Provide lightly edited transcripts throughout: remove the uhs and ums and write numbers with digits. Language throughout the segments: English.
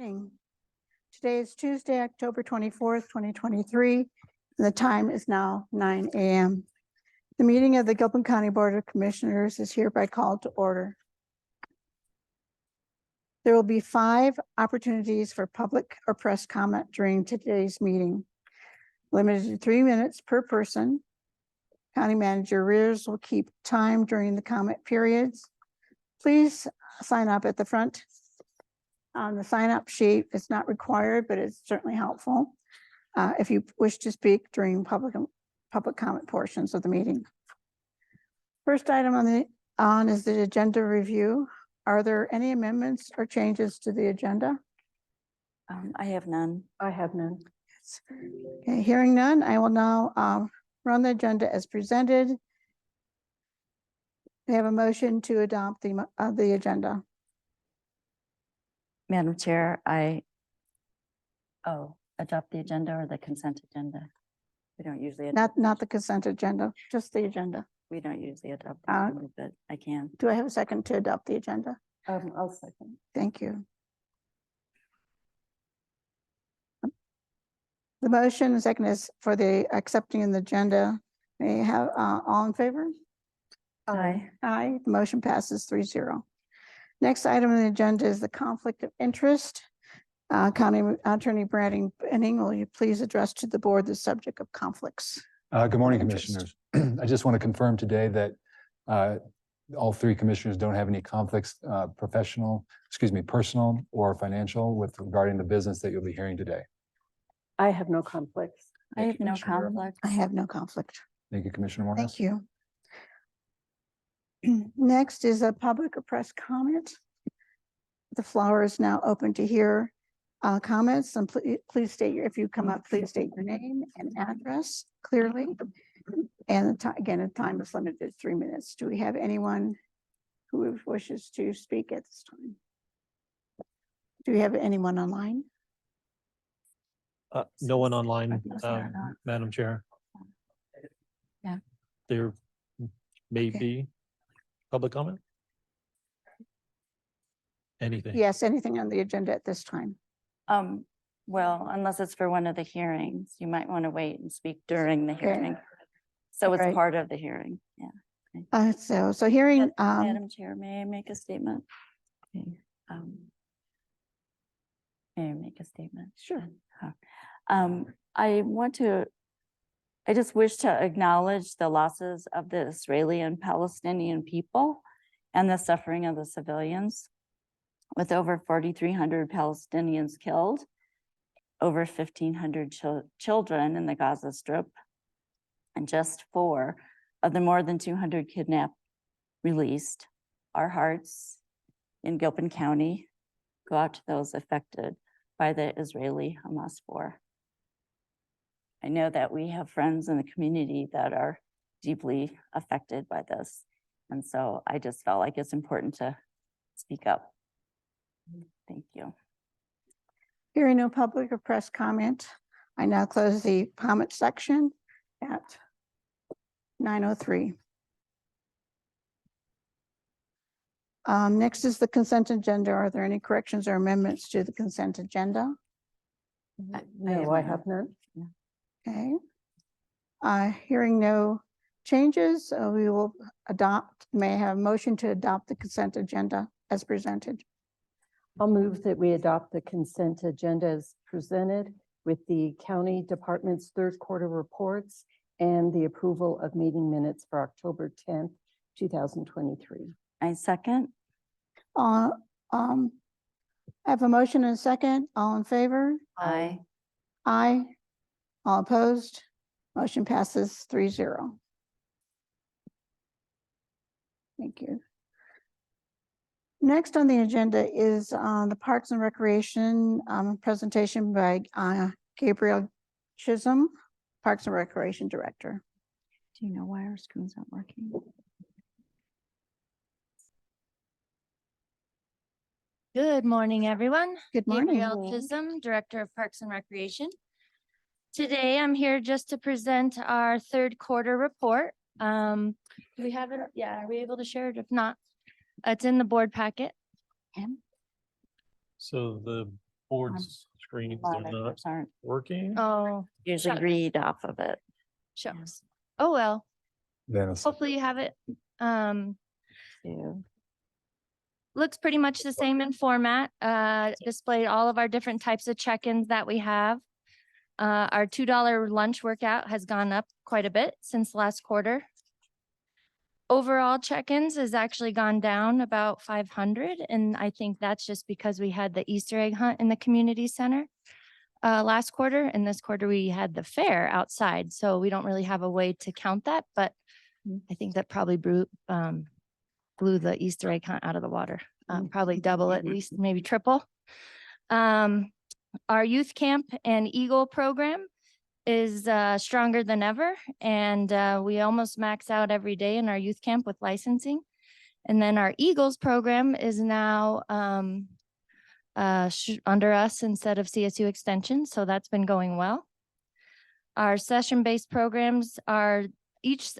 Morning. Today is Tuesday, October 24th, 2023, and the time is now 9 a.m. The meeting of the Gilpin County Board of Commissioners is hereby called to order. There will be 5 opportunities for public or press comment during today's meeting, limited to 3 minutes per person. County Manager Rears will keep time during the comment periods. Please sign up at the front. On the sign-up sheet, it's not required, but it's certainly helpful if you wish to speak during public comment portions of the meeting. First item on is the agenda review. Are there any amendments or changes to the agenda? I have none. I have none. Okay, hearing none, I will now run the agenda as presented. We have a motion to adopt the agenda. Madam Chair, adopt the agenda or the consent agenda? We don't usually. Not the consent agenda, just the agenda. We don't usually adopt the agenda, but I can. Do I have a second to adopt the agenda? I'll second. Thank you. The motion and second is for the accepting in the agenda. May I have all in favor? Aye. Aye. The motion passes 3-0. Next item on the agenda is the conflict of interest. County Attorney Brandon Benning, will you please address to the board the subject of conflicts? Good morning, Interest. Commissioners. I just want to confirm today that all 3 commissioners don't have any conflicts, personal or financial, with regarding the business that you'll be hearing today. I have no conflicts. I have no Commissioner Reardon. conflict. I have no conflict. Thank you, Commissioner Morris. Thank you. Next is a public or press comment. The floor is now open to hear comments, and please state if you come up, please state your name and address clearly. And again, the time is limited to 3 minutes. Do we have anyone who wishes to speak at this time? Do we have anyone online? No one online, not. Madam Chair. Yeah. There may Okay. be public comment? Anything? Yes, anything on the agenda at this time? Well, unless it's for one of the hearings, you might want to wait and speak during the Okay. hearing. So it's Right. part of the hearing. Yeah. So hearing, Madam Chair, may I make a statement? Okay. May I make a statement? Sure. I just wish to acknowledge the losses of the Israeli and Palestinian people and the suffering of the civilians, with over 4,300 Palestinians killed, over 1,500 children in the Gaza Strip, and just 4 of the more than 200 kidnapped released. Our hearts in Gilpin County go out to those affected by the Israeli-Hamas war. I know that we have friends in the community that are deeply affected by this. And so I just felt like it's important to speak up. Thank you. hearing no public or press comment, I now close the comment section at 9:03. Next is the consent agenda. Are there any corrections or amendments to the consent agenda? No, I have none. Okay. Hearing no changes, we will may I have a motion to adopt the consent agenda as presented. I'll move that we adopt the consent agenda as presented with the county department's third quarter reports and the approval of meeting minutes for October 10th, 2023. I second. I have a motion and a second. All in favor? Aye. Aye. All opposed? Motion passes 3-0. Thank you. Next on the agenda is the Parks and Recreation presentation by Gabriel Chisholm, Parks and Recreation Director. Do you know why our screens aren't working? Good morning, everyone. Good morning. Gabrielle Chisholm, Director of Parks and Recreation. Today, I'm here just to present our third quarter report. Do we have it? Yeah, are we able to share it? If not, it's in the board packet. So the Board's screens, they're not Monitors aren't working. Oh, usually Shucks. read off of it. shucks. Oh, well, Then it's, hopefully you have it. Too. Looks pretty much the same in format, displayed all of our different types of check-ins that we have. Our $2 lunch workout has gone up quite a bit since last quarter. Overall check-ins has actually gone down about 500, and I think that's just because we had the Easter egg hunt in the community center last quarter, and this quarter we had the fair outside, so we don't really have a way to count that, but I think that probably blew the Easter egg hunt out of the water. Probably double, at least maybe triple. Our youth camp and Eagle program is stronger than ever, and we almost max out every day in our youth camp with licensing. And then our Eagles program is now under us instead of CSU Extension, so that's been going well. Our session-based programs are each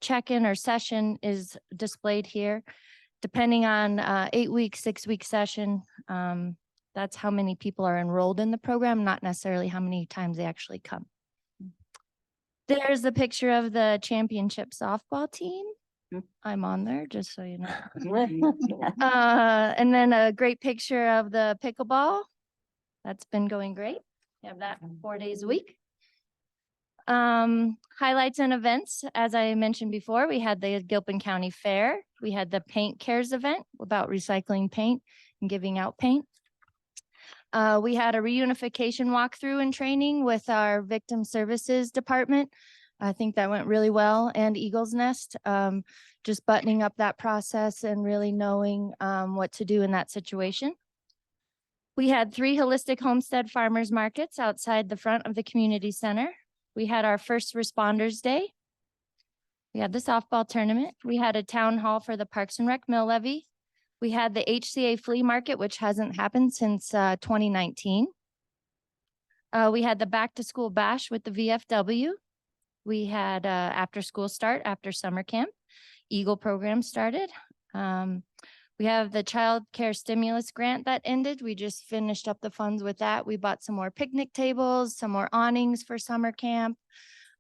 check-in or session is displayed here. Depending on 8-week, 6-week session, that's how many people are enrolled in the program, not necessarily how many times they actually come. There's a picture of the championship softball team. I'm on there, just so you know. And then a great picture of the pickleball. That's been going great. We have that 4 days a week. Highlights and events, as I mentioned before, we had the Gilpin County Fair. We had the Paint Cares event about recycling paint and giving out paint. We had a reunification walkthrough and training with our victim services department. I think that went really well, and Eagle's Nest, just buttoning up that process and really knowing what to do in that situation. We had 3 holistic homestead farmers markets outside the front of the community center. We had our first responders day. We had the softball tournament. We had a town hall for the Parks and Rec mill levy. We had the HCA flea market, which hasn't happened since 2019. We had the back to school bash with the VFW. We had after school start after summer camp. Eagle program started. We have the child care stimulus grant that ended. We just finished up the funds with that. We bought some more picnic tables, some more awnings for summer camp.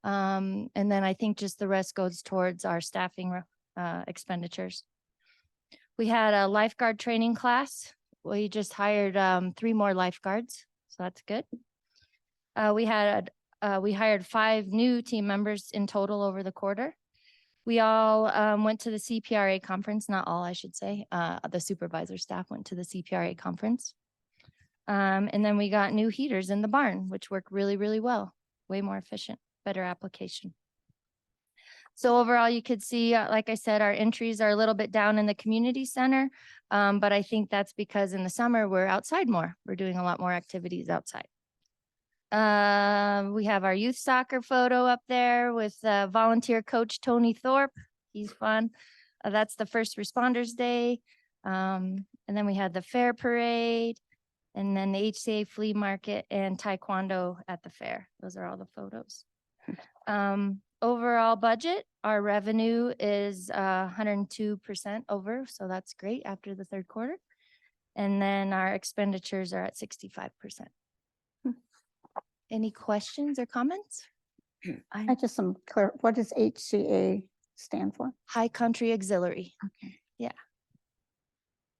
And then I think just the rest goes towards our staffing expenditures. We had a lifeguard training class. We just hired 3 more lifeguards, so that's good. We hired 5 new team members in total over the quarter. We all went to the CPRA conference, not all, I should say. The supervisor staff went to the CPRA conference. And then we got new heaters in the barn, which work really, really well. Way more efficient, better application. So overall, you could see, like I said, our entries are a little bit down in the community center. But I think that's because in the summer, we're outside more. We're doing a lot more activities outside. We have our youth soccer photo up there with volunteer coach Tony Thorpe. He's fun. That's the first responders day. And then we had the fair parade, and then the HCA flea market and taekwondo at the fair. Those are all the photos. Overall budget, our revenue is 102% over, so that's great after the third quarter. And then our expenditures are at 65%. Any questions or comments? I just some clear, what does HCA stand for? High Country Auxiliary.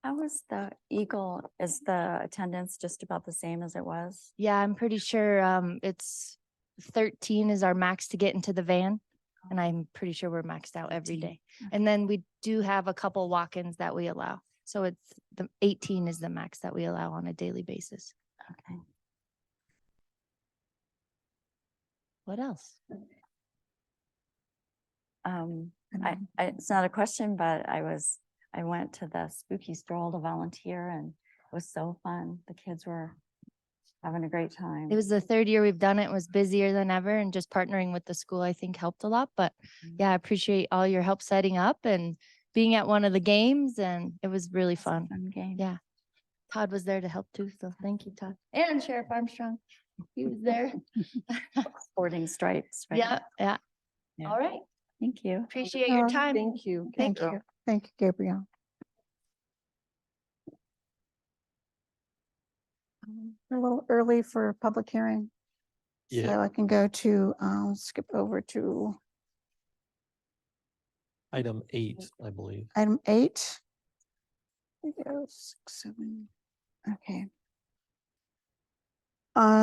How was the Eagle? Is the attendance just about the same as it was? Yeah, I'm pretty sure it's 13 is our max to get into the van. And I'm pretty sure we're maxed out every 13. day. And then we do have a couple walk-ins that we allow. So it's the 18 is the max that we allow on a daily basis. Okay. What else? It's not a question, but I went to the spooky stroll to volunteer, and it was so fun. The kids were having a great time. It was the 3rd year we've done it. It was busier than ever, and just partnering with the school, I think, helped a lot. But yeah, I appreciate all your help setting up and being at one of the games, and it was really fun. Fun game. Yeah. Todd was there to help too, so thank you, Todd. And Sheriff Armstrong, he was there. Sporting stripes. Right? Yeah, yeah. Yeah. All right. Thank you. Appreciate your time. Thank you. Thank Gabriel. you. Thank you, Gabrielle. A little early for a public hearing. So Yeah. I can go to, skip over to Item 8, I believe. item 8. There we go, 6, 7, okay.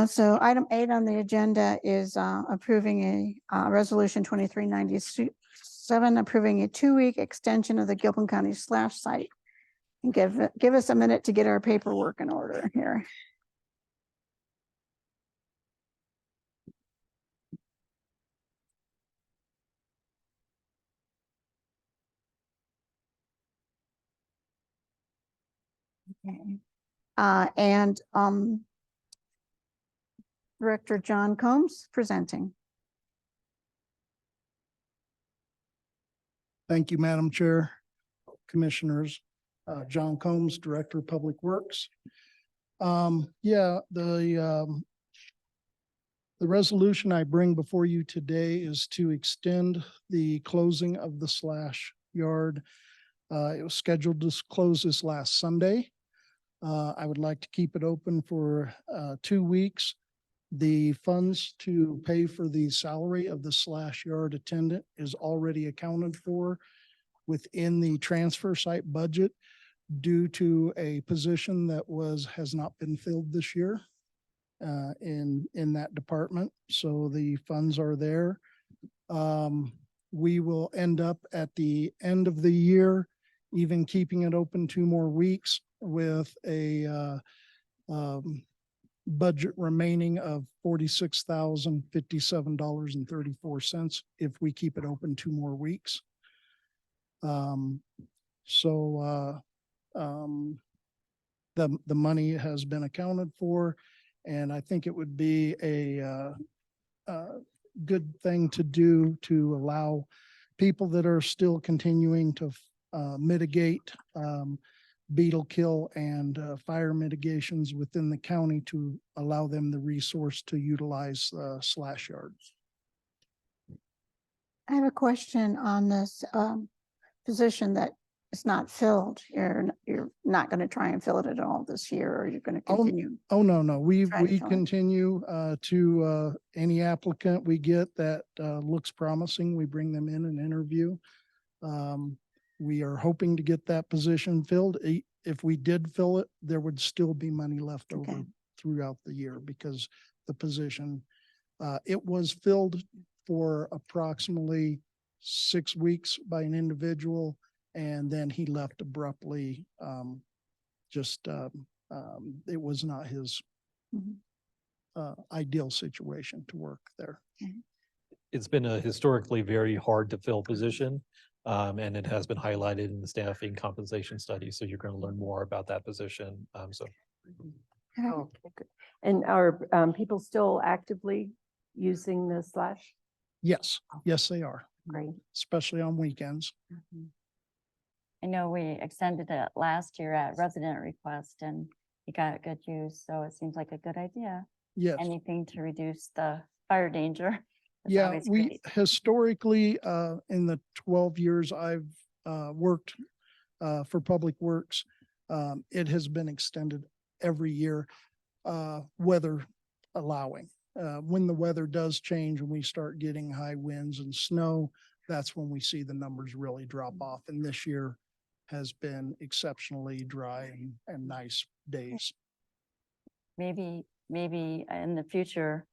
So item 8 on the agenda is approving a resolution 2397, approving a 2-week extension of the Gilpin County slash site. And give us a minute to get our paperwork in order here. Okay. And Director John Combs presenting. Thank you, Madam Chair, Commissioners. John Combs, Director of Public Works. The resolution I bring before you today is to extend the closing of the slash yard. It was scheduled to close this last Sunday. I would like to keep it open for 2 weeks. The funds to pay for the salary of the slash yard attendant is already accounted for within the transfer site budget due to a position that has not been filled this year in that department. So the funds are there. We will end up at the end of the year, even keeping it open 2 more weeks with a budget remaining of $46,057.34 if we keep it open 2 more weeks. The money has been accounted for, and I think it would be a good thing to do to allow people that are still continuing to mitigate beetle kill and fire mitigations within the county to allow them the resource to utilize slash yards. I have a question on this position that is not filled. You're not going to try and fill it at all this year, or you're going to continue? Oh, no. We Try to fill it. continue to any applicant we get that looks promising, we bring them in and interview. We are hoping to get that position filled. If we did fill it, there would still be money left over Okay. throughout the year because the position, it was filled for approximately 6 weeks by an individual, and then he left abruptly. It was not his Mhm. ideal situation to work there. It's been a historically very hard to fill position. And it has been highlighted in the staffing compensation study. So you're going to learn more about that position. Okay. Oh, okay, good. And are people still actively using the slash? Yes, yes, they are, Great. especially on weekends. I know we extended it last year at resident request and it got good use, so it seems like a good idea. Yes. Anything to reduce the fire danger. is Yeah, always we great. historically, in the 12 years I've worked for Public Works, it has been extended every year, weather allowing. When the weather does change and we start getting high winds and snow, that's when we see the numbers really drop off. And this year has been exceptionally dry and nice days. Maybe in the future,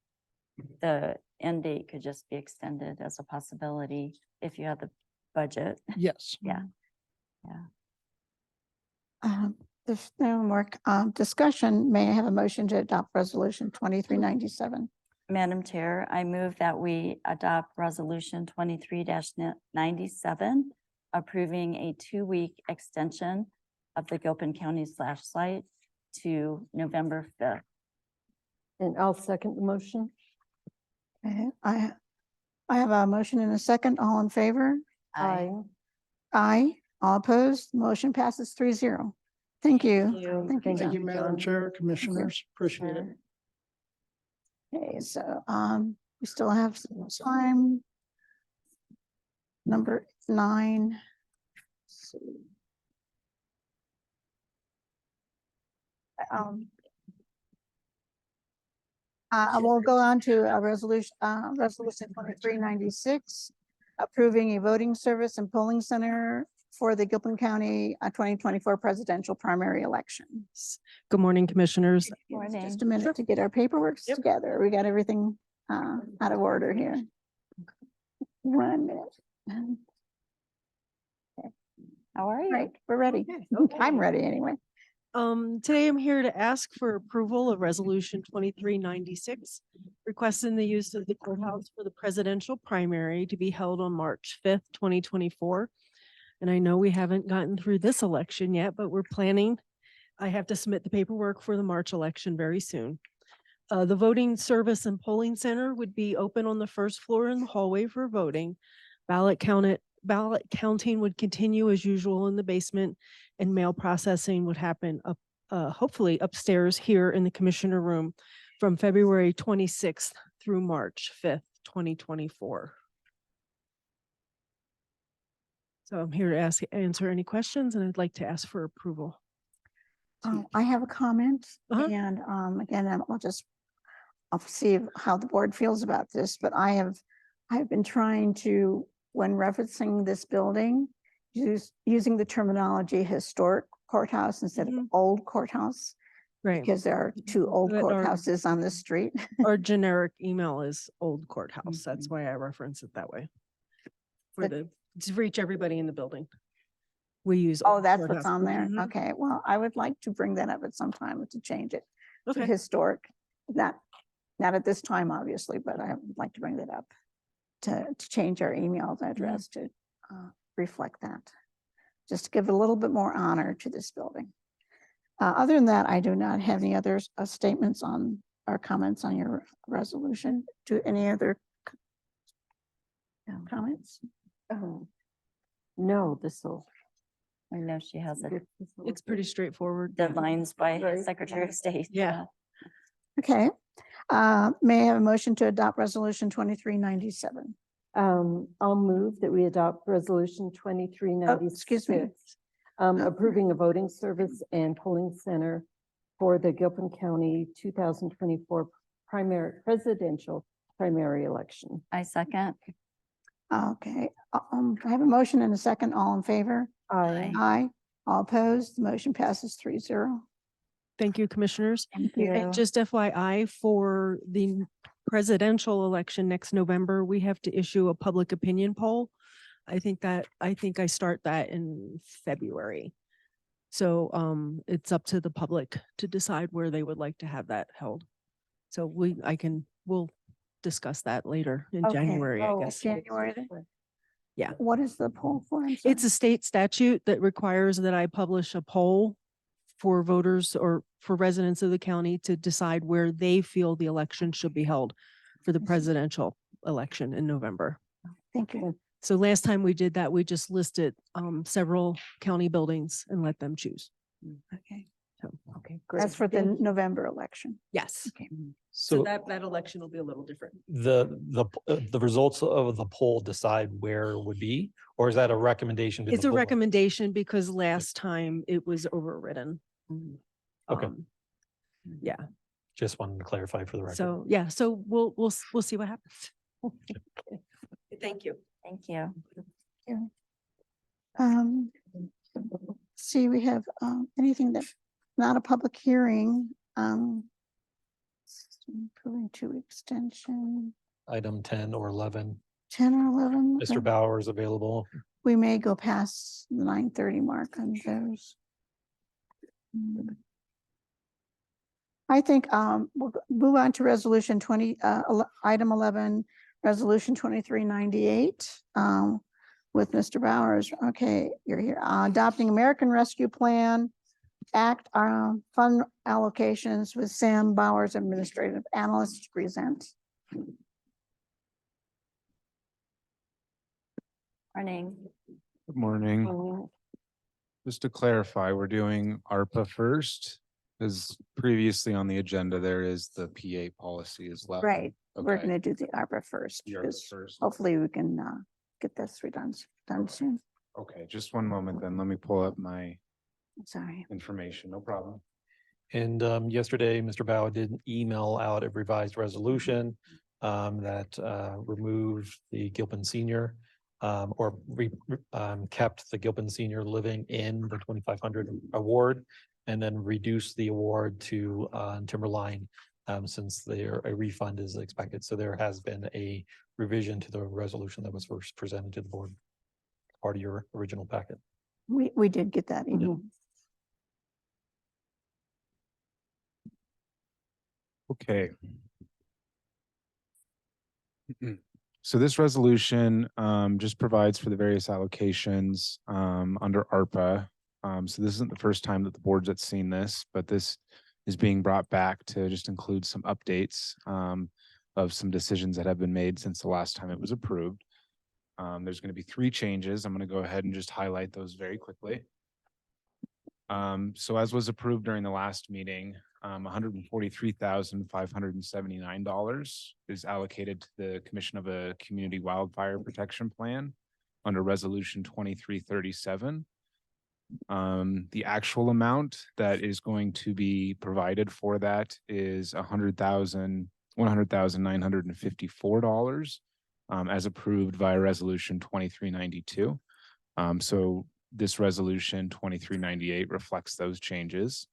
the end date could just be extended as a possibility if you have the budget. Yes. Yeah. There's no more discussion. May I have a motion to adopt resolution 2397? Madam Chair, I move that we adopt resolution 23-97, approving a 2-week extension of the Gilpin County slash site to November 5th. And I'll second the motion. Okay, I have a motion and a second. All in favor? Aye. Aye. All opposed? Motion passes 3-0. Thank you. Thank you, Thank you, John. Madam Chair, Commissioners. Appreciate it. Okay, so we still have some time. Number 9. Let's see. We'll go on to a resolution 2396, approving a voting service and polling center for the Gilpin County 2024 presidential primary elections. Good morning, Commissioners. Give us Morning. just a minute to get our paperwork together. We got everything out of order here. 1 minute. How are you? Right, we're ready. I'm ready anyway. Today I'm here to ask for approval of Resolution 2396, requesting the use of the courthouse for the presidential primary to be held on March 5th, 2024. And I know we haven't gotten through this election yet, but we're planning. I have to submit the paperwork for the March election very soon. The voting service and polling center would be open on the first floor in the hallway for voting. Ballot counting would continue as usual in the basement, and mail processing would happen up, hopefully upstairs here in the commissioner room from February 26th through March 5th, 2024. So I'm here to answer any questions, and I'd like to ask for approval. I have a comment Uh-huh. and again, I'll see how the board feels about this, but I've been trying to, when referencing this building, using the terminology historic courthouse instead of Mhm. old courthouse, Right. because there are two old But our- courthouses on the street. Our generic email is old courthouse. That's why I reference it that way. But- To reach everybody in the building. We use. Oh, old that's what's courthouse. on there. Mhm. Okay, well, I would like to bring that up at some time to change it to Okay. historic. Not at this time, obviously, but I would like to bring that up to change our email address to reflect that. Just to give a little bit more honor to this building. Other than that, I do not have any other statements on or comments on your resolution. Do any other comments? No, this will. I know she has it. It's pretty straightforward. Deadlines by Right. Secretary of State. Yeah. Okay. May I have a motion to adopt resolution 2397? I'll move that we adopt resolution 2396. excuse me. Approving a voting service and polling center for the Gilpin County 2024 presidential primary election. I second. Okay, I have a motion and a second. All in favor? Aye. Aye. All opposed? The motion passes 3-0. Thank you, Commissioners. Thank And you. just FYI, for the presidential election next November, we have to issue a public opinion poll. I think I start that in February. So it's up to the public to decide where they would like to have that held. So we'll discuss that later in Okay. January, I Oh, guess. January. Yeah. What is the poll for? I'm It's sorry. a state statute that requires that I publish a poll for voters or for residents of the county to decide where they feel the election should be held for the presidential election in November. Thank you. So last time we did that, we just listed several county buildings and let them choose. Okay, Okay, that's for the November election. Yes. Okay. So So that election will be a little different. the results of the poll decide where it would be, or is that a recommendation? to It's the a board? recommendation because last time it was overridden. Okay. Yeah, Just wanted to clarify for the record. so, yeah, so we'll see what happens. Thank you. Thank you. See, we have anything that's not a public hearing. Approving 2 extension, Item 10 or 11, 10 or 11. Mr. Bauer is available. We may go past the 9:30 mark on those. I think we'll move on to resolution 20, item 11, resolution 2398 with Mr. Bowers. Okay, you're here. Adopting American Rescue Plan Act fund allocations with Sam Bowers, administrative analyst, to present. Morning. Good morning. Just to clarify, we're doing ARPA first, because previously on the agenda, there is the PA policy as well. Right, we're Okay. gonna do the ARPA first, The ARPA because first. hopefully we can get this done soon. Okay, just one moment then. Let me pull up my Sorry. information. No problem. And yesterday, Mr. Bao did email out a revised resolution that removed the Gilpin Senior kept the Gilpin Senior living in the 2,500 award and then reduced the award to Timberline since a refund is expected. So there has been a revision to the resolution that was first presented to the board, part of your original packet. We did get that email. Okay. So this resolution just provides for the various allocations under ARPA. So this isn't the first time that the board's had seen this, but this is being brought back to just include some updates of some decisions that have been made since the last time it was approved. There's going to be 3 changes. I'm going to go ahead and just highlight those very quickly. So as was approved during the last meeting, $143,579 is allocated to the Commission of a Community Wildfire Protection Plan under Resolution 2337. The actual amount that is going to be provided for that is $100,954 as approved via Resolution 2392. So this resolution 2398 reflects those changes.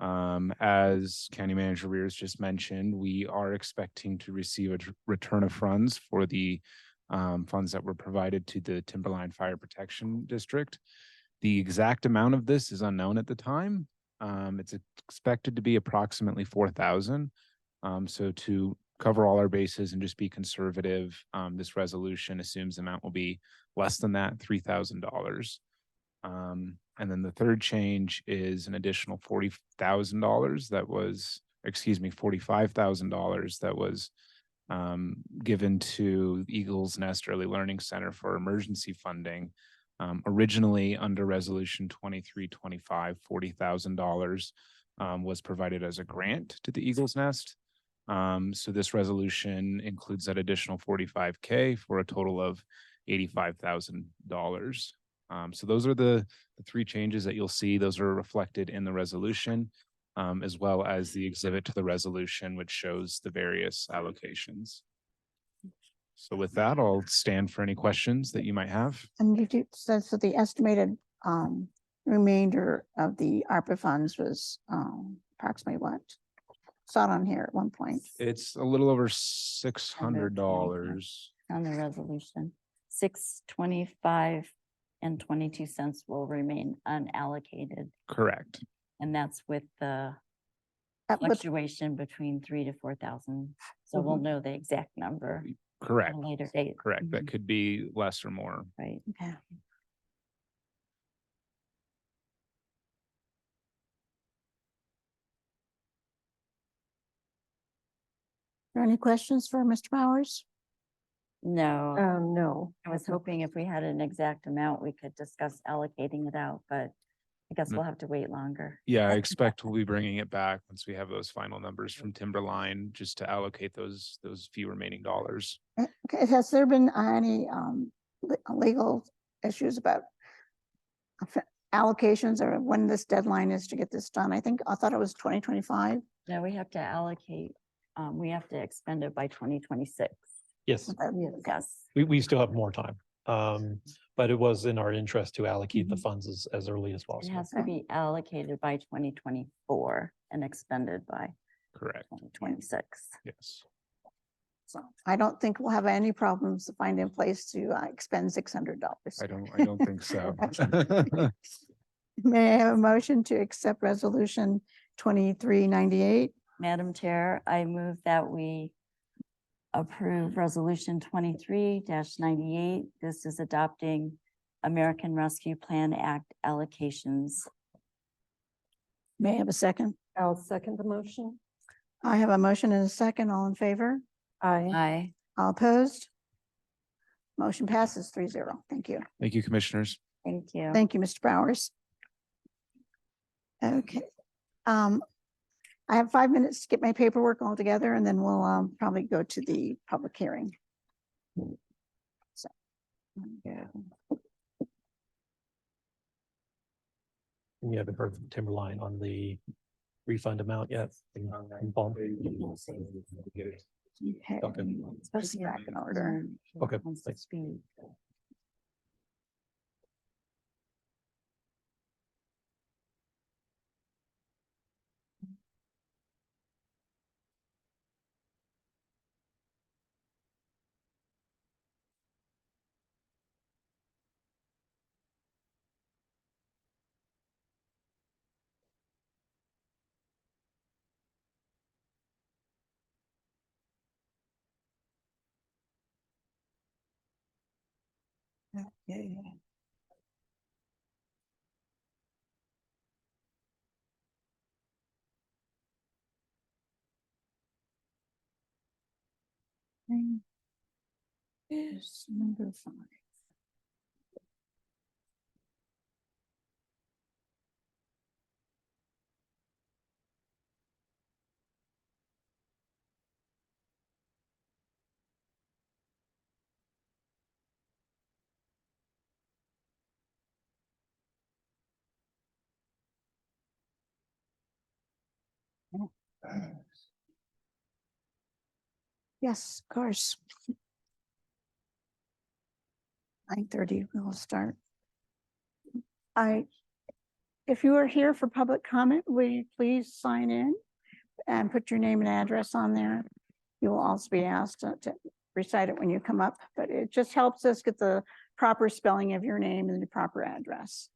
As County Manager Rears just mentioned, we are expecting to receive a return of funds for the funds that were provided to the Timberline Fire Protection District. The exact amount of this is unknown at the time. It's expected to be approximately $4,000. So to cover all our bases and just be conservative, this resolution assumes the amount will be less than that, $3,000. And then the third change is an additional $45,000 that was given to Eagles Nest Early Learning Center for emergency funding. Originally under Resolution 2325, $40,000 was provided as a grant to the Eagles Nest. So this resolution includes that additional $45K for a total of $85,000. So those are the 3 changes that you'll see. Those are reflected in the resolution, as well as the exhibit to the resolution, which shows the various allocations. So with that, I'll stand for any questions that you might have. And you said so the estimated remainder of the ARPA funds was approximately what? Saw it on here at one point. It's a little over $600. On the resolution, 625 and 22 cents will remain unallocated. Correct. And that's with the But fluctuation between 3,000 to 4,000. So we'll know the exact number at Correct. a later date. Correct. That could be less or more. Right. okay. Are there any questions for Mr. Bowers? No, No. I was hoping if we had an exact amount, we could discuss allocating it out, but I guess we'll have to wait longer. Yeah, I expect we'll be bringing it back once we have those final numbers from Timberline, just to allocate those few remaining dollars. Okay, has there been any legal issues about allocations or when this deadline is to get this done? I thought it was 2025. No, we have to allocate, we have to expend it by 2026. Yes, Yes. we still have more time. But it was in our interest to allocate the funds as early as It possible. has to be allocated by 2024 and expended by Correct. 2026. Yes. So I don't think we'll have any problems to find in place to expend $600. I don't think so. May I have a motion to accept resolution 2398? Madam Chair, I move that we approve Resolution 23-98. This is adopting American Rescue Plan Act allocations. May I have a second? I'll second the motion. I have a motion and a second. All in favor? Aye. Aye. All opposed? Motion passes 3-0. Thank you. Thank you, commissioners. Thank you. Thank you, Mr. Bowers. Okay. I have 5 minutes to get my paperwork all together and then we'll probably go to the public hearing. So, yeah. You haven't heard from Timberline on the refund amount yet. Paul? Okay, Okay. let's get back in order. Okay, thanks. Okay. 9 is number 5. Yes, of course. 9:30, we'll start. If you are here for public comment, will you please sign in and put your name and address on there? You will also be asked to recite it when you come up, but it just helps us get the proper spelling of your name and the proper address.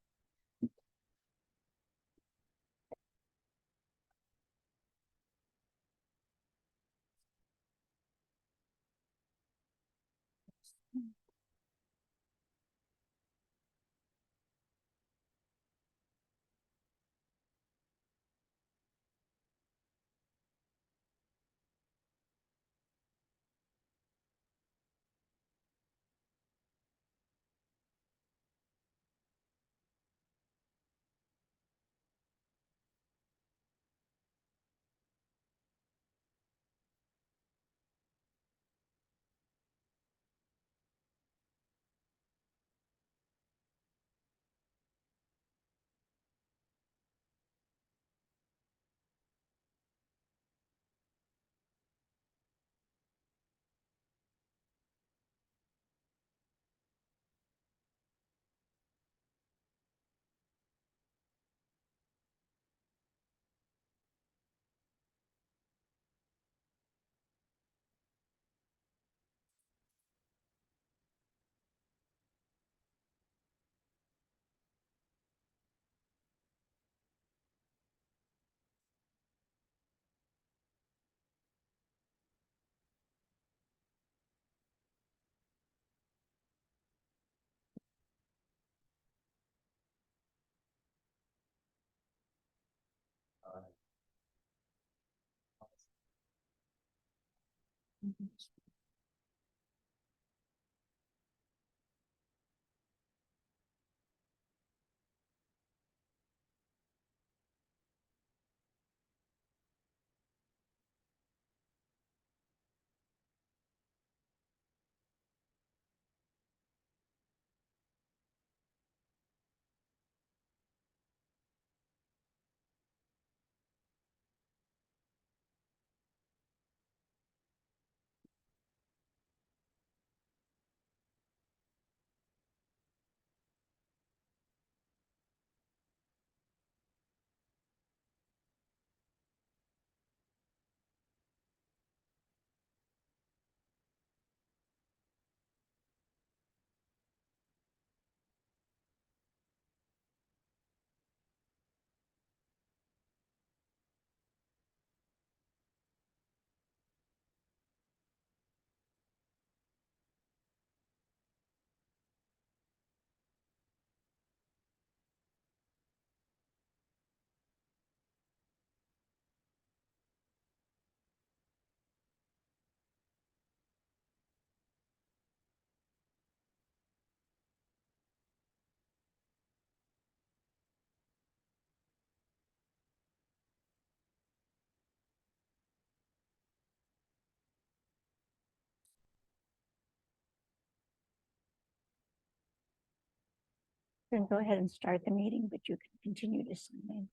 Then go ahead and start the meeting, but you can continue to sign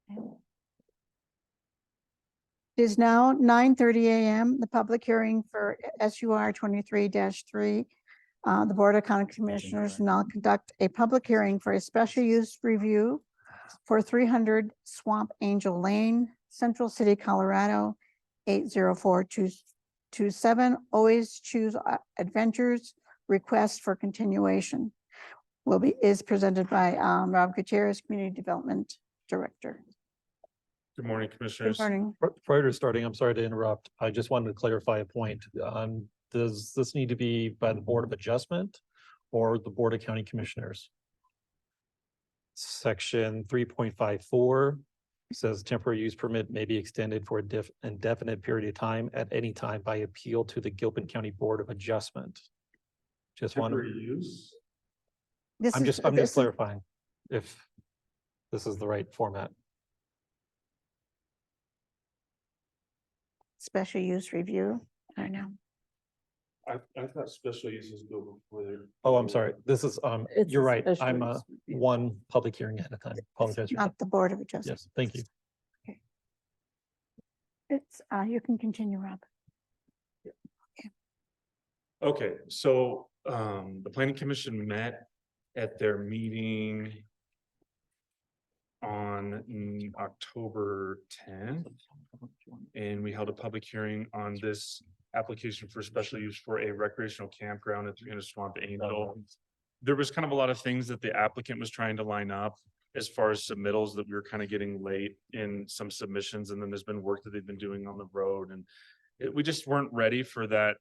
in. It is now 9:30 a.m. The public hearing for SUR 23-3. The Board of County Commissioners will now conduct a public hearing for a special use review for 300 Swamp Angel Lane, Central City, Colorado, 80427. Always Choose Adventures. Request for continuation is presented by Rob Gutierrez, Community Development Director. Good morning, Good Commissioners. morning. Prior to starting, I'm sorry to interrupt. I just wanted to clarify a point. Does this need to be by the Board of Adjustment or the Board of County Commissioners? Section 3.54 says temporary use permit may be extended for an indefinite period of time at any time by appeal to the Gilpin County Board of Adjustment. Just want Temporary use? I'm This just is- clarifying if this is the right format. Special use review. I don't know. I thought special uses go before they're. Oh, I'm sorry. This is, It's you're a right. special I'm use review. one public hearing at a time. Apologize. for that. Not the Board of Adjustment. Yes, thank you. It's, you can continue, Rob. Okay, so the planning commission met at their meeting on October 10th. And we held a public hearing on this application for special use for a recreational campground at 300 Swamp Angel. There was kind of a lot of things that the applicant was trying to line up as far as submittals that we were kind of getting late in some submissions. And then there's been work that they've been doing on the road, and we just weren't ready for that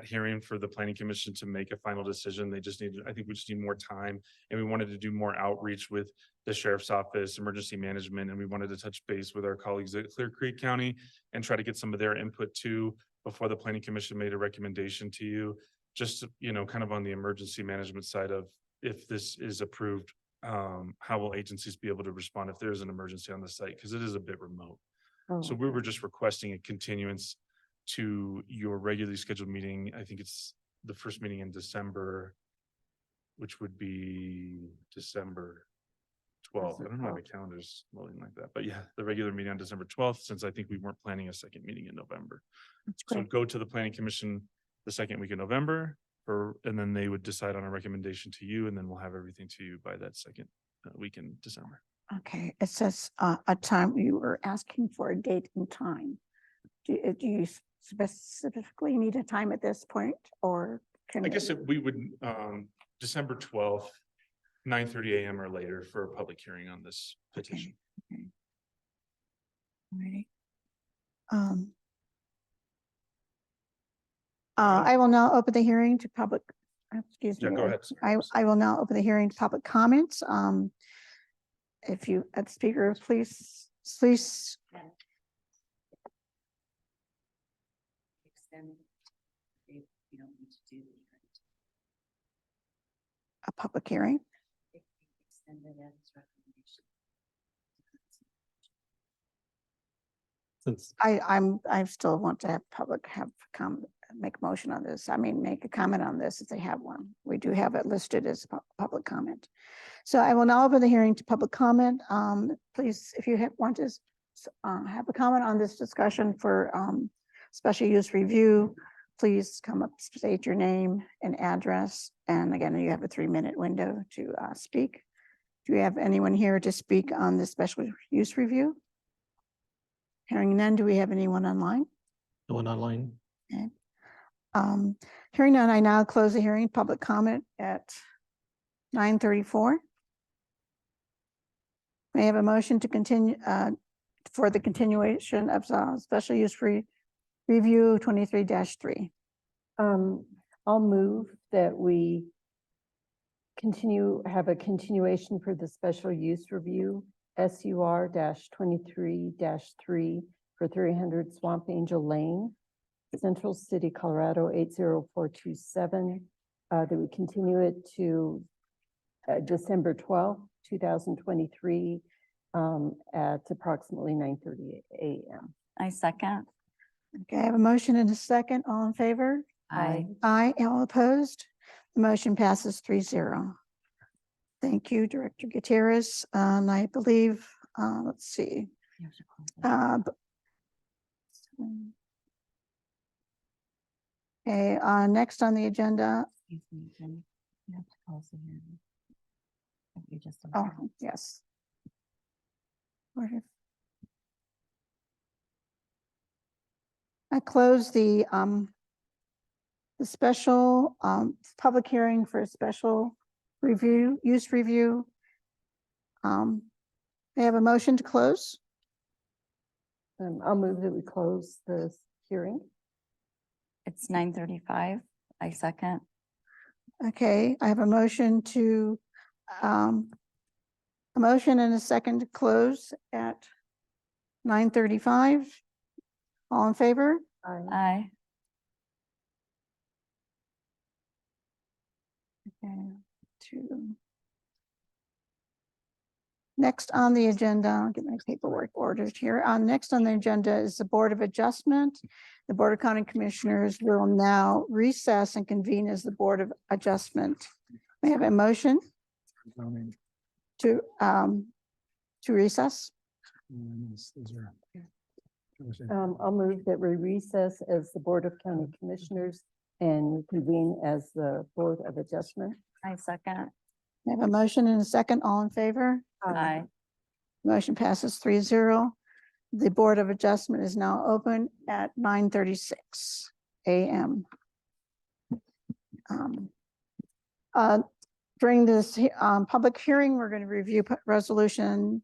hearing for the planning commission to make a final decision. They just needed, I think we just need more time, and we wanted to do more outreach with the sheriff's office, emergency management, and we wanted to touch base with our colleagues at Clear Creek County and try to get some of their input too before the planning commission made a recommendation to you. Just, you know, kind of on the emergency management side of, if this is approved, how will agencies be able to respond if there is an emergency on the site? Because it is a bit remote. So we were just requesting a continuance to your regularly scheduled meeting. I think it's the first meeting in December, which would be December 12th. I don't know why the calendar's loading like that, but yeah, the regular meeting on December 12th, since I think we weren't planning a second meeting in November. That's So great. go to the planning commission the second week of November, and then they would decide on a recommendation to you, and then we'll have everything to you by that second week in December. Okay, it says a time, you were asking for a date and time. Do you specifically need a time at this point, or can? I guess we would, December 12th, 9:30 a.m. or later for a public hearing on this petition. Okay. Alrighty. I will now open the hearing to public, excuse me. Yeah, go ahead. I will now open the hearing to public comments. If you, at speaker, please. A public hearing. Since I still want to have public make a motion on this. I mean, make a comment on this if they have one. We do have it listed as public comment. So I will now open the hearing to public comment. Please, if you want to have a comment on this discussion for special use review, please come up, state your name and address. And again, you have a 3-minute window to speak. Do we have anyone here to speak on the special use review? Hearing none, do we have anyone online? no one online. Okay. Hearing none, I now close the hearing, public comment at 9:34. May I have a motion to continue for the continuation of special use review 23-3. I'll move that we have a continuation for the special use review, SUR 23-3 for 300 Swamp Angel Lane, Central City, Colorado, 80427, that we continue it to December 12th, 2023, at approximately 9:30 a.m. I second. Okay, I have a motion and a second. All in favor? Aye. Aye. All opposed? The motion passes 3-0. Thank you, Director Gutierrez. And I believe, let's see. Okay, next on the agenda, Excuse me, Jen, you have to close the hearing. If you just don't oh, have it. yes. Where did- I closed the special, public hearing for a special review, use review. May I have a motion to close? I'll move that we close the hearing. It's 9:35. I second. Okay, I have a motion to, a motion and a second to close at 9:35. All in favor? Aye. Okay, two. Next on the agenda, I'll get my paperwork ordered here. Next on the agenda is the Board of Adjustment. The Board of County Commissioners will now recess and convene as the Board of Adjustment. May I have a motion to recess? I'll move that we recess as the Board of County Commissioners and convene as the Board of Adjustment. I second. I have a motion and a second. All in favor? Aye. Motion passes 3-0. The Board of Adjustment is now open at 9:36 a.m. During this public hearing, we're going to review resolution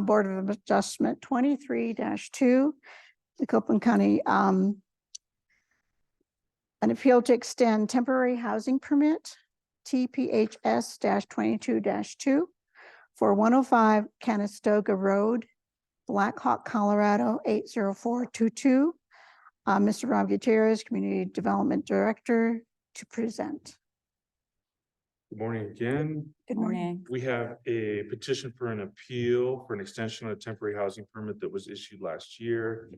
Board of Adjustment 23-2, the Gilpin County an appeal to extend temporary housing permit TPHS-22-2 for 105 Canistoga Road, Black Hawk, Colorado 80422. Mr. Rob Gutierrez, Community Development Director, to present. Good morning again. Good morning. Morning. We have a petition for an appeal for an extension of a temporary housing permit that was issued last year.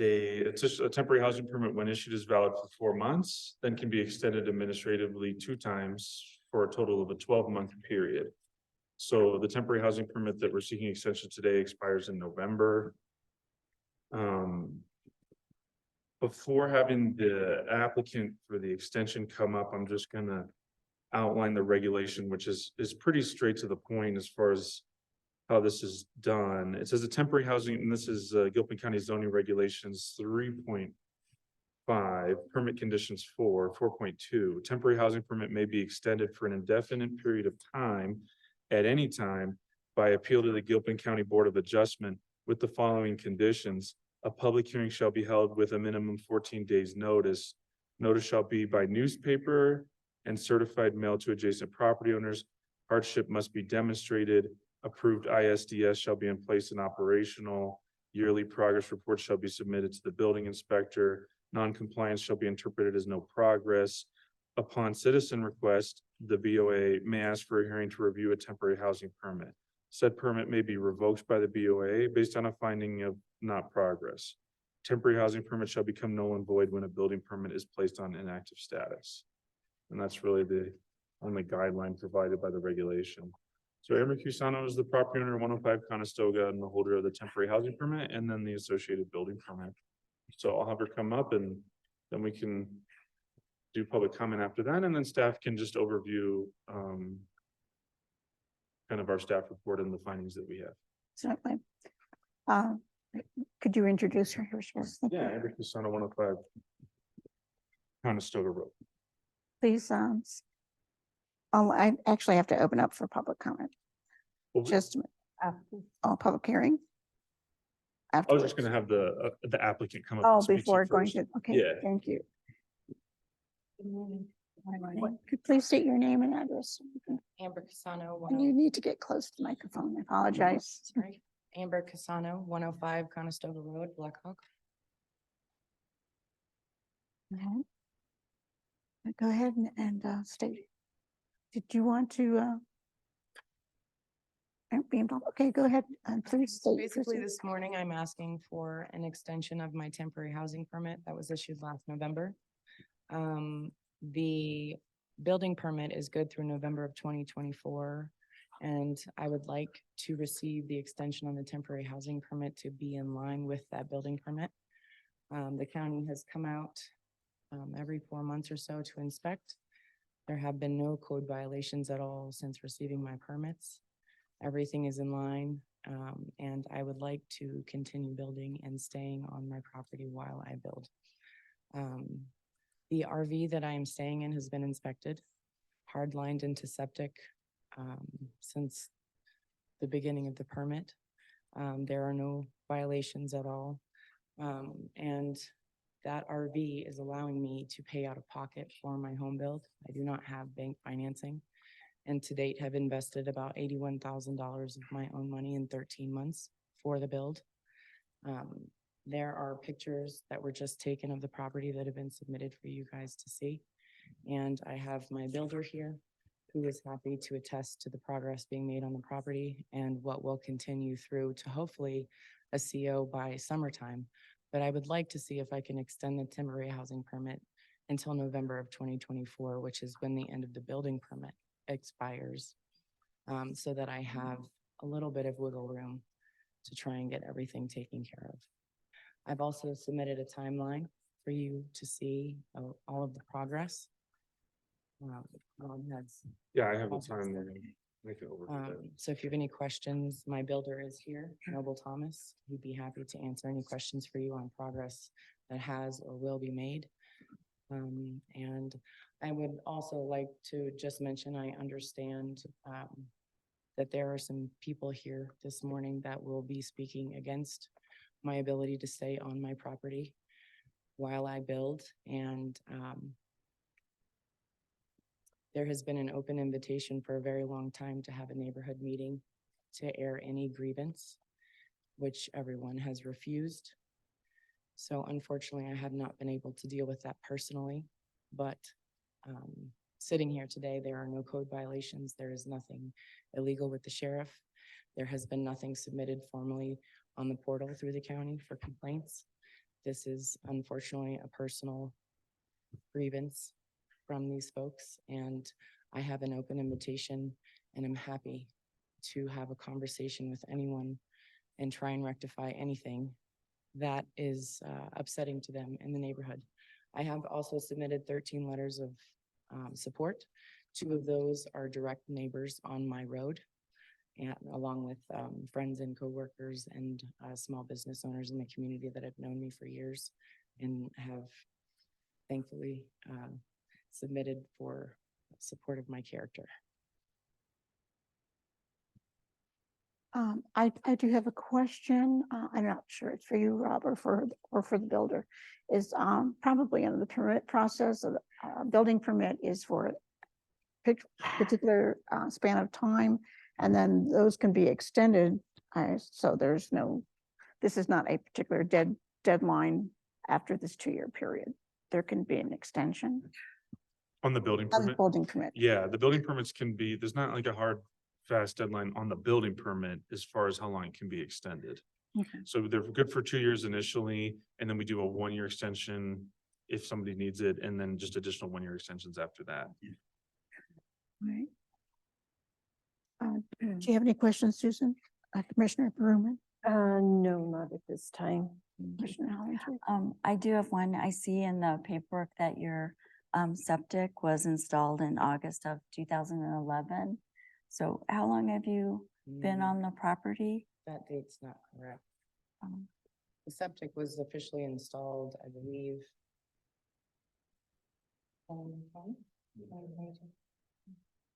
It's just a temporary housing permit when issued is valid for 4 months, then can be extended administratively 2 times for a total of a 12-month period. So the temporary housing permit that we're seeking extension today expires in November. Before having the applicant for the extension come up, I'm just gonna outline the regulation, which is pretty straight to the point as far as how this is done. It says a temporary housing, and this is Gilpin County zoning regulations 3.5, permit conditions 4.2. Temporary housing permit may be extended for an indefinite period of time at any time by appeal to the Gilpin County Board of Adjustment with the following conditions. A public hearing shall be held with a minimum 14 days notice. Notice shall be by newspaper and certified mail to adjacent property owners. Hardship must be demonstrated. Approved ISDS shall be in place and operational. Yearly progress reports shall be submitted to the building inspector. Non-compliance shall be interpreted as no progress. Upon citizen request, the BOA may ask for a hearing to review a temporary housing permit. Said permit may be revoked by the BOA based on a finding of not progress. Temporary housing permit shall become null and void when a building permit is placed on inactive status. And that's really the only guideline provided by the regulation. So Aaron Cusano is the property owner of 105 Conestoga and the holder of the temporary housing permit and then the associated building permit. So I'll have her come up and then we can do public comment after that, and then staff can just overview kind of our staff report and the findings that we have. Certainly. Could you introduce her here? Yeah, Aaron Cusano, 105 Conestoga Road. Please, I actually have to open up for public comment. Well, Just a minute. Public hearing. I was just Afterwards. gonna have the applicant come up. Oh, and speak to you before going first. to, okay, Yeah. thank you. Could please state your name and address? Amber Casano, And you need to get close to the microphone. I apologize. sorry, Amber Casano, 105 Conestoga Road, Blackhawk. Go ahead and state. Did you want to? Be involved? Okay, go ahead and please state. Basically, proceed. this morning, I'm asking for an extension of my temporary housing permit that was issued last November. The building permit is good through November of 2024. And I would like to receive the extension on the temporary housing permit to be in line with that building permit. The county has come out every 4 months or so to inspect. There have been no code violations at all since receiving my permits. Everything is in line, and I would like to continue building and staying on my property while I build. The RV that I am staying in has been inspected, hard-lined into septic since the beginning of the permit. There are no violations at all. And that RV is allowing me to pay out of pocket for my home build. I do not have bank financing, and to date have invested about $81,000 of my own money in 13 months for the build. There are pictures that were just taken of the property that have been submitted for you guys to see. And I have my builder here who is happy to attest to the progress being made on the property and what will continue through to hopefully a CO by summertime. But I would like to see if I can extend the temporary housing permit until November of 2024, which is when the end of the building permit expires, so that I have a little bit of wiggle room to try and get everything taken care of. I've also submitted a timeline for you to see all of the progress. Ron has Yeah, I have the time there. Make it over. so if you have any questions, my builder is here, Noble Thomas. He'd be happy to answer any questions for you on progress that has or will be made. And I would also like to just mention, I understand that there are some people here this morning that will be speaking against my ability to stay on my property while I build. And there has been an open invitation for a very long time to have a neighborhood meeting to air any grievance, which everyone has refused. So unfortunately, I have not been able to deal with that personally, but sitting here today, there are no code violations. There is nothing illegal with the sheriff. There has been nothing submitted formally on the portal through the county for complaints. This is unfortunately a personal grievance from these folks, and I have an open invitation, and I'm happy to have a conversation with anyone and try and rectify anything that is upsetting to them in the neighborhood. I have also submitted 13 letters of support. 2 of those are direct neighbors on my road, and along with friends and coworkers and small business owners in the community that have known me for years and have thankfully submitted for support of my character. I do have a question. I'm not sure it's for you, Rob, or for the builder. Is probably in the permit process, of building permit is for a particular span of time, and then those can be extended. So there's no, this is not a particular deadline after this 2-year period. There can be an extension On the building of the permit? building permit. Yeah, the building permits can be, there's not like a hard, fast deadline on the building permit as far as how long it can be extended. Okay. So they're good for 2 years initially, and then we do a 1-year extension if somebody needs it, and then just additional 1-year extensions after that. Right. Do you have any questions, Susan? Commissioner Berman? No, not at this time. Commissioner Hollinger? I do have one. I see in the paperwork that your septic was installed in August of 2011. So how long have you been on the property? That date's not correct. The septic was officially installed, I believe.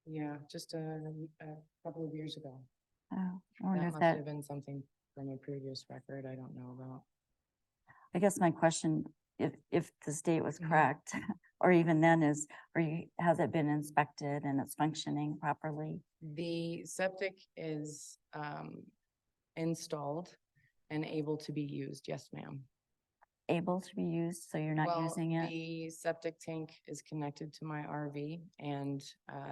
Yeah, just a couple of years ago. Oh, I wonder That if must that, have been something from a previous record I don't know about. I guess my question, if this date was Mhm. correct, or even then is, has it been inspected and it's functioning properly? The septic is installed and able to be used. Yes, ma'am. Able to be used, so you're not Well, using it? the septic tank is connected to my RV, and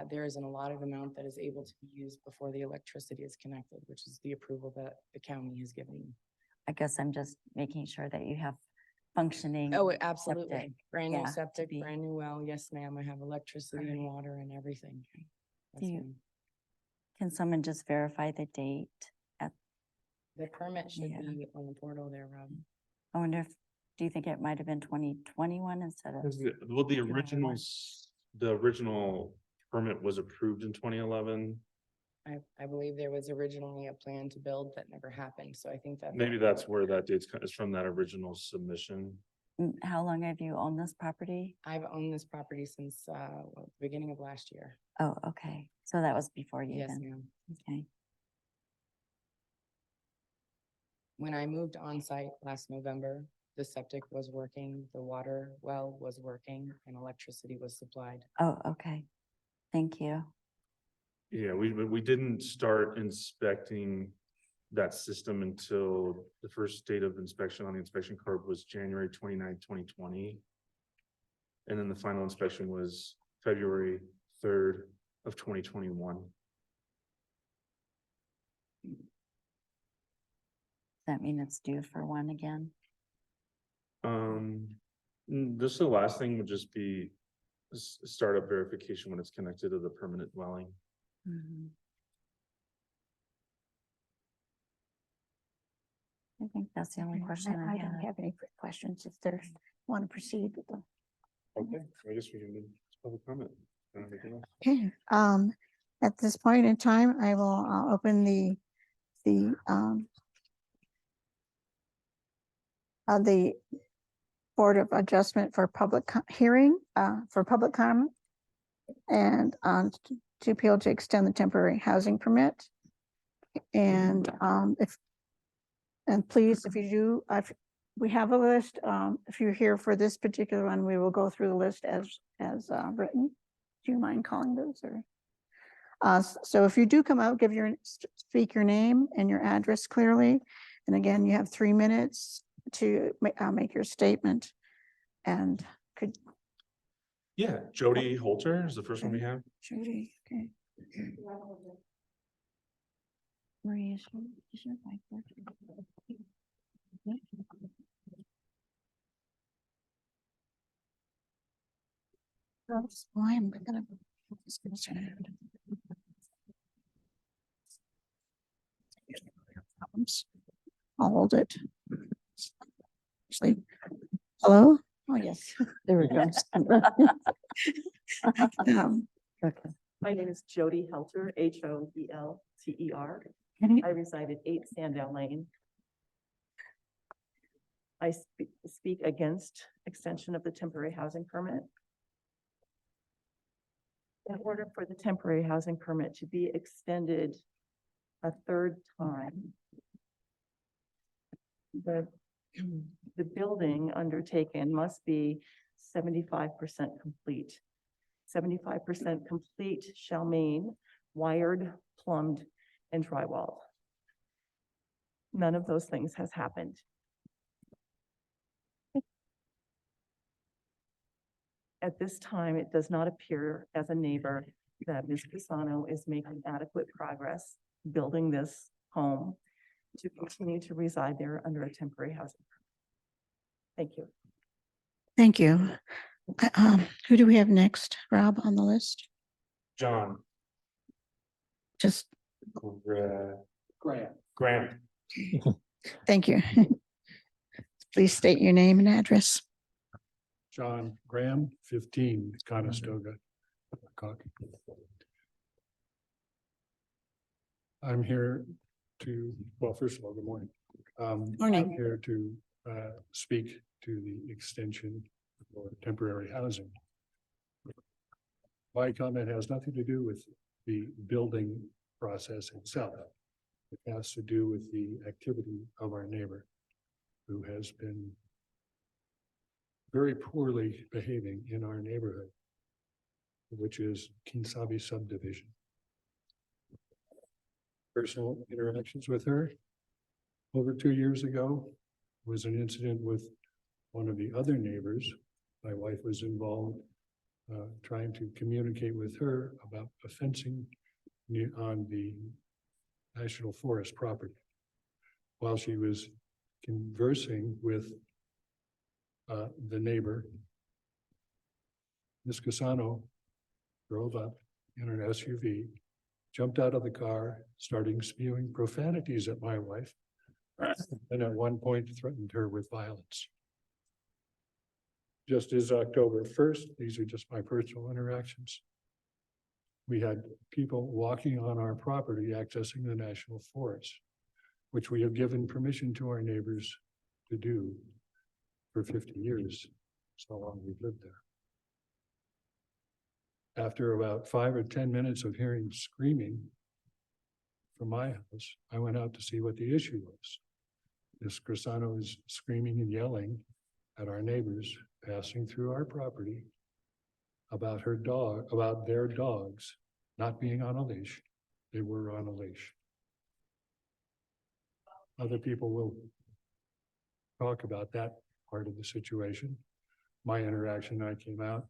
there is an allotted amount that is able to be used before the electricity is connected, which is the approval that the county has given me. I guess I'm just making sure that you have functioning. Oh, absolutely. septic. Brand Yeah, new to septic, be- brand new well. Yes, ma'am. I have electricity and water and everything. Yes, you- ma'am. Can someone just verify the date? The permit should Yeah. be on the portal there, Rob. I wonder if, do you think it might have been 2021 instead of? Well, the 2021? original permit was approved in 2011. I believe there was originally a plan to build that never happened, so I think that. Maybe that's where that is from, that original submission. How long have you owned this property? I've owned this property since, the beginning of last year. Oh, okay. So that was before you Yes, then. ma'am. Okay. When I moved on site last November, the septic was working, the water well was working, and electricity was supplied. Oh, okay. Thank you. Yeah, we didn't start inspecting that system until the first date of inspection on the inspection card was January 29th, 2020. And then the final inspection was February 3rd of 2021. Does that mean it's due for one again? This, the last thing would just be startup verification when it's connected to the permanent dwelling. Mhm. I think that's the only question I I don't had. have any questions if there's want to proceed with them. Okay, I guess we can do public comment. Anything else? Okay, at this point in time, I will open the Board of Adjustment for public hearing, for public comment. And to appeal to extend the temporary housing permit. And please, if you do, we have a list. If you're here for this particular one, we will go through the list as written. Do you mind calling those or? So if you do come out, speak your name and your address clearly. And again, you have 3 minutes to make your statement. And could. Yeah, Jody Holter is the first one we have. Judy, okay. Maria, is your mic working? That's why I'm gonna. Problems. I'll hold it. Actually, hello? Oh, yes. There we go. Okay. My name is Jody Helter, Holter. I reside at 8 Sandown Lane. I speak against extension of the temporary housing permit. In order for the temporary housing permit to be extended a third time, the building undertaken must be 75% complete. 75% complete shall mean wired, plumbed, and drywalled. None of those things has happened. At this time, it does not appear as a neighbor that Ms. Pisano is making adequate progress building this home to continue to reside there under a temporary housing permit. Thank you. Thank you. Who do we have next, Rob, on the list? John Just, Grant. thank you. Please state your name and address. John Graham, 15 Conestoga. I'm here to, well, first of all, good morning. Morning. I'm here to speak to the extension for temporary housing. My comment has nothing to do with the building process itself. It has to do with the activity of our neighbor who has been very poorly behaving in our neighborhood, which is Kinsabi subdivision. Personal interactions with her over 2 years ago was an incident with one of the other neighbors. My wife was involved trying to communicate with her about a fencing on the National Forest property. While she was conversing with the neighbor, Ms. Casano drove up in an SUV, jumped out of the car, starting spewing profanities at my wife, and at one point threatened her with violence. just as October 1st, these are just my personal interactions. We had people walking on our property accessing the national forest, which we have given permission to our neighbors to do for 50 years. So long we've lived there. After about 5 or 10 minutes of hearing screaming from my house, I went out to see what the issue was. This Grisano is screaming and yelling at our neighbors passing through our property about their dogs not being on a leash. They were on a leash. Other people will talk about that part of the situation. My interaction, I came out,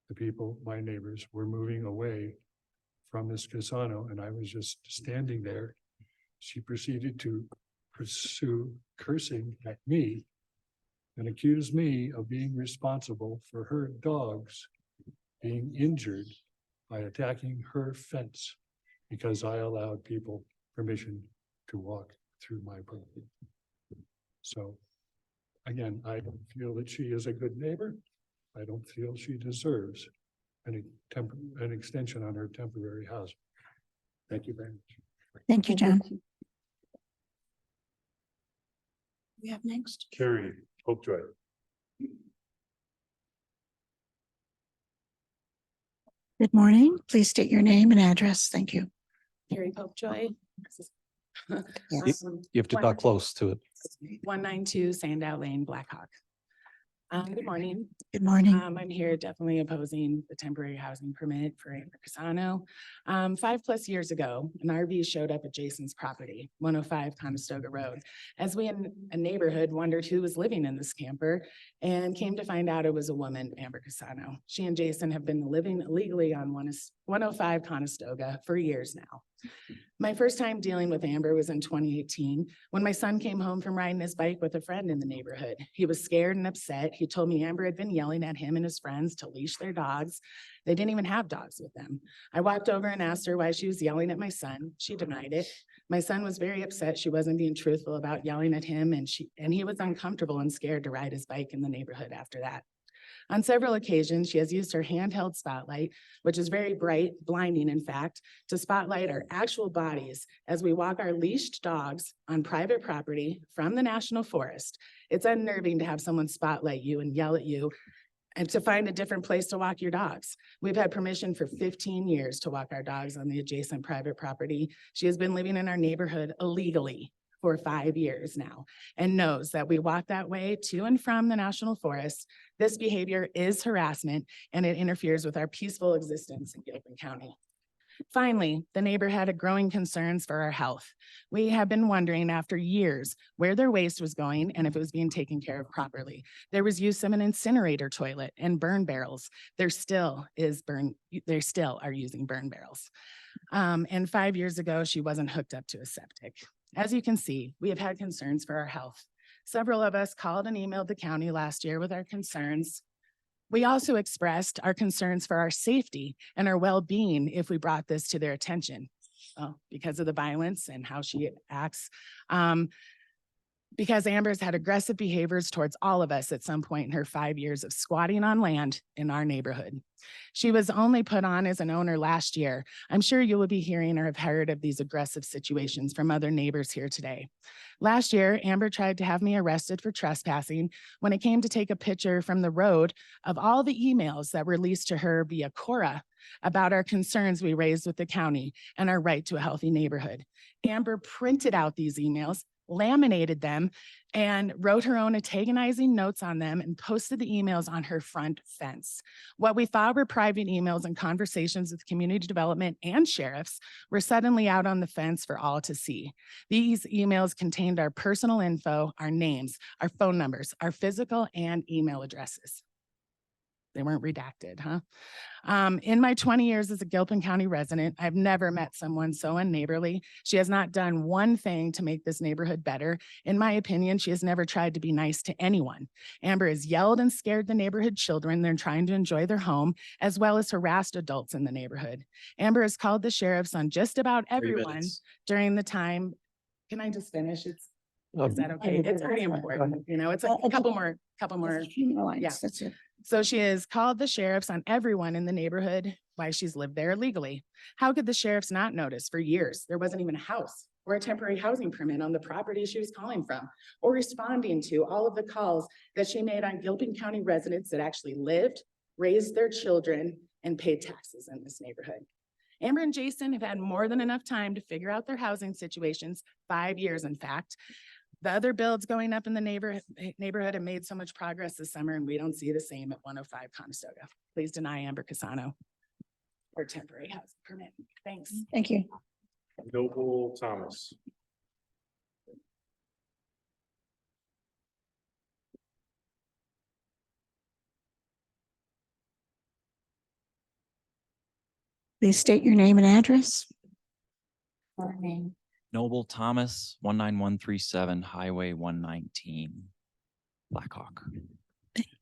the people, my neighbors, were moving away from Miss Casano, and I was just standing there. She proceeded to pursue cursing at me and accuse me of being responsible for her dogs being injured by attacking her fence because I allowed people permission to walk through my property. So again, I don't feel that she is a good neighbor. I don't feel she deserves an extension on her temporary housing. Thank you very much. Thank you, John. We have next. Carrie Hopejoy. Good morning. Please state your name and address. Thank you. Carrie Popejoy. Yes. You have to talk close to it. 192 Sandow Lane, Blackhawk. Good morning. Good morning. I'm here definitely opposing the temporary housing permit for Amber Casano. 5+ years ago, an RV showed up at Jason's property, 105 Conestoga Road. As we in a neighborhood wondered who was living in this camper and came to find out it was a woman, Amber Casano. She and Jason have been living illegally on 105 Conestoga for years now. My first time dealing with Amber was in 2018 when my son came home from riding his bike with a friend in the neighborhood. He was scared and upset. He told me Amber had been yelling at him and his friends to leash their dogs. They didn't even have dogs with them. I walked over and asked her why she was yelling at my son. She denied it. My son was very upset she wasn't being truthful about yelling at him, and he was uncomfortable and scared to ride his bike in the neighborhood after that. On several occasions, she has used her handheld spotlight, which is very bright, blinding in fact, to spotlight our actual bodies as we walk our leashed dogs on private property from the national forest. It's unnerving to have someone spotlight you and yell at you and to find a different place to walk your dogs. We've had permission for 15 years to walk our dogs on the adjacent private property. She has been living in our neighborhood illegally for 5 years now and knows that we walk that way to and from the national forest. This behavior is harassment and it interferes with our peaceful existence in Gilpin County. Finally, the neighbor had growing concerns for our health. We have been wondering after years where their waste was going and if it was being taken care of properly. There was use of an incinerator toilet and burn barrels. They still are using burn barrels. And 5 years ago, she wasn't hooked up to a septic. As you can see, we have had concerns for our health. Several of us called and emailed the county last year with our concerns. We also expressed our concerns for our safety and our well-being if we brought this to their attention because of the violence and how she acts. Because Amber's had aggressive behaviors towards all of us at some point in her 5 years of squatting on land in our neighborhood. She was only put on as an owner last year. I'm sure you will be hearing or have heard of these aggressive situations from other neighbors here today. Last year, Amber tried to have me arrested for trespassing when it came to take a picture from the road of all the emails that were released to her via Cora about our concerns we raised with the county and our right to a healthy neighborhood. Amber printed out these emails, laminated them, and wrote her own antagonizing notes on them and posted the emails on her front fence. What we thought were private emails and conversations with community development and sheriffs were suddenly out on the fence for all to see. These emails contained our personal info, our names, our phone numbers, our physical and email addresses. They weren't redacted, huh? In my 20 years as a Gilpin County resident, I've never met someone so unneighborly. She has not done one thing to make this neighborhood better. In my opinion, she has never tried to be nice to anyone. Amber has yelled and scared the neighborhood children. They're trying to enjoy their home, as well as harassed adults in the neighborhood. Amber has called the sheriffs on just about everyone during the time. Can I just finish? Um, Is that okay? It's pretty important, you know, it's a couple more, yeah. That's it. So she has called the sheriffs on everyone in the neighborhood while she's lived there illegally. How could the sheriffs not notice? For years, there wasn't even a house or a temporary housing permit on the property she was calling from, or responding to all of the calls that she made on Gilpin County residents that actually lived, raised their children, and paid taxes in this neighborhood. Amber and Jason have had more than enough time to figure out their housing situations, 5 years, in fact. The other builds going up in the neighborhood have made so much progress this summer, and we don't see the same at 105 Conestoga. Please deny Amber Casano her temporary housing permit. Thanks. Thank you. Noble Thomas. Please state your name and address. Noble Thomas, 19137 Highway 119, Blackhawk.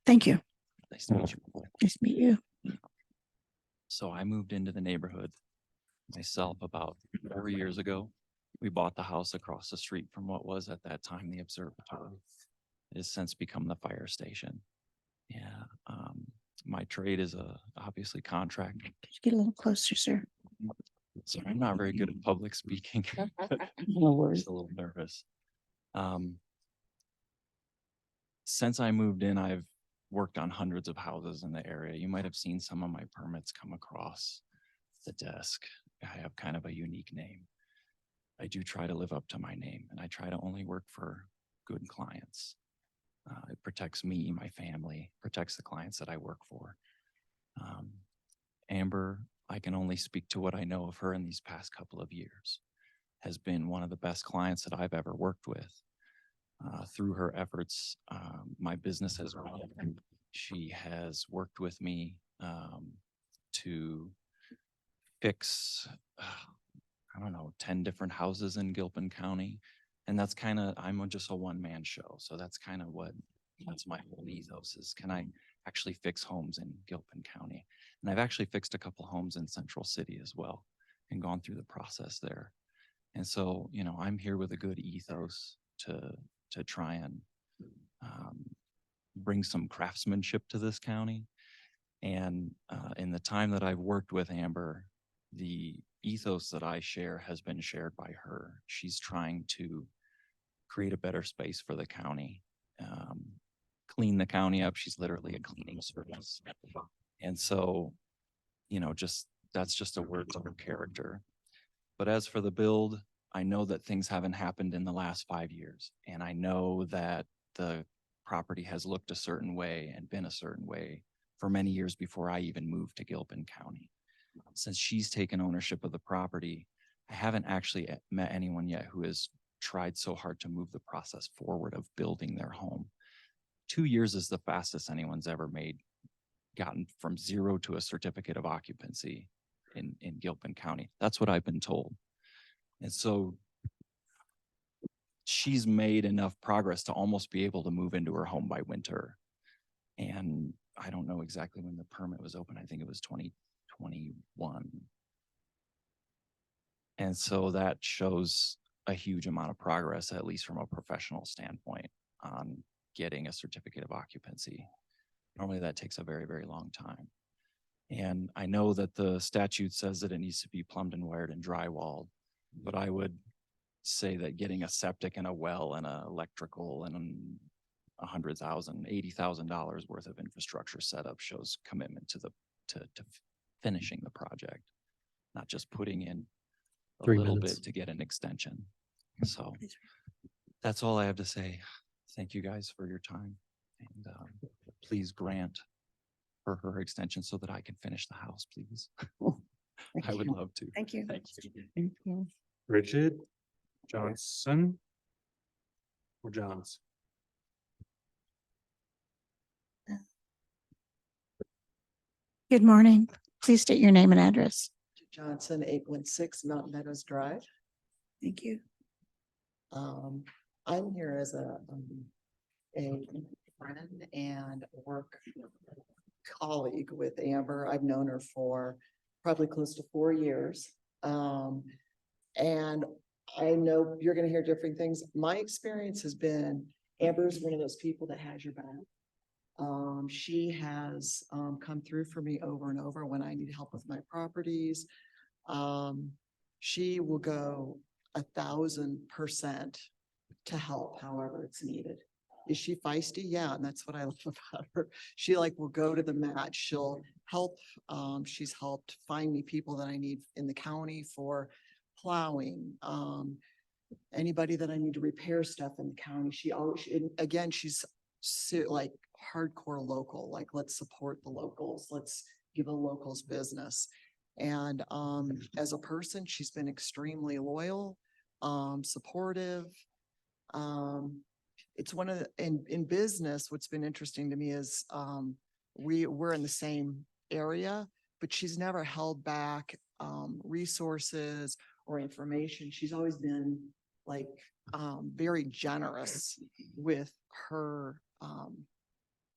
Thank you. Nice to meet you. Nice to meet you. So I moved into the neighborhood myself about 4 years ago. We bought the house across the street from what was at that time the observatory. It has since become the fire station. Yeah, my trade is obviously contract. Could you get a little closer, sir? So I'm not very good at public speaking. No worries. Just a little nervous. Since I moved in, I've worked on hundreds of houses in the area. You might have seen some of my permits come across the desk. I have kind of a unique name. I do try to live up to my name, and I try to only work for good clients. It protects me, my family, protects the clients that I work for. Amber, I can only speak to what I know of her in these past couple of years, has been one of the best clients that I've ever worked with. Through her efforts, my business has grown. She has worked with me to fix, I don't know, 10 different houses in Gilpin County. And that's kind of, just a one-man show. So that's kind of that's my whole ethos is, can I actually fix homes in Gilpin County? And I've actually fixed a couple homes in Central City as well and gone through the process there. And so, you know, I'm here with a good ethos to try and bring some craftsmanship to this county. And in the time that I've worked with Amber, the ethos that I share has been shared by her. She's trying to create a better space for the county, clean the county up. She's literally a cleaning service. And so, you know, that's just a word to her character. But as for the build, I know that things haven't happened in the last 5 years. And I know that the property has looked a certain way and been a certain way for many years before I even moved to Gilpin County. Since she's taken ownership of the property, I haven't actually met anyone yet who has tried so hard to move the process forward of building their home. 2 years is the fastest anyone's ever gotten from zero to a certificate of occupancy in Gilpin County. That's what I've been told. And so she's made enough progress to almost be able to move into her home by winter. And I don't know exactly when the permit was open. I think it was 2021. And so that shows a huge amount of progress, at least from a professional standpoint, on getting a certificate of occupancy. Normally that takes a very, very long time. And I know that the statute says that it needs to be plumbed and wired and drywalled, but I would say that getting a septic and a well and a electrical and $100,000, $80,000 worth of infrastructure setup shows commitment to finishing the project, not just putting in a 3 little minutes. bit to get an extension. So that's all I have to say. Thank you guys for your time, and please grant her extension so that I can finish the house, please. I would love to. Thank you. Thank you. Bridget Johnson or Johns? Good morning. Please state your name and address. Johnson, 816 Mountain Meadows Drive. Thank you. I'm here as a friend and work colleague with Amber. I've known her for probably close to 4 years. And I know you're gonna hear different things. My experience has been Amber's one of those people that has your back. She has come through for me over and over when I need help with my properties. She will go 1,000% to help however it's needed. Is she feisty? Yeah, and that's what I love about her. She like will go to the match. She'll help. She's helped find me people that I need in the county for plowing. Anybody that I need to repair stuff in the county. She always, and again, she's like hardcore local, like let's support the locals. Let's give the locals business. And as a person, she's been extremely loyal, supportive. It's one of the, in business, what's been interesting to me is we're in the same area, but she's never held back resources or information. She's always been like very generous with her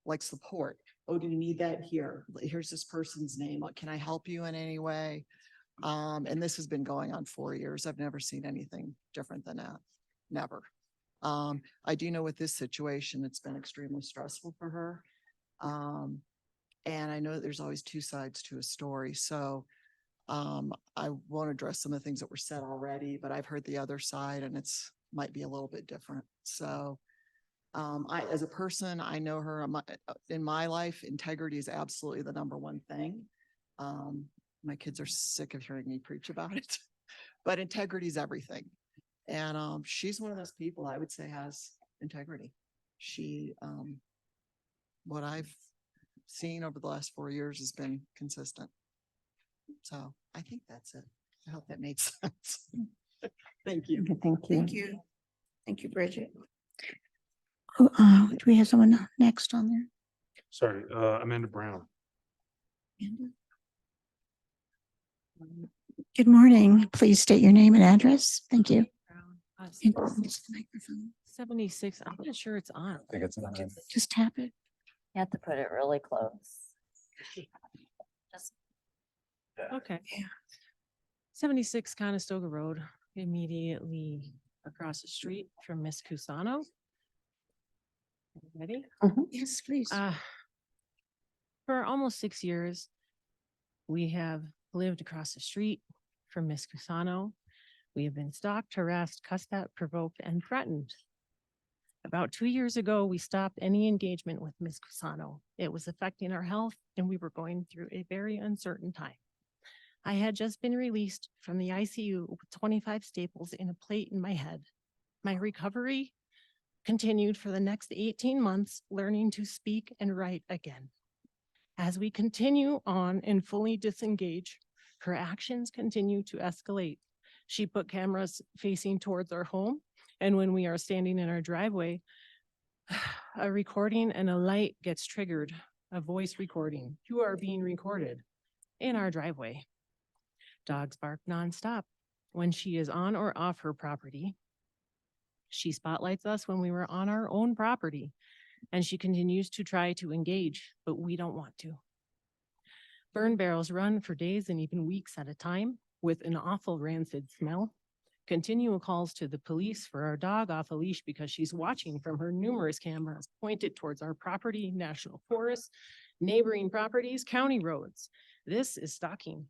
like support. Oh, do you need that? Here, here's this person's name. Can I help you in any way? And this has been going on 4 years. I've never seen anything different than that. Never. I do know with this situation, it's been extremely stressful for her. And I know that there's always two sides to a story. So I won't address some of the things that were said already, but I've heard the other side and it's might be a little bit different. So as a person, I know her in my life, integrity is absolutely the number one thing. My kids are sick of hearing me preach about it, but integrity is everything. And she's one of those people I would say has integrity. She, what I've seen over the last 4 years has been consistent. So I think that's it. I hope that made sense. Thank you. Okay, thank you. Thank you. Thank you, Bridget. Do we have someone next on there? Sorry, Amanda Brown. Amanda? Good morning. Please state your name and address. Thank you. And close the microphone. 76, I'm not sure it's on. I think it's not. Just tap it. You have to put it really close. Just Okay. Yeah. 76 Conestoga Road, immediately across the street from Miss Cusano. Ready? Yes, please. For almost 6 years, we have lived across the street from Miss Cusano. We have been stalked, harassed, cussed at, provoked, and threatened. About 2 years ago, we stopped any engagement with Miss Cusano. It was affecting our health, and we were going through a very uncertain time. I had just been released from the ICU with 25 staples in a plate in my head. My recovery continued for the next 18 months, learning to speak and write again. As we continue on and fully disengage, her actions continue to escalate. She put cameras facing towards our home, and when we are standing in our driveway, a recording and a light gets triggered, a voice recording. You are being recorded in our driveway. Dogs bark nonstop. When she is on or off her property, she spotlights us when we were on our own property, and she continues to try to engage, but we don't want to. Burn barrels run for days and even weeks at a time with an awful rancid smell. Continual calls to the police for our dog off a leash because she's watching from her numerous cameras pointed towards our property, national forests, neighboring properties, county roads. This is stalking.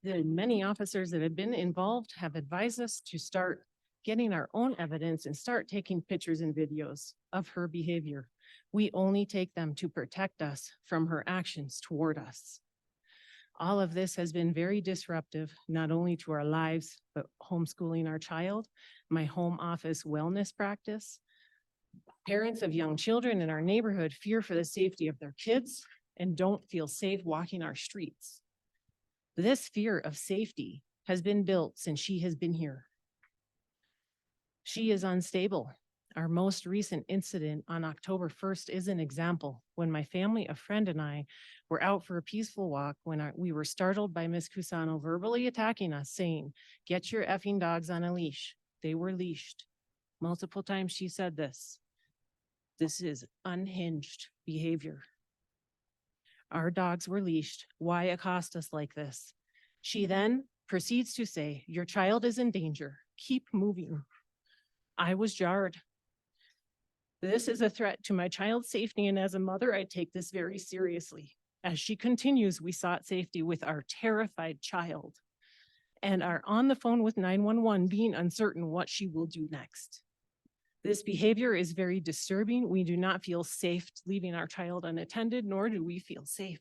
The many officers that have been involved have advised us to start getting our own evidence and start taking pictures and videos of her behavior. We only take them to protect us from her actions toward us. All of this has been very disruptive, not only to our lives, but homeschooling our child, my home office wellness practice. Parents of young children in our neighborhood fear for the safety of their kids and don't feel safe walking our streets. This fear of safety has been built since she has been here. She is unstable. Our most recent incident on October 1st is an example. When my family, a friend, and I were out for a peaceful walk when we were startled by Miss Cusano verbally attacking us, saying, "Get your effing dogs on a leash." They were leashed. Multiple times she said this. This is unhinged behavior. Our dogs were leashed. Why accost us like this? She then proceeds to say, "Your child is in danger. Keep moving." I was jarred. This is a threat to my child's safety, and as a mother, I take this very seriously. As she continues, we sought safety with our terrified child and are on the phone with 911, being uncertain what she will do next. This behavior is very disturbing. We do not feel safe leaving our child unattended, nor do we feel safe.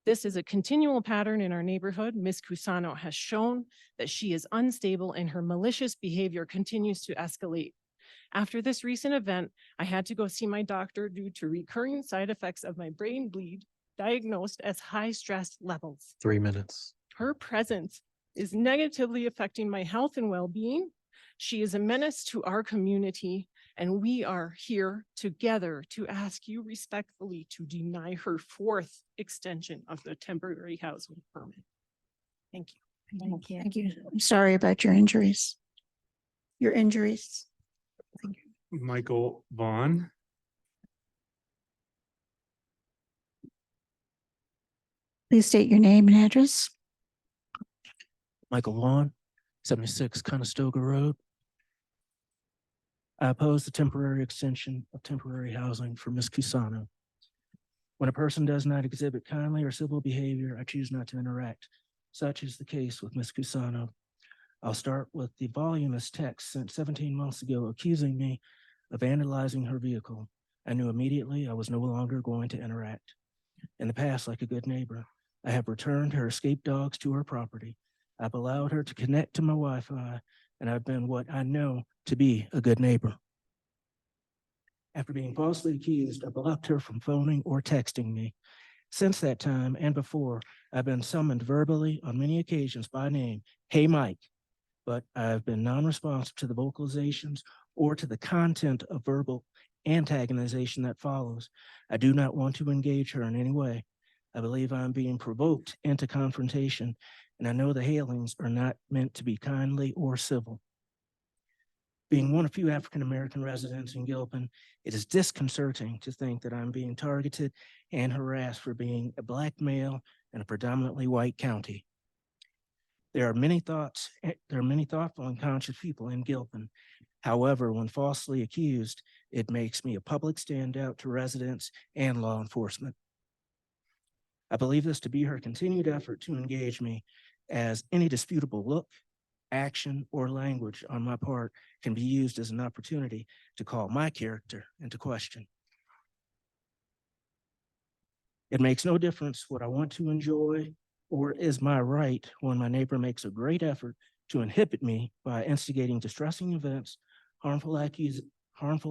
This is a continual pattern in our neighborhood. Ms. Cusano has shown that she is unstable and her malicious behavior continues to escalate. After this recent event, I had to go see my doctor due to recurring side effects of my brain bleed, diagnosed as high stress levels. 3 minutes. Her presence is negatively affecting my health and well-being. She is a menace to our community, and we are here together to ask you respectfully to deny her 4th extension of the temporary housing permit. Thank you. Thank you. Thank you. I'm sorry about your injuries. Your injuries. Michael Vaughn. Please state your name and address. Michael Vaughn, 76 Conestoga Road. I oppose the temporary extension of temporary housing for Ms. Cusano. When a person does not exhibit kindly or civil behavior, I choose not to interact. Such is the case with Ms. Cusano. I'll start with the voluminous text sent 17 months ago accusing me of vandalizing her vehicle. I knew immediately I was no longer going to interact. In the past, like a good neighbor, I have returned her escaped dogs to her property. I've allowed her to connect to my Wi-Fi, and I've been what I know to be a good neighbor. After being falsely accused, I blocked her from phoning or texting me. Since that time and before, I've been summoned verbally on many occasions by name, "Hey, Mike," but I've been non-responsive to the vocalizations or to the content of verbal antagonization that follows. I do not want to engage her in any way. I believe I'm being provoked into confrontation, and I know the hailings are not meant to be kindly or civil. Being one of few African-American residents in Gilpin, it is disconcerting to think that I'm being targeted and harassed for being a Black male in a predominantly white county. There are many thoughtful and conscious people in Gilpin. However, when falsely accused, it makes me a public standout to residents and law enforcement. I believe this to be her continued effort to engage me, as any disputable look, action, or language on my part can be used as an opportunity to call my character into question. It makes no difference what I want to enjoy or is my right when my neighbor makes a great effort to inhibit me by instigating distressing events, harmful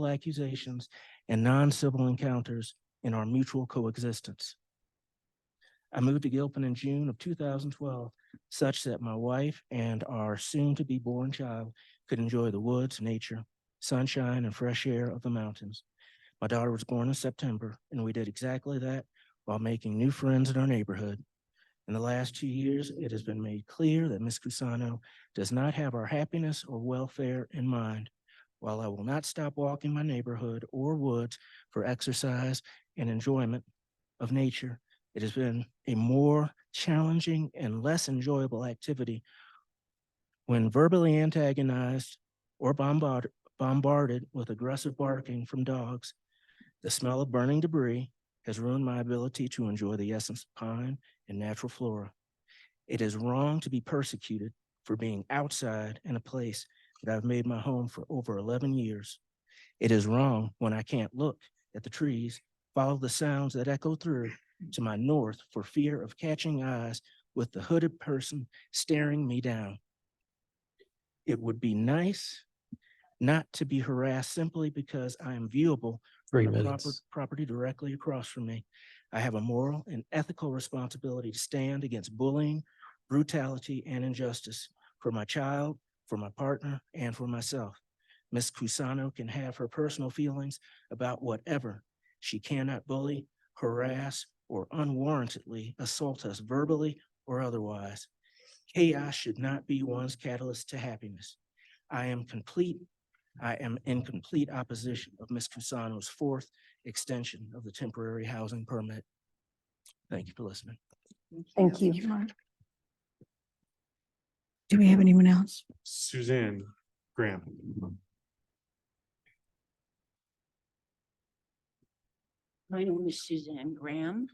accusations, and non-civil encounters in our mutual coexistence. I moved to Gilpin in June of 2012, such that my wife and our soon-to-be-born child could enjoy the woods, nature, sunshine, and fresh air of the mountains. My daughter was born in September, and we did exactly that while making new friends in our neighborhood. In the last 2 years, it has been made clear that Ms. Cusano does not have our happiness or welfare in mind. While I will not stop walking my neighborhood or woods for exercise and enjoyment of nature, it has been a more challenging and less enjoyable activity when verbally antagonized or bombarded with aggressive barking from dogs. The smell of burning debris has ruined my ability to enjoy the essence of pine and natural flora. It is wrong to be persecuted for being outside in a place that I've made my home for over 11 years. It is wrong when I can't look at the trees, follow the sounds that echo through to my north for fear of catching eyes with the hooded person staring me down. It would be nice not to be harassed simply because I am viewable from the property directly across from me. I have a moral and ethical responsibility to stand against bullying, brutality, and injustice for my child, for my partner, and for myself. Ms. Cusano can have her personal feelings about whatever. She cannot bully, harass, or unwarrantedly assault us verbally or otherwise. Chaos should not be one's catalyst to happiness. I am in complete opposition of Ms. Cusano's 4th extension of the temporary housing permit. Thank you for listening. Thank you. Do we have anyone else? Suzanne Graham. My name is Suzanne Graham.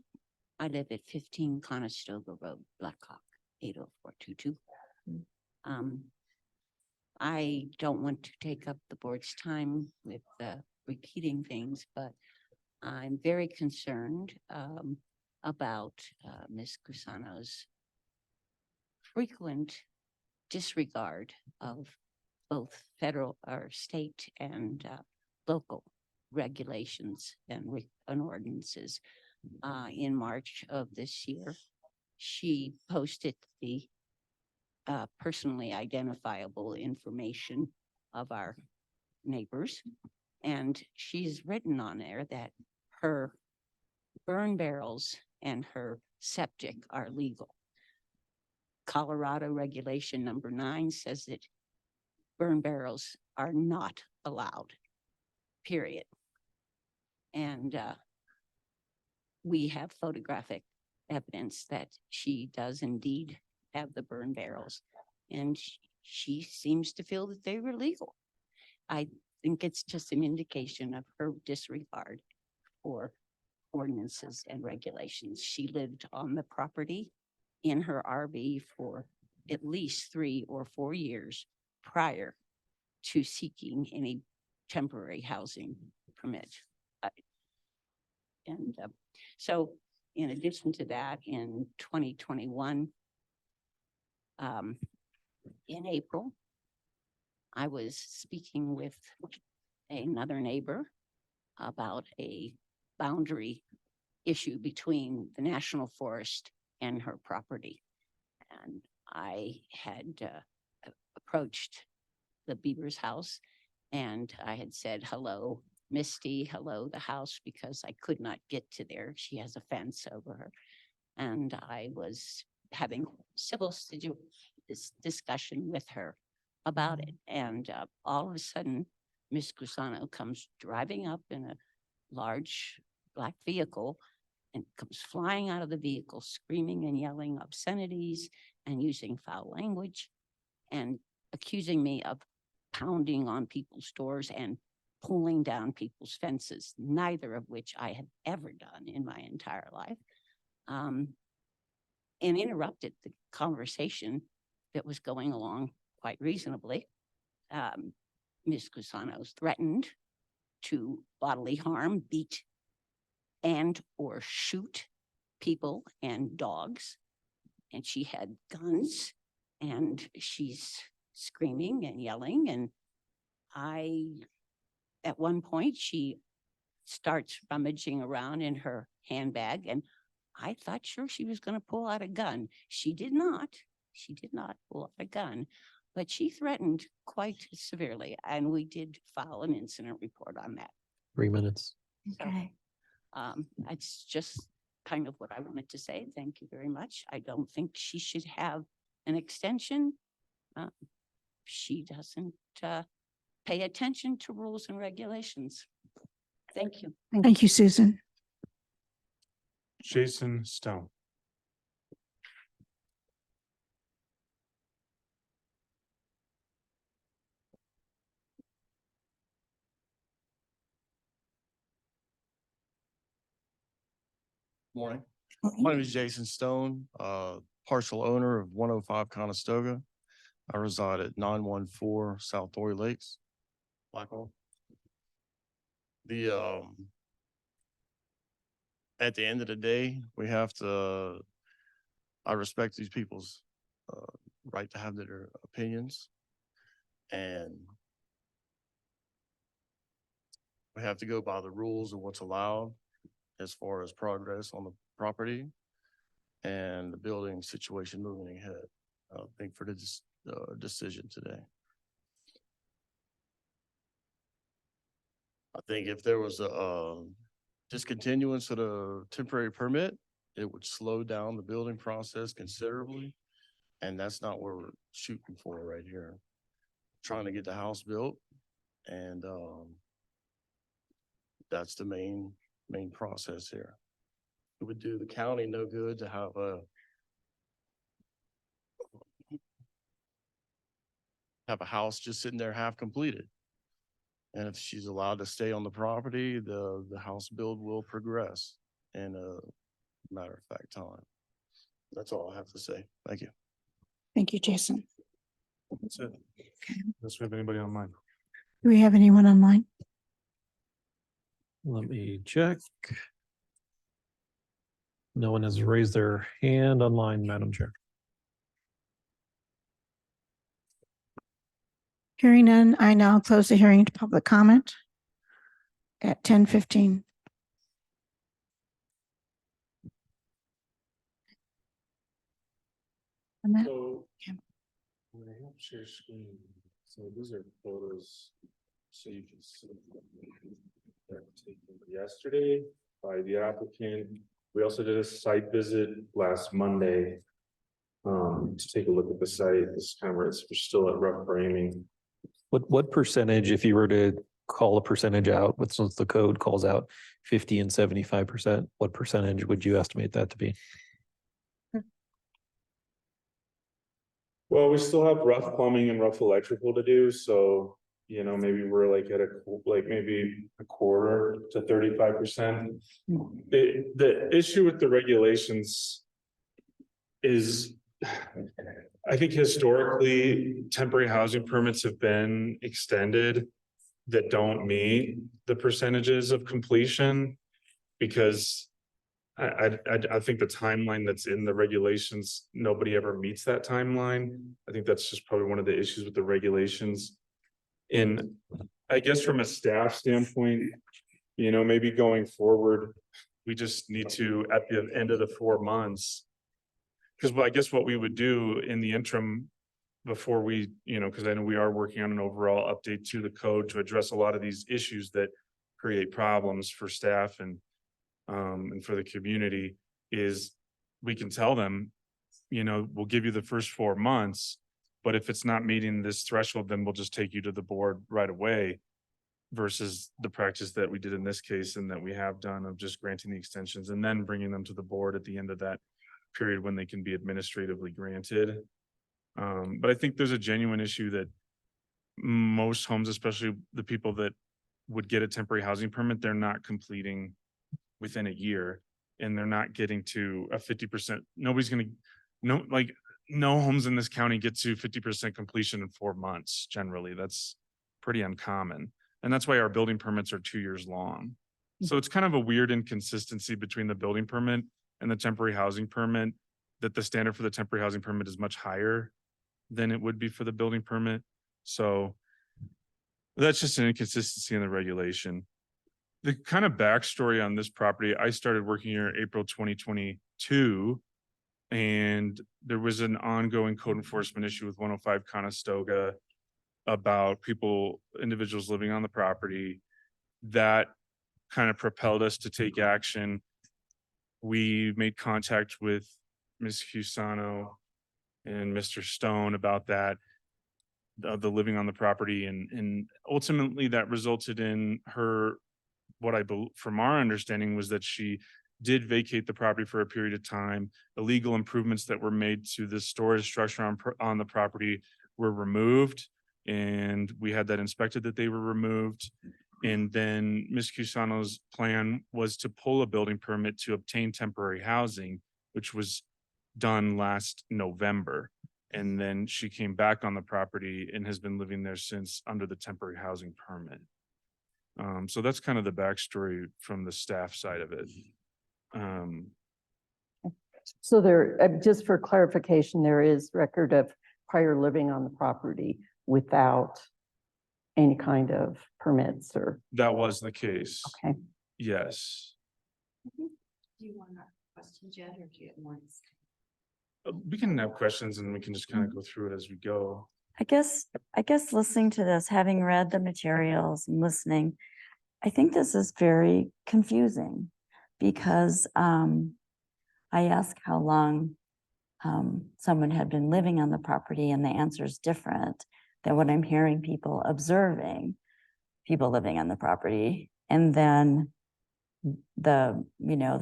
I live at 15 Conestoga Road, Blackhawk, 80422. I don't want to take up the board's time with repeating things, but I'm very concerned about Ms. Cusano's frequent disregard of both federal or state and local regulations and ordinances. In March of this year, she posted the personally identifiable information of our neighbors. And she's written on there that her burn barrels and her septic are legal. Colorado regulation number 9 says that burn barrels are not allowed, period. And we have photographic evidence that she does indeed have the burn barrels, and she seems to feel that they were legal. I think it's just an indication of her disregard for ordinances and regulations. She lived on the property in her RV for at least 3 or 4 years prior to seeking any temporary housing permit. So in addition to that, in 2021, in April, I was speaking with another neighbor about a boundary issue between the National Forest and her property. And I had approached the Beaver's house and I had said, hello, Misty, hello, the house, because I could not get to there. She has a fence over her. And I was having civil discussion with her about it. And all of a sudden, Miss Cusano comes driving up in a large black vehicle and comes flying out of the vehicle, screaming and yelling obscenities and using foul language and accusing me of pounding on people's doors and pulling down people's fences, neither of which I have ever done in my entire life, and interrupted the conversation that was going along quite reasonably. Ms. Cusano threatened to bodily harm, beat, and or shoot people and dogs. And she had guns and she's screaming and yelling. And at one point, she starts rummaging around in her handbag and I thought sure she was going to pull out a gun. She did not. She did not pull out a gun, but she threatened quite severely. And we did file an incident report on that. 3 minutes. Okay. That's just kind of what I wanted to say. Thank you very much. I don't think she should have an extension. She doesn't pay attention to rules and regulations. Thank you. Thank you, Susan. Jason Stone. Morning. My name is Jason Stone, partial owner of 105 Conestoga. I reside at 914 South Thorny Lakes, Blackhawk. At the end of the day, we have to, I respect these people's right to have their opinions. And we have to go by the rules of what's allowed as far as progress on the property and the building situation moving ahead. Thank for the decision today. I think if there was a discontinuance of the temporary permit, it would slow down the building process considerably. And that's not what we're shooting for right here. Trying to get the house built and that's the main process here. It would do the county no good to have have a house just sitting there half completed. And if she's allowed to stay on the property, the house build will progress in a matter of fact time. That's all I have to say. Thank you. Thank you, Jason. That's it. Unless we have anybody online. Do we have anyone online? Let me check. No one has raised their hand online, Madam Chair. Hearing none, I now close the hearing to public comment at 10:15. So when I help share screen, so these are photos, so you can see that were taken yesterday by the applicant. We also did a site visit last Monday to take a look at the site. This is kind of where we're still at rough framing. What percentage, if you were to call a percentage out, since the code calls out 50 and 75%, what percentage would you estimate that to be? Well, we still have rough plumbing and rough electrical to do, so, you know, maybe we're like at maybe a quarter to 35%. The issue with the regulations is, I think historically, temporary housing permits have been extended that don't meet the percentages of completion, because I think the timeline that's in the regulations, nobody ever meets that timeline. I think that's just probably one of the issues with the regulations. And I guess from a staff standpoint, you know, maybe going forward, we just need to, at the end of the 4 months, because I guess what we would do in the interim before we, you know, because I know we are working on an overall update to the code to address a lot of these issues that create problems for staff and for the community, is we can tell them, you know, we'll give you the first 4 months, but if it's not meeting this threshold, then we'll just take you to the board right away, versus the practice that we did in this case and that we have done of just granting the extensions and then bringing them to the board at the end of that period when they can be administratively granted. But I think there's a genuine issue that most homes, especially the people that would get a temporary housing permit, they're not completing within a year, and they're not getting to a 50%. No homes in this county get to 50% completion in 4 months. Generally, that's pretty uncommon. And that's why our building permits are 2 years long. So it's kind of a weird inconsistency between the building permit and the temporary housing permit, that the standard for the temporary housing permit is much higher than it would be for the building permit. So that's just an inconsistency in the regulation. The kind of backstory on this property, I started working here April 2022, and there was an ongoing code enforcement issue with 105 Conestoga about individuals living on the property. That kind of propelled us to take action. We made contact with Ms. Cusano and Mr. Stone about that, the living on the property, and ultimately that resulted in her, from our understanding, was that she did vacate the property for a period of time. Illegal improvements that were made to the storage structure on the property were removed, and we had that inspected that they were removed. And then Ms. Cusano's plan was to pull a building permit to obtain temporary housing, which was done last November. And then she came back on the property and has been living there since under the temporary housing permit. So that's kind of the backstory from the staff side of it. So there, just for clarification, there is record of prior living on the property without any kind of permits or? That was the case. Okay. Yes. Do you want questions yet, or do you want? We can have questions and we can just kind of go through it as we go. I guess listening to this, having read the materials and listening, I think this is very confusing, because I asked how long someone had been living on the property, and the answer is different than what I'm hearing people observing, people living on the property. And then the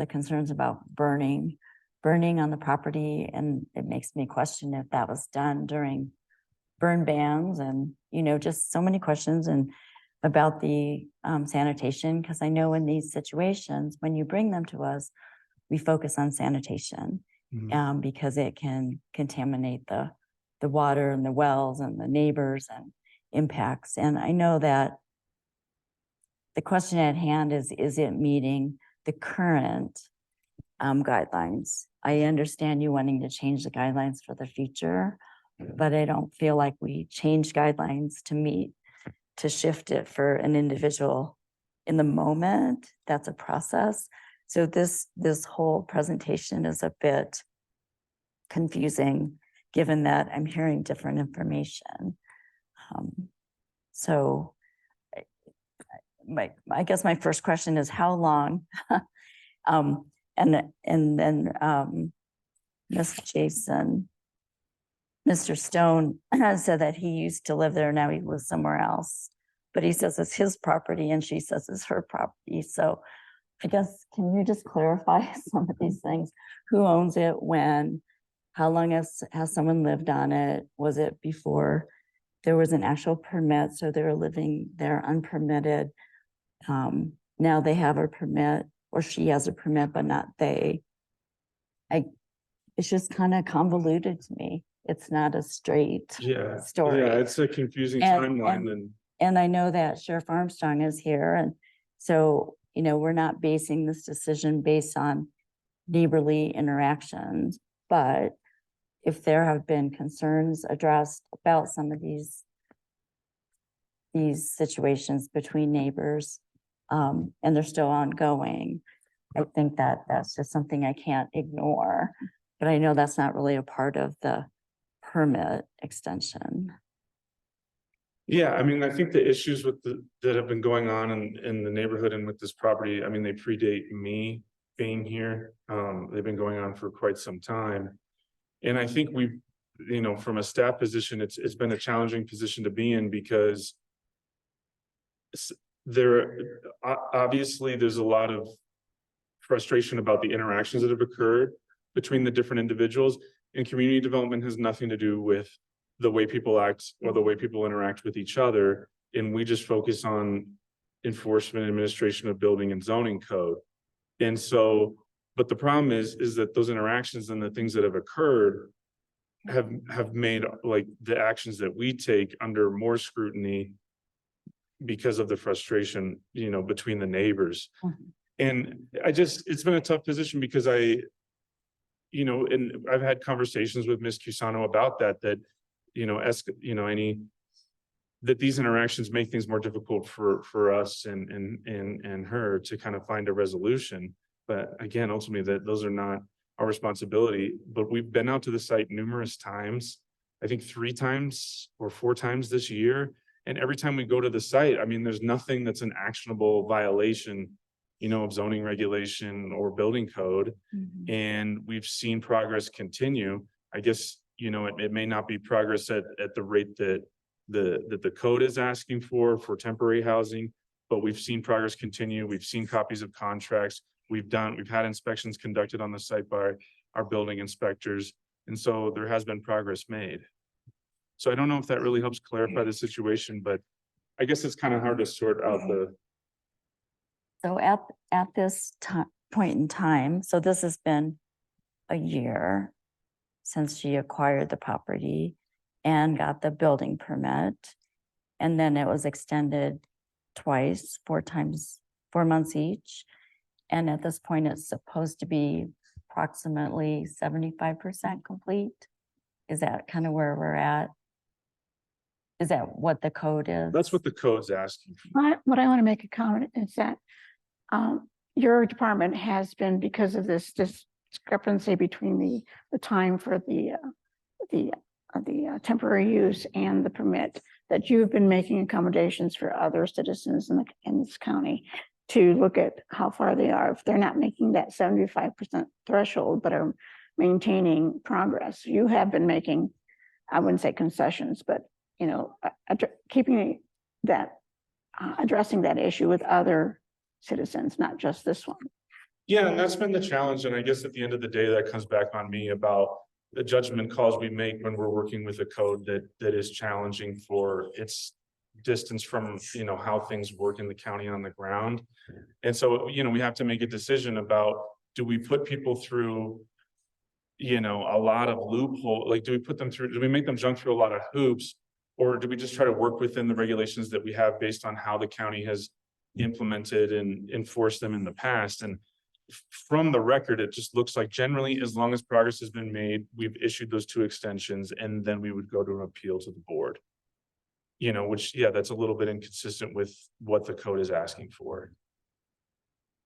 concerns about burning on the property, and it makes me question if that was done during burn bans and, just so many questions and about the sanitation, because I know in these situations, when you bring them to us, we focus on sanitation because it can contaminate the water and the wells and the neighbors and impacts. And I know that the question at hand is it meeting the current guidelines? I understand you wanting to change the guidelines for the future, but I don't feel like we change guidelines to shift it for an individual in the moment. That's a process. So this whole presentation is a bit confusing, given that I'm hearing different information. So I guess my first question is how long? And then Mr. Stone said that he used to live there, now he lives somewhere else. But he says it's his property and she says it's her property. So I guess, can you just clarify some of these things? Who owns it, when, how long has someone lived on it? Was it before there was an actual permit, so they were living there unpermitted? Now they have a permit, or she has a permit, but not they. It's just kind of convoluted to me. It's not a straight story. Yeah, it's a confusing timeline. And I know that Sheriff Armstrong is here. And so, we're not basing this decision based on neighborly interactions, but if there have been concerns addressed about some of these situations between neighbors, and they're still ongoing, I think that that's just something I can't ignore. But I know that's not really a part of the permit extension. Yeah, I mean, I think the issues that have been going on in the neighborhood and with this property, I mean, they predate me being here. They've been going on for quite some time. And I think we've, from a staff position, it's been a challenging position to be in, because obviously there's a lot of frustration about the interactions that have occurred between the different individuals, and community development has nothing to do with the way people act or the way people interact with each other. And we just focus on enforcement, administration of building and zoning code. And so, but the problem is that those interactions and the things that have occurred have made like the actions that we take under more scrutiny because of the frustration, between the neighbors. And it's been a tough position because and I've had conversations with Ms. Cusano about that that these interactions make things more difficult for us and her to kind of find a resolution. But again, ultimately, those are not our responsibility. But we've been out to the site numerous times, I think 3 times or 4 times this year. And every time we go to the site, I mean, there's nothing that's an actionable violation, of zoning regulation or building code. And we've seen progress continue. I guess, it may not be progress at the rate that the code is asking for temporary housing, but we've seen progress continue. We've seen copies of contracts. We've had inspections conducted on the site by our building inspectors. And so there has been progress made. So I don't know if that really helps clarify the situation, but I guess it's kind of hard to sort out So at this point in time, so this has been a year since she acquired the property and got the building permit. And then it was extended twice, 4 months each. And at this point, it's supposed to be approximately 75% complete. Is that kind of where we're at? Is that what the code is? That's what the code's asking. What I want to make a comment is that your department has been, because of this discrepancy between the time for the temporary use and the permit, that you've been making accommodations for other citizens in this county to look at how far they are. If they're not making that 75% threshold, but are maintaining progress, you have been making, I wouldn't say concessions, but keeping that, addressing that issue with other citizens, not just this one. Yeah, and that's been the challenge. And I guess at the end of the day, that comes back on me about the judgment calls we make when we're working with a code that is challenging for its distance from, how things work in the county on the ground. And so, we have to make a decision about, do we put people through, a lot of loophole, like, do we make them jump through a lot of hoops? Or do we just try to work within the regulations that we have based on how the county has implemented and enforced them in the past? And from the record, it just looks like generally, as long as progress has been made, we've issued those 2 extensions, and then we would go to an appeal to the board. Which, yeah, that's a little bit inconsistent with what the code is asking for.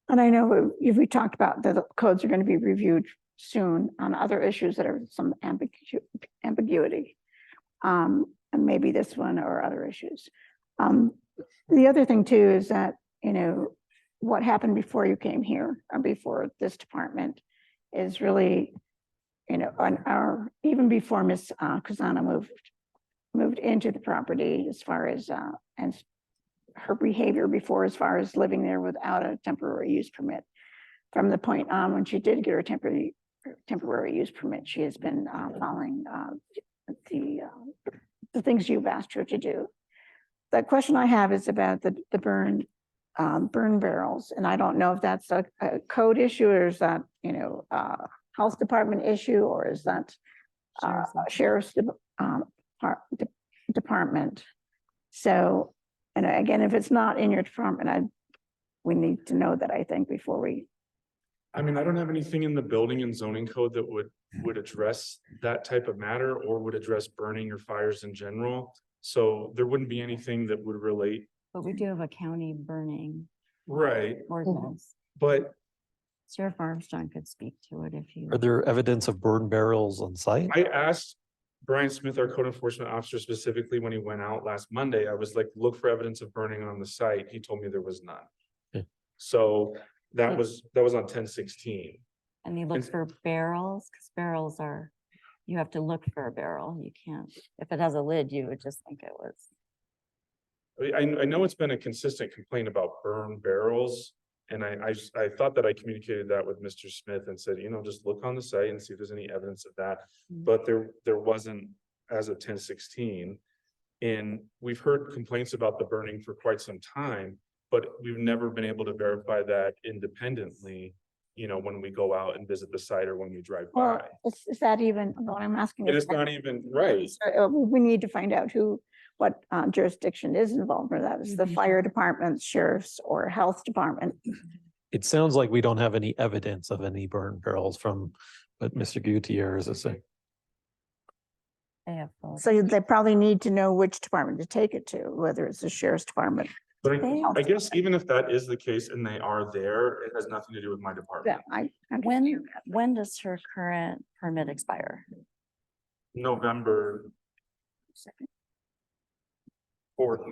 And I know we talked about that the codes are going to be reviewed soon on other issues that are some ambiguity. And maybe this one or other issues. The other thing too is that, what happened before you came here or before this department is really, even before Ms. Cusano moved into the property, as far as and her behavior before, as far as living there without a temporary use permit. From the point on when she did get her temporary use permit, she has been following the things you've asked her to do. The question I have is about the burn barrels, and I don't know if that's a code issue, or is that health department issue, or is that sheriff's department. So, and again, if it's not in your department, we need to know that, I think, before we. I mean, I don't have anything in the building and zoning code that would address that type of matter, or would address burning or fires in general. So there wouldn't be anything that would relate. But we do have a county burning Right. ordinance. But Sheriff Armstrong could speak to it if you. Are there evidence of burn barrels on site? I asked Brian Smith, our code enforcement officer, specifically when he went out last Monday, I was like, look for evidence of burning on the site. He told me there was none. Okay. So that was on 10/16. And you look for barrels, because barrels are, you have to look for a barrel. You can't, if it has a lid, you would just think it was. I know it's been a consistent complaint about burn barrels. And I thought that I communicated that with Mr. Smith and said, just look on the site and see if there's any evidence of that. But there wasn't as of 10/16. And we've heard complaints about the burning for quite some time, but we've never been able to verify that independently, when we go out and visit the site or when we drive Well, by. is that even what I'm asking? It is not even right. We need to find out what jurisdiction is involved for that. Is the fire department, sheriff's, or health department? It sounds like we don't have any evidence of any burn barrels from what Mr. Gutierrez is saying. They have both. So they probably need to know which department to take it to, whether it's the sheriff's department. But I guess even if that is the case and they are there, it has nothing to do with my department. Yeah, When does her current permit expire? November 4th.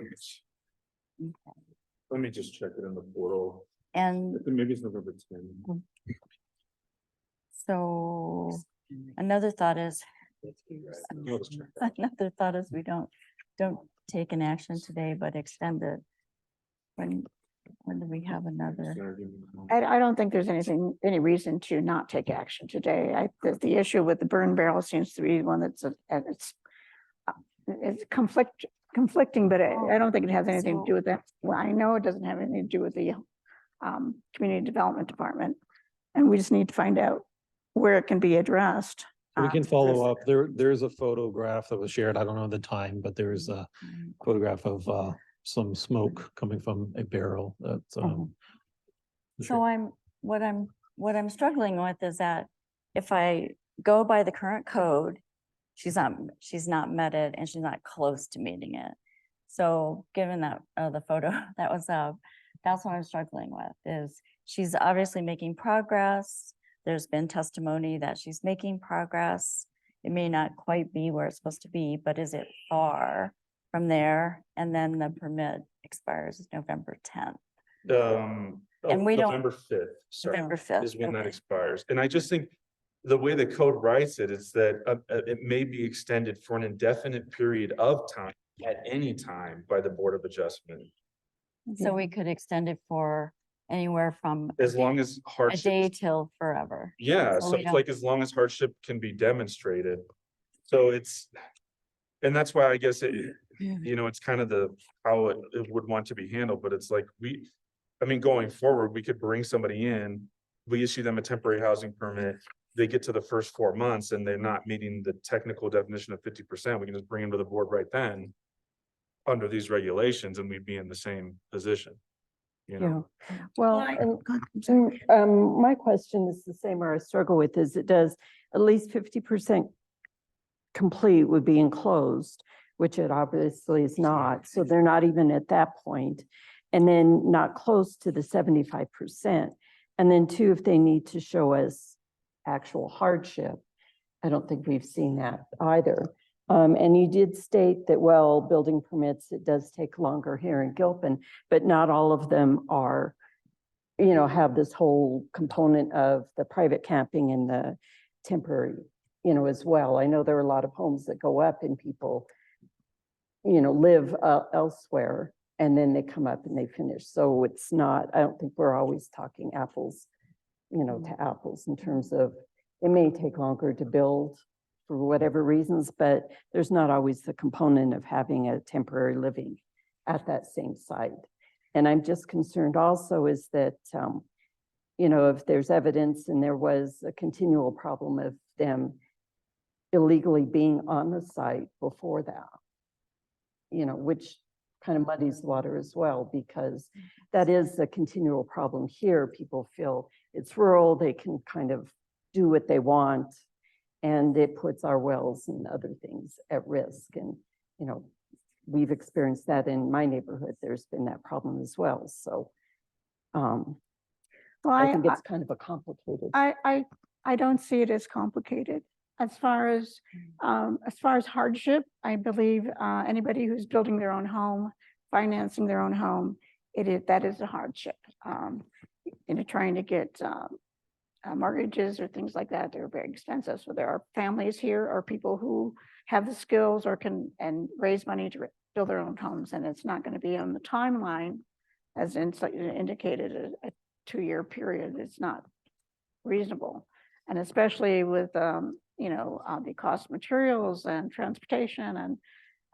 Let me just check it in the portal. And Maybe it's November 10. so another thought is, we don't take an action today, but extend it. When do we have another? I don't think there's any reason to not take action today. The issue with the burn barrel seems to be one that's it's conflicting, but I don't think it has anything to do with that. Well, I know it doesn't have anything to do with the community development department, and we just need to find out where it can be addressed. We can follow up. There's a photograph that was shared. I don't know the time, but there's a photograph of some smoke coming from a barrel that's So what I'm struggling with is that if I go by the current code, she's not met it and she's not close to meeting it. So given that the photo that was up, that's what I'm struggling with, is she's obviously making progress. There's been testimony that she's making progress. It may not quite be where it's supposed to be, but is it far from there? And then the permit expires November 10th. And we don't. November 5th. Sorry, November 5th, is when that okay. expires. And I just think the way the code writes it is that it may be extended for an indefinite period of time at any time by the Board of Adjustment. So we could extend it for anywhere from As long as a hardship, day till forever. yeah, So so we it's like as long as hardship can be demonstrated. So it's, and that's why I guess it, it's kind of how it would want to be handled, but it's like going forward, we could bring somebody in, we issue them a temporary housing permit, they get to the first 4 months and they're not meeting the technical definition of 50%, we can just bring them to the board right then under these regulations, and we'd be in the same position, Yeah, well, my question is the same, or I struggle with, is it does at least 50% complete would be enclosed, which it obviously is not, so they're not even at that point. And then not close to the 75%. And then two, if they need to show us actual hardship, I don't think we've seen that either. And you did state that, well, building permits, it does take longer here in Gilpin, but not all of them are, have this whole component of the private camping and the temporary, as well. I know there are a lot of homes that go up and people, live elsewhere and then they come up and they finish. So it's not, I don't think we're always talking apples, to apples in terms of, it may take longer to build for whatever reasons, but there's not always the component of having a temporary living at that same site. And I'm just concerned also is that, if there's evidence and there was a continual problem of them illegally being on the site before that, which kind of muddies the water as well, because that is a continual problem here. People feel it's rural, they can kind of do what they want, and it puts our wells and other things at risk. And, we've experienced that in my neighborhood. There's been that problem as well. So I think it's kind of a complicated. I don't see it as complicated. As far as hardship, I believe anybody who's building their own home, financing their own home, that is a hardship. Trying to get mortgages or things like that, they're very expensive. So there are families here or people who have the skills or can raise money to build their own homes, and it's not going to be on the timeline as indicated a 2-year period. It's not reasonable, and especially with the cost of materials and transportation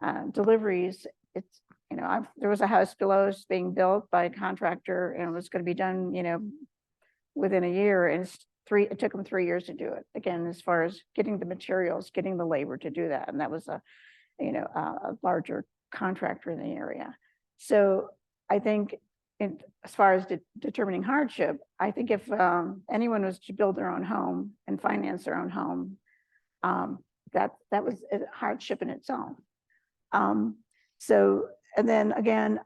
and deliveries. It's there was a house below us being built by a contractor, and it was going to be done within a year, and it took them 3 years to do it. Again, as far as getting the materials, getting the labor to do that, and that was a larger contractor in the area. So I think as far as determining hardship, I think if anyone was to build their own home and finance their own home, that was a hardship in its own. And then again,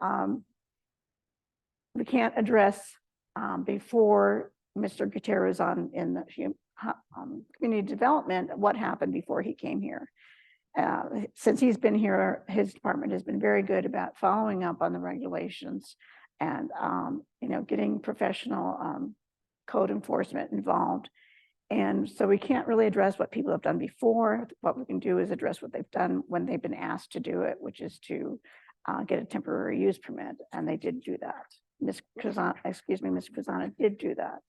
we can't address before Mr. Gutierrez in the community development what happened before he came here. Since he's been here, his department has been very good about following up on the regulations and getting professional code enforcement involved. And so we can't really address what people have done before. What we can do is address what they've done when they've been asked to do it, which is to get a temporary use permit, and they did do that. Ms. Cruzana did do that.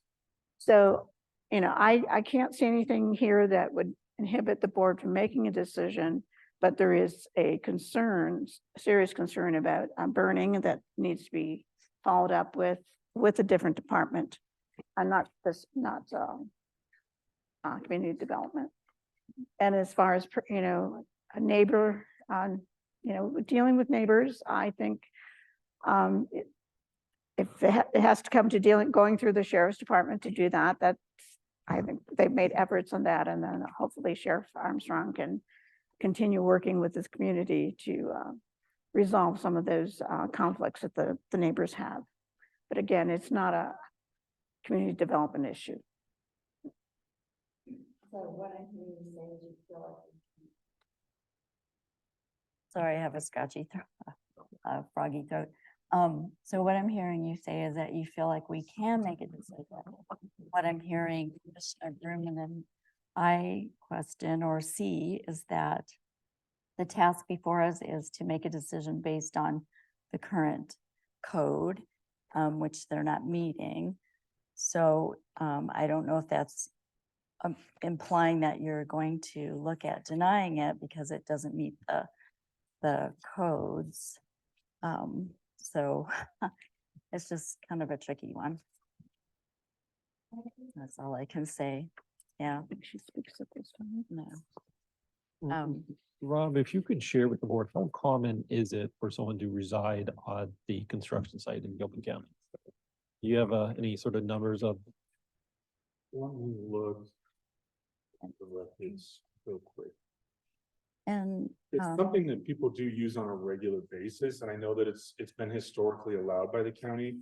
So, I can't see anything here that would inhibit the board from making a decision, but there is a serious concern about burning that needs to be followed up with a different department, and not community development. And as far as a neighbor, dealing with neighbors, I think if it has to come to going through the sheriff's department to do that, I think they've made efforts on that, and then hopefully Sheriff Armstrong can continue working with this community to resolve some of those conflicts that the neighbors have. But again, it's not a community development issue. So what I'm hearing you say is you feel like. Sorry, I have a scratchy throat, froggy throat. So what I'm hearing you say is that you feel like we can make a decision. What I'm hearing Commissioner Berman and I question or see is that the task before us is to make a decision based on the current code which they're not meeting. So I don't know if that's implying that you're going to look at denying it because it doesn't meet the codes. So it's just kind of a tricky one. That's all I can say. Yeah. She speaks at this time. No. Rob, if you could share with the board, how common is it for someone to reside on the construction site in Gilpin County? Do you have any sort of numbers of? Let me look at the records real quick. And It's something that people do use on a regular basis, and I know that it's been historically allowed by the county.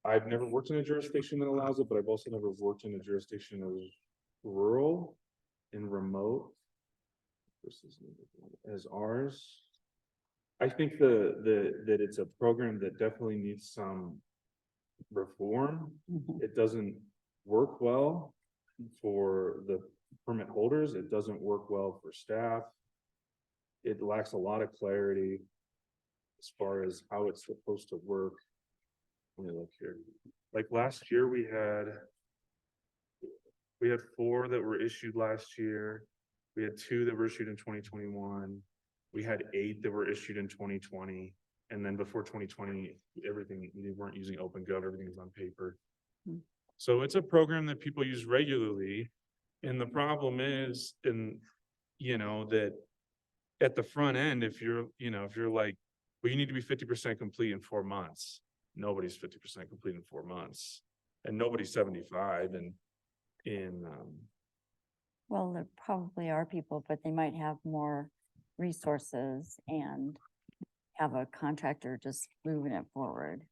I've never worked in a jurisdiction that allows it, but I've also never worked in a jurisdiction as rural and remote versus as ours. I think that it's a program that definitely needs some reform. It doesn't work well for the permit holders. It doesn't work well for staff. It lacks a lot of clarity as far as how it's supposed to work. Let me look here. Like last year, we had 4 that were issued last year. We had 2 that were issued in 2021. We had 8 that were issued in 2020. And then before 2020, everything, we weren't using OpenGov, everything was on paper. So it's a program that people use regularly. And the problem is, that at the front end, if you're like, well, you need to be 50% complete in 4 months. Nobody's 50% complete in 4 months. And nobody's 75 well, there probably are people, but they might have more resources and have a contractor just moving it forward.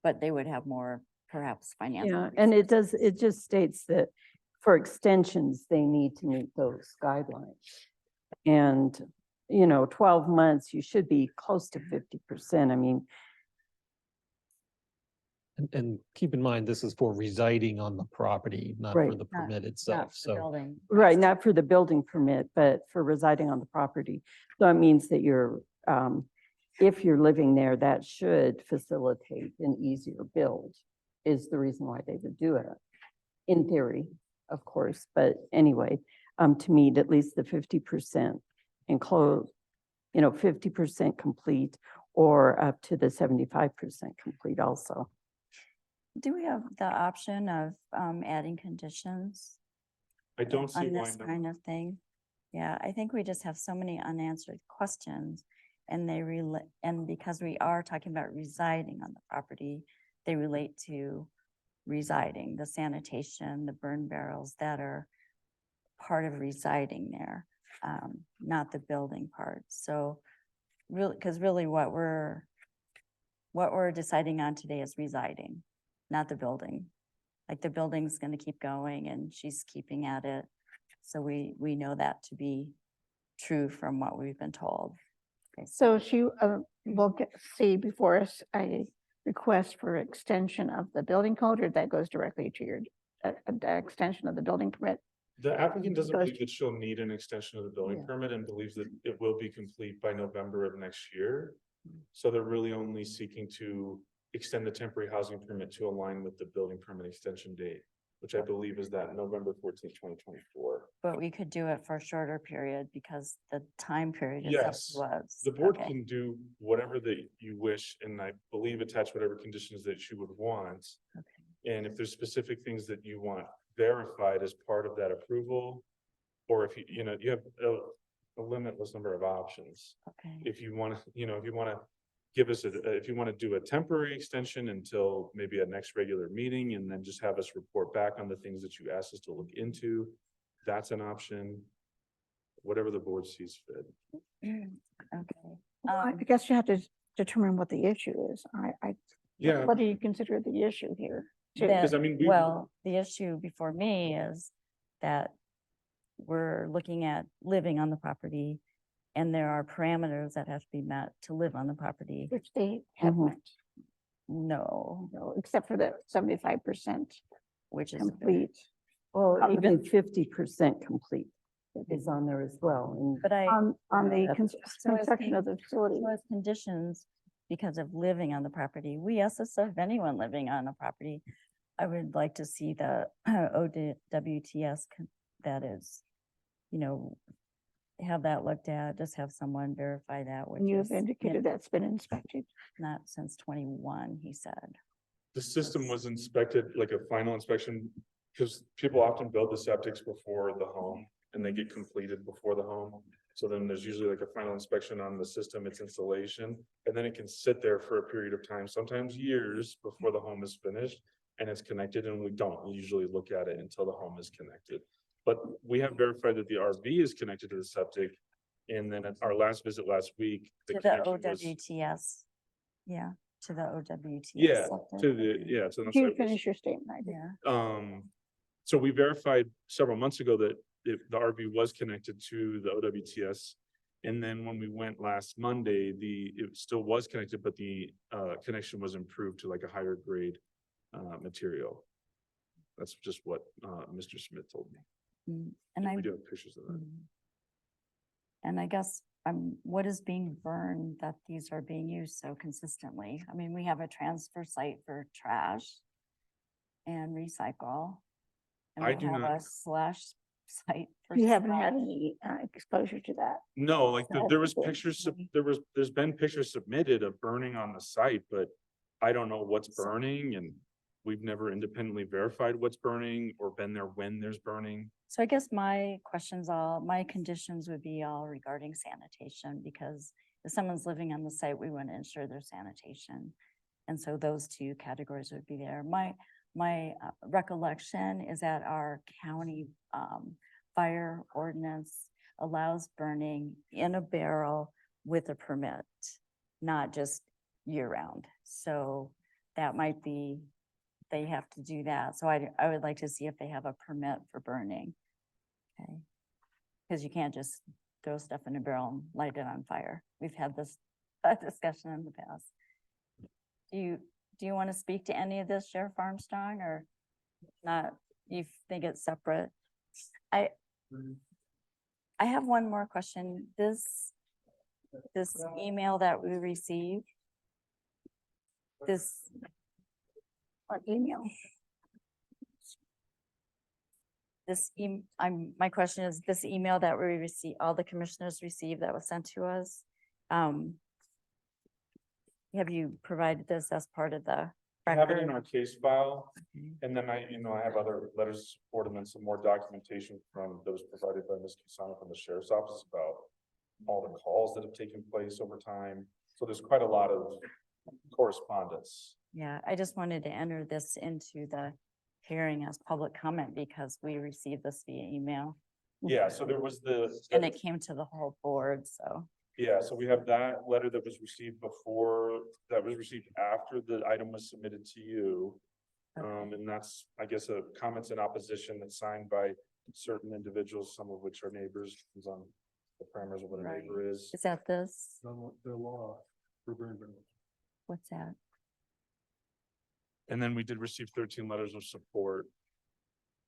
But they would have more perhaps financial. Yeah, and it just states that for extensions, they need to meet those guidelines. And, 12 months, you should be close to 50%. I mean, And keep in mind, this is for residing on the property, not for Right. the permit Not itself. the So building. right, not for the building permit, but for residing on the property. So it means that if you're living there, that should facilitate an easier build, is the reason why they would do it. In theory, of course, but anyway, to meet at least the 50% enclosed, 50% complete or up to the 75% complete also. Do we have the option of adding conditions I don't see on why this not. kind of thing? Yeah, I think we just have so many unanswered questions and and because we are talking about residing on the property, they relate to residing, the sanitation, the burn barrels that are part of residing there, not the building part. So really, because really what we're deciding on today is residing, not the building. Like the building's going to keep going and she's keeping at it. So we know that to be true from what we've been told. Okay, So she will see before us a request for extension of the building code, or that goes directly to your extension of the building permit? The applicant doesn't Goes- believe that she'll need an extension of the building Yeah. permit and believes that it will be complete by November of next year. So they're really only seeking to extend the temporary housing permit to align with the building permit extension date, which I believe is that November 14th, 2024. but we could do it for a shorter period because the time period is Yes, up to us. the board Okay. can do whatever that you wish, and I believe attach whatever conditions that you would want. Okay. And if there's specific things that you want verified as part of that approval, or if you have a limitless number of options. Okay. If you want to, if you want to give us if you want to do a temporary extension until maybe a next regular meeting, and then just have us report back on the things that you asked us to look into, that's an option. Whatever the board sees fit. Okay. I guess you have to determine what the issue is. Yeah. What do you consider the issue here? Because I mean, Well, the issue before me is that we're looking at living on the property and there are parameters that have to be met to live on the property. Which they have met, No, except for the 75% which is complete. Well, even 50% complete is on there as well. And But On the That's- construction of the facility. So as conditions, because of living on the property. We ask this of anyone living on a property. I would like to see the OWTS that is, you know, have that looked at, just have someone verify that. And you have which is, indicated that's been inspected. Not since 21, he said. The system was inspected, like a final inspection, because people often build the septics before the home and they get completed before the home. So then there's usually like a final inspection on the system, its installation, and then it can sit there for a period of time, sometimes years before the home is finished and it's connected, and we don't usually look at it until the home is connected. But we have verified that the RV is connected to the septic. And then at our last visit last week, To the connection was- OWTS. Yeah, to the OWTS. Yeah, septic. to the, yeah, to the. You site was- finish your statement, I did. Yeah. So we verified several months ago that the RV was connected to the OWTS. And then when we went last Monday, it still was connected, but the connection was improved to like a higher grade material. That's just what Mr. Smith told me. And I We do have pictures of that. And I guess what is being burned that these are being used so consistently? I mean, we have a transfer site for trash and recycle. And I we do have not- a slash site. for You haven't had slash. any exposure to that. No, like That's there was the thing. pictures, there's been pictures submitted of burning on the site, but I don't know what's burning, and we've never independently verified what's burning or been there when there's burning. So I guess my conditions would be all regarding sanitation, because if someone's living on the site, we want to ensure their sanitation. And so those two categories would be there. My recollection is that our county fire ordinance allows burning in a barrel with a permit, not just year round. So that might be, they have to do that. So I would like to see if they have a permit for burning. Okay. Because you can't just throw stuff in a barrel and light it on fire. We've had this discussion in the past. Do you want to speak to any of this, Sheriff Armstrong, or not? You think it's separate? I have one more question. This email that we received, What email? my question is, this email that we received, all the commissioners received that was sent to us. Have you provided this as part of the I have it in record? our case file, and then I have other letters of support and then some more documentation that was provided by Ms. Kisano from the sheriff's office about all the calls that have taken place over time. So there's quite a lot of correspondence. Yeah, I just wanted to enter this into the hearing as public comment because we received this via email. Yeah, so there was And it came to the whole board, so. Yeah, so we have that letter that was received after the item was submitted to you. And that's, I guess, a comments in opposition that's signed by certain individuals, some of which are neighbors, depends on the parameters of what a Right. neighbor is. Is that this? The law for burn barrels. What's that? And then we did receive 13 letters of support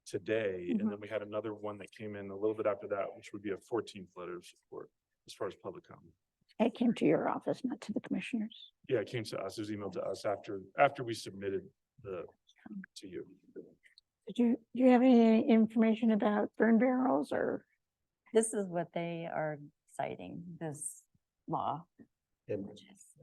today, and then we had another one that came in a little bit after that, which would be a 14th letter of support as far as public comment. It came to your office, not to the commissioners. Yeah, it came to us, it was emailed to us after we submitted to you. Do you have any information about burn barrels or? This is what they are citing, this law. And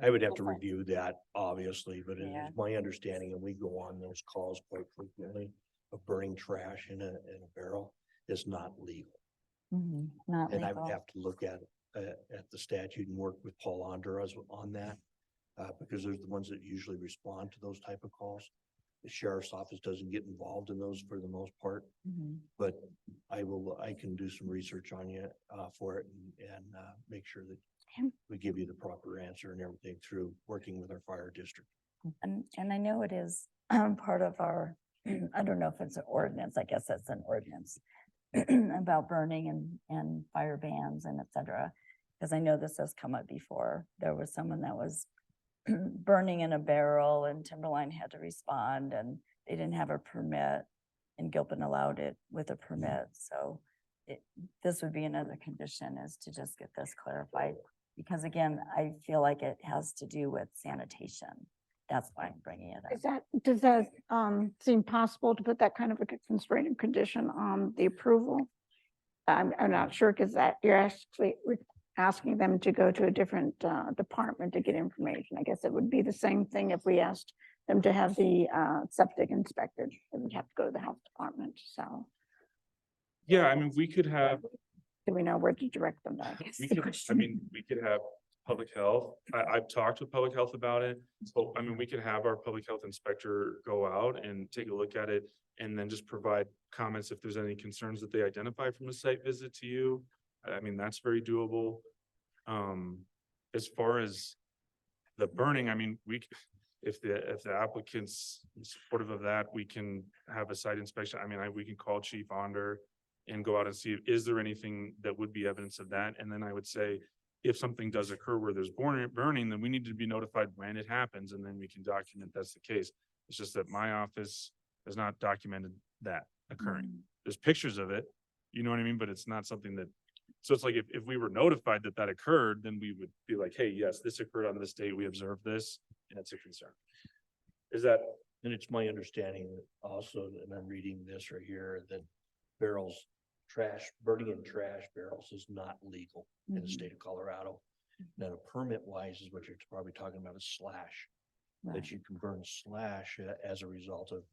I would have to review that, obviously, but it Yeah. is my understanding, and we go on those calls quite frequently, of burning trash in a barrel is not legal. Not And I would legal. have to look at the statute and work with Paul Andras on that. Because they're the ones that usually respond to those type of calls. The sheriff's office doesn't get involved in those for the most part, but I can do some research on you for it and make sure that we give you the proper answer and everything through working with our fire district. And I know it is part of our, I don't know if it's an ordinance, I guess it's an ordinance about burning and fire bans and et cetera. Because I know this has come up before. There was someone that was burning in a barrel and Timberline had to respond and they didn't have a permit and Gilpin allowed it with a permit. So this would be another condition is to just get this clarified. because again, I feel like it has to do with sanitation. That's why I'm bringing it Is up. that, does that seem possible to put that kind of a constraining condition on the approval? I'm not sure, because that you're actually asking them to go to a different department to get information. I guess it would be the same thing if we asked them to have the septic inspected. They would have to go to the health department, so Yeah, I mean, we could have, do we know where to direct them? I guess we the could, I question. mean, we could have public health. I've talked with public health about it. So, I mean, we could have our public health inspector go out and take a look at it and then just provide comments if there's any concerns that they identify from a site visit to you. I mean, that's very doable. As far as the burning, I mean, if the applicant's supportive of that, we can have a site inspection. I mean, we can call Chief Onder and go out and see, is there anything that would be evidence of that? And then I would say, if something does occur where there's burning, then we need to be notified when it happens, and then we can document that's the case. It's just that my office has not documented that occurring. There's pictures of it, you know what I mean? But it's not something that, so it's like if we were notified that that occurred, then we would be like, hey, yes, this occurred on this date, we observed this, and it's a concern. Is that? And it's my understanding also, and I'm reading this right here, that burning in trash barrels is not legal in the state of Colorado. Now, a permit wise is what you're probably talking about, is slash, that you can burn slash as a result of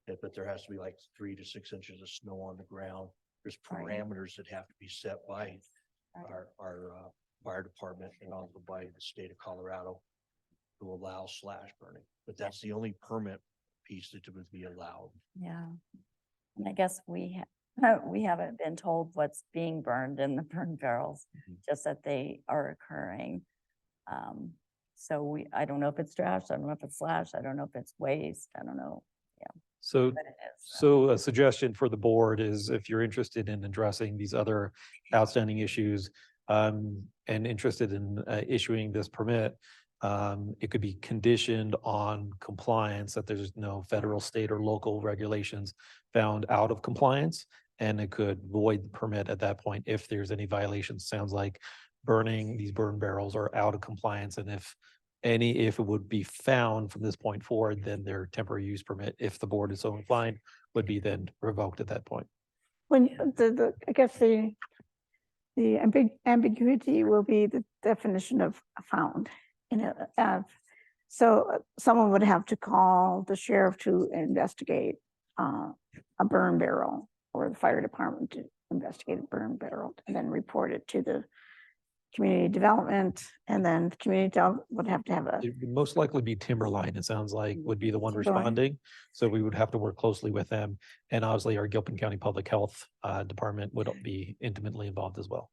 it, but there has to be like 3 to 6 inches of snow on the ground. There's parameters that have to be set by our fire department and also by the state of Colorado to allow slash burning, but that's the only permit piece that would be allowed. Yeah. And I guess we haven't been told what's being burned in the burn barrels, just that they are occurring. So I don't know if it's trash, I don't know if it's slash, I don't know if it's waste, I don't know. Yeah. So, But it is. so a suggestion for the board is if you're interested in addressing these other outstanding issues, and interested in issuing this permit, it could be conditioned on compliance, that there's no federal, state, or local regulations found out of compliance, and it could void the permit at that point if there's any violations. Sounds like these burn barrels are out of compliance, and if it would be found from this point forward, then their temporary use permit, if the board is so inclined, would be then revoked at that point. When I guess the ambiguity will be the definition of found. So someone would have to call the sheriff to investigate a burn barrel, or the fire department to investigate a burn barrel, and then report it to the community development, and then the community would have to have a. It would most likely be Timberline, it sounds like, would be the one Timberline. responding. So we would have to work closely with them. And obviously our Gilpin County Public Health Department would be intimately involved as well.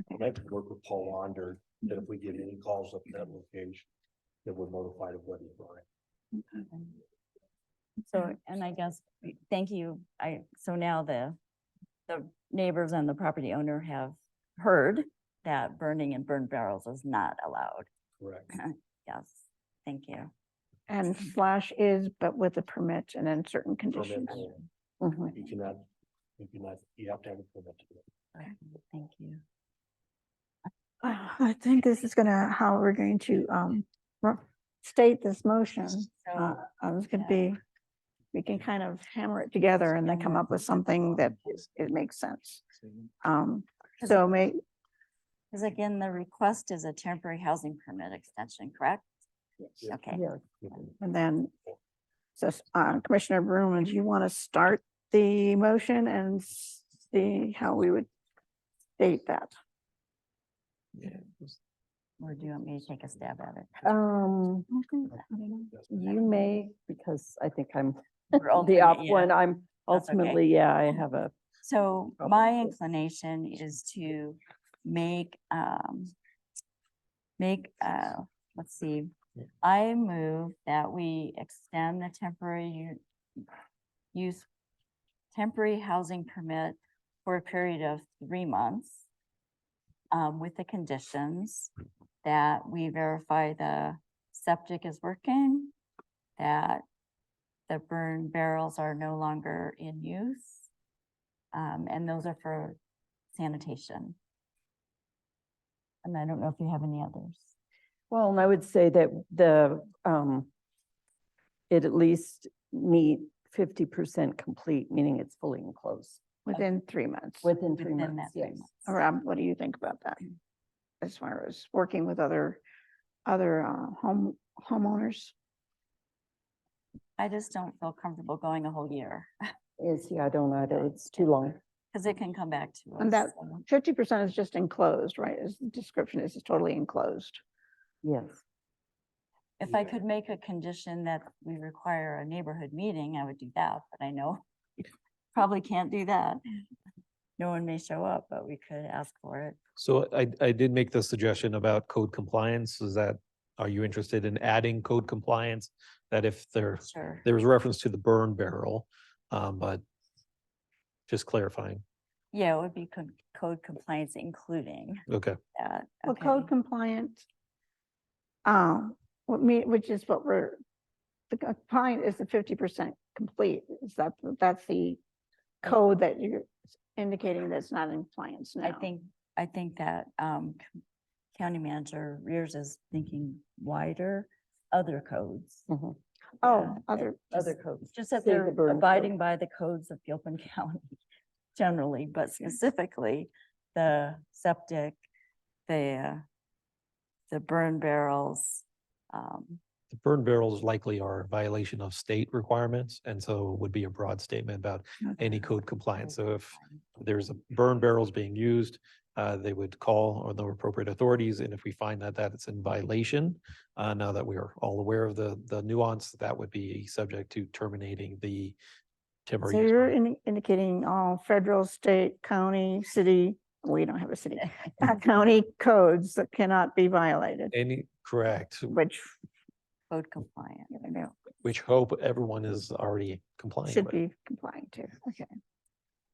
I have to work with Paul Onder, that if we get any calls up that location, that we're notified of what is burning. So, and I guess, thank you. So now the neighbors and the property owner have heard that burning in burn barrels is not allowed. Correct. Yes, thank you. And slash is, but with a permit and then certain conditions. Permit. You have to have a permit to do it. Okay, thank you. I think this is how we're going to state this motion. I was going to be, we can kind of hammer it together and then come up with something that it makes sense. So because again, the request is a temporary housing permit extension, correct? Yes. Okay. And then, so Commissioner Broom, do you want to start the motion and see how we would state that? Or do you want me to take a stab at it? You may, because I think I'm We're the up ultimate, yeah. one. I'm That's okay. ultimately, I have a. So my inclination is to make, let's see, I move that we extend the temporary housing permit for a period of 3 months, with the conditions that we verify the septic is working, that the burn barrels are no longer in use. And those are for sanitation. And I don't know if you have any others. Well, and I would say that it at least meet 50% complete, meaning it's fully enclosed. Within 3 months. Within 3 Within months, that 3 yes. months. Rob, what do you think about that? As far as working with other homeowners? I just don't feel comfortable going a whole year I don't either. It's too long. because it can come back to us. And that so. 50% is just enclosed, right? As the description is totally enclosed. Yes. If I could make a condition that we require a neighborhood meeting, I would do that, but I know probably can't do that. No one may show up, but we could ask for it. So I did make the suggestion about code compliance. Are you interested in adding code compliance? That if there was reference to the burn barrel, but just clarifying. Yeah, it would be code compliance, including Okay. that. Well, Okay. code compliant, which is what the compliant is the 50% complete. That's the code that you're indicating that's not in compliance now. I think that county manager Rears is thinking wider, other codes. Oh, other codes. Just that Say the they're burn code. abiding by the codes of Gilpin County generally, but specifically the septic, the burn barrels. The burn barrels likely are a violation of state requirements, and so would be a broad statement about any code compliance. So if there's a burn barrels being used, they would call on the appropriate authorities, and if we find that it's in violation, now that we are all aware of the nuance, that would be subject to terminating the temporary. So you're indicating all federal, state, county, city, we don't have a city, county codes that cannot be violated. Correct. Which code compliant. Which hope everyone is already compliant Should with. be complying to. Okay.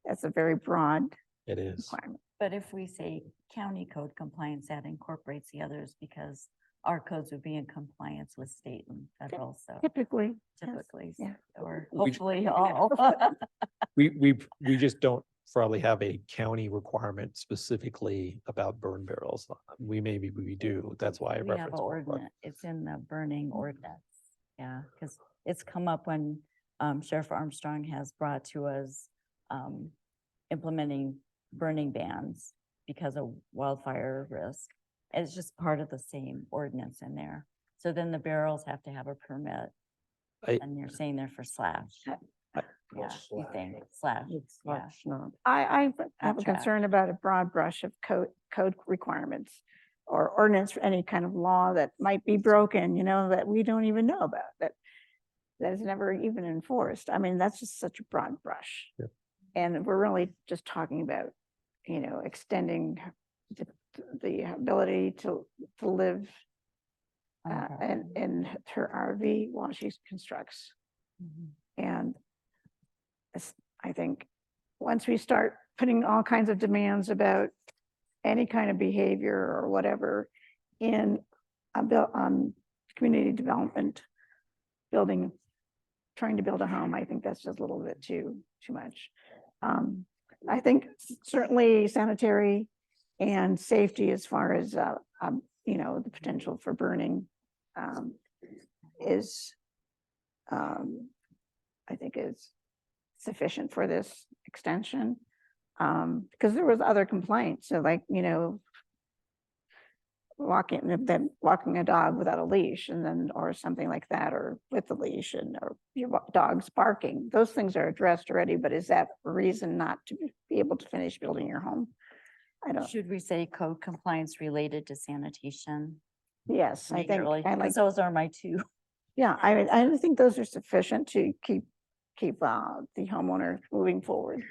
That's a very broad It is. requirement. But if we say county code compliance, that incorporates the others because our codes would be in compliance with state and federal, so. Typically. Yeah. Or We- hopefully all. We just don't probably have a county requirement specifically about burn barrels. Maybe we do. That's why I We have referenced. an ordinance, it's in the burning ordinance, yeah, because it's come up when Sheriff Armstrong has brought to us implementing burning bans because of wildfire risk. And it's just part of the same ordinance in there. So then the barrels have to have a permit. And you're saying they're for slash. Yeah, you think slash, yeah. I have a trash. concern about a broad brush of code requirements or ordinance for any kind of law that might be broken, that we don't even know about, that is never even enforced. I mean, that's just such a broad brush. Yep. And we're really just talking about, extending the ability to live in her RV while she constructs. And I think once we start putting all kinds of demands about any kind of behavior or whatever in community development, trying to build a home, I think that's just a little bit too much. I think certainly sanitary and safety as far as, the potential for burning is, I think is sufficient for this extension. Because there was other complaints, so like, walking a dog without a leash or something like that, or with a leash or your dog's barking. Those things are addressed already, but is that a reason not to be able to finish building your home? I don't. Should we say code compliance related to sanitation? Yes, I think Majorly, I like. 'cause those are my two. Yeah, I think those are sufficient to keep the homeowner moving forward.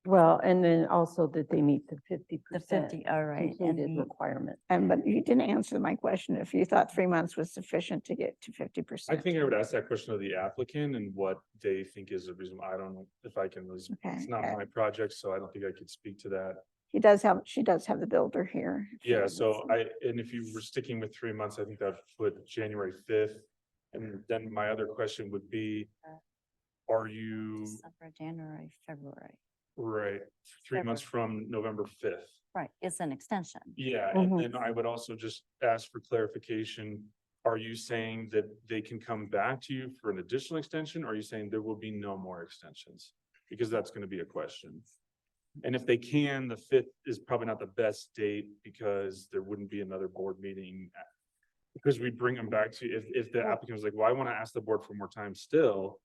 Well, and then also that they meet the 50%. 50, all right, and completed requirement. But you didn't answer my question. If you thought 3 months was sufficient to get to 50%. I think I would ask that question of the applicant and what they think is a reason. I don't know if I can, it's not my project, so I don't think I could speak to that. She does have the builder here. Yeah, so and if you were sticking with 3 months, I think that would put January 5th. And then my other question would be, are you December, January, February. right 3 months from November 5th? Right, it's an extension. Yeah, Mhm. and I would also just ask for clarification. Are you saying that they can come back to you for an additional extension? Or are you saying there will be no more extensions? Because that's gonna be a question. And if they can, the 5th is probably not the best date because there wouldn't be another board meeting. Because we bring them back to, if the applicant was like, well, I want to ask the board for more time still,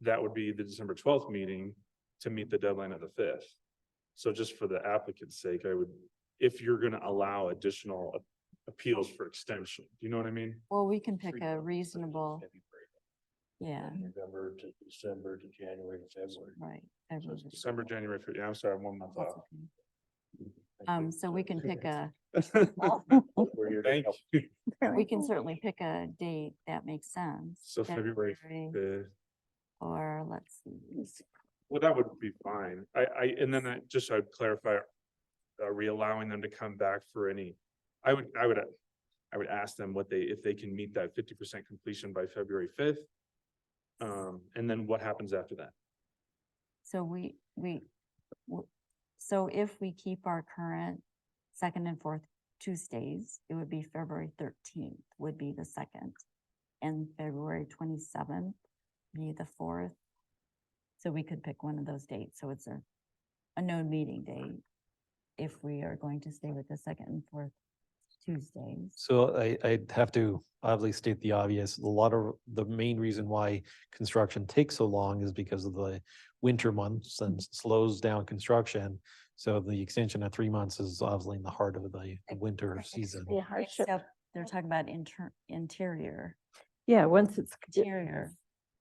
that would be the December 12th meeting to meet the deadline of the 5th. So just for the applicant's sake, I would, if you're gonna allow additional appeals for extension, do you know what I mean? Well, we can pick a reasonable, yeah, November to December to January to February. right. So it's February. December, January, yeah, I'm sorry, I'm 1 month That's off. okay. So we can pick a, Thank you. we can certainly pick a date that makes sense. So February 5th. Or let's see. Well, that would be fine. And then I'd clarify, are we allowing them to come back for any? I would ask them if they can meet that 50% completion by February 5th. And then what happens after that? So so if we keep our current second and fourth Tuesdays, it would be February 13th would be the second. And February 27th be the fourth. So we could pick one of those dates. So it's a known meeting date if we are going to stay with the second and fourth Tuesdays. So I'd have to obviously state the obvious. A lot of the main reason why construction takes so long is because of the winter months and slows down construction. So the extension of 3 months is obviously in the heart of the winter season. Be a hardship. Except they're talking about interior Yeah, once interior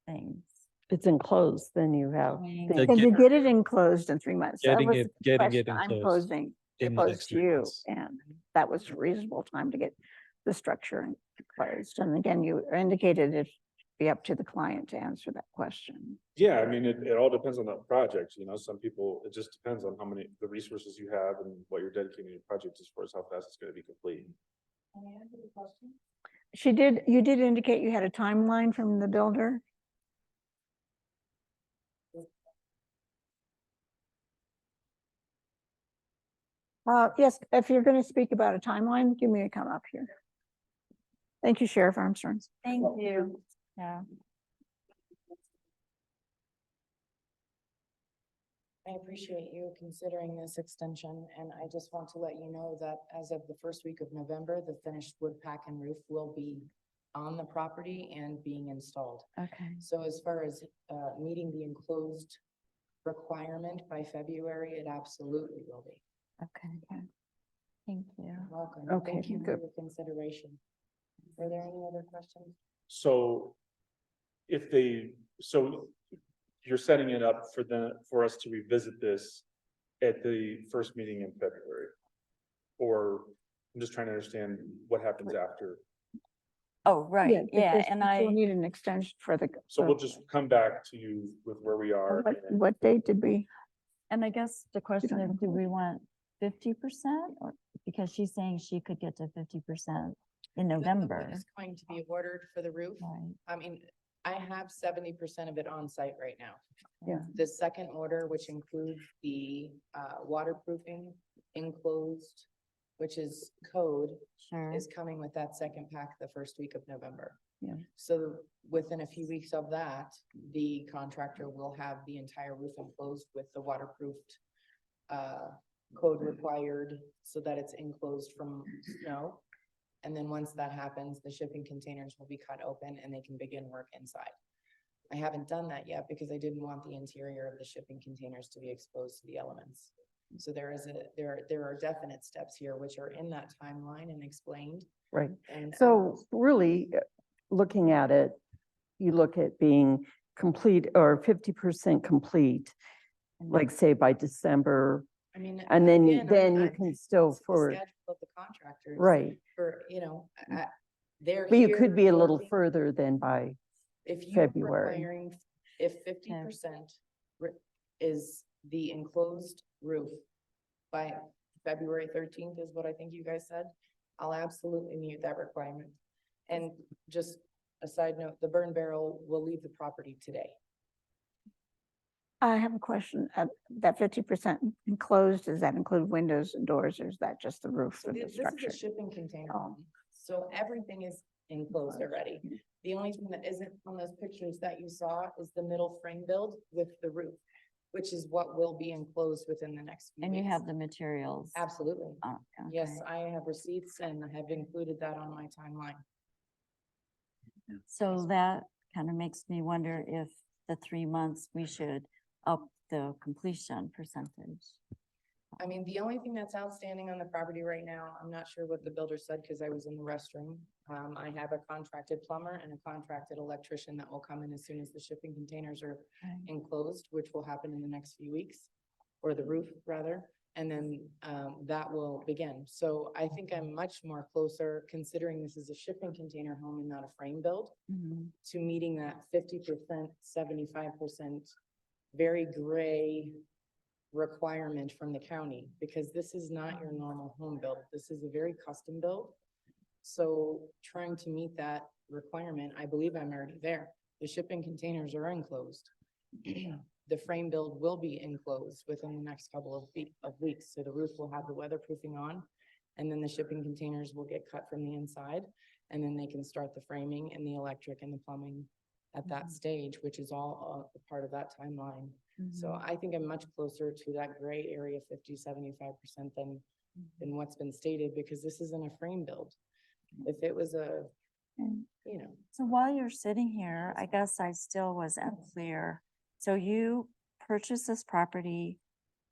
things. it's enclosed, then you have. mean, the- Can you get it enclosed in 3 months? That Getting was it- the getting it question I'm enclosed posing, in the posed next to 3 you, months. and that was a reasonable time to get the structure enclosed. And again, you indicated it'd be up to the client to answer that question. Yeah, I mean, it all depends on the project, some people, it just depends on how many, the resources you have and what you're dedicating your project as far as how fast it's gonna be complete. You did indicate you had a timeline from the builder? Yes, if you're going to speak about a timeline, give me a come up here. Thank you, Sheriff Armstrong. Thank you. Yeah. I appreciate you considering this extension, and I just want to let you know that as of the first week of November, the finished wood pack and roof will be on the property and being installed. Okay. So as far as meeting the enclosed requirement by February, it absolutely will be. Okay. Thank you. Welcome. Okay, Thank you for good. your consideration. Are there any other questions? So so you're setting it up for us to revisit this at the first meeting in February? Or I'm just trying to understand what happens after. Oh, right. Yeah. because And We'll I, need an extension for the. So we'll just come back to you with where we are. What date did we? and I guess the question don't is, know. do we want 50% or because she's saying she could get to 50% in The wood November. is going to be ordered for the roof. Right. I mean, I have 70% of it on site right now. Yeah. The second order, which includes the waterproofing enclosed, which is code, Sure. is coming with that second pack the first week of November. Yeah. So within a few weeks of that, the contractor will have the entire roof enclosed with the waterproofed code required so that it's enclosed from snow. And then once that happens, the shipping containers will be cut open and they can begin work inside. I haven't done that yet because I didn't want the interior of the shipping containers to be exposed to the elements. So there are definite steps here which are in that timeline and explained. Right. And So really, looking at it, you look at being complete or 50% complete, like say by December. I mean, And then, again, you can still it's the for, schedule of the contractors. right. For, they're But you could here be a little working. further than by If you're February. requiring, if 50% is the enclosed roof by February 13th is what I think you guys said, I'll absolutely meet that requirement. And just a side note, the burn barrel will leave the property today. I have a question. That 50% enclosed, does that include windows and doors, or is that just the roof So of the this is structure? a shipping container. Oh. home. So everything is enclosed already. The only thing that isn't on those pictures that you saw is the middle frame build with the roof, which is what will be enclosed within the next few And you weeks. have the materials. Absolutely. Oh, Yes, okay. I have receipts and have included that on my timeline. So that kind of makes me wonder if the 3 months, we should up the completion percentage. I mean, the only thing that's outstanding on the property right now, I'm not sure what the builder said because I was in the restroom. I have a contracted plumber and a contracted electrician that will come in as soon as the shipping containers are enclosed, which will happen in the next few weeks, or the roof rather. And then that will begin. So I think I'm much more closer, considering this is a shipping container home and not a frame build, to meeting that 50%, 75% very gray requirement from the county, because this is not your normal home build. This is a very custom build. So trying to meet that requirement, I believe I'm already there. The shipping containers are enclosed. The frame build will be enclosed within the next couple of weeks. So the roof will have the weatherproofing on, and then the shipping containers will get cut from the inside, and then they can start the framing and the electric and the plumbing at that stage, which is all a part of that timeline. So I think I'm much closer to that gray area, 50-75% than what's been stated, because this isn't a frame build. If it was a, you know. So while you're sitting here, I guess I still was unclear. So you purchased this property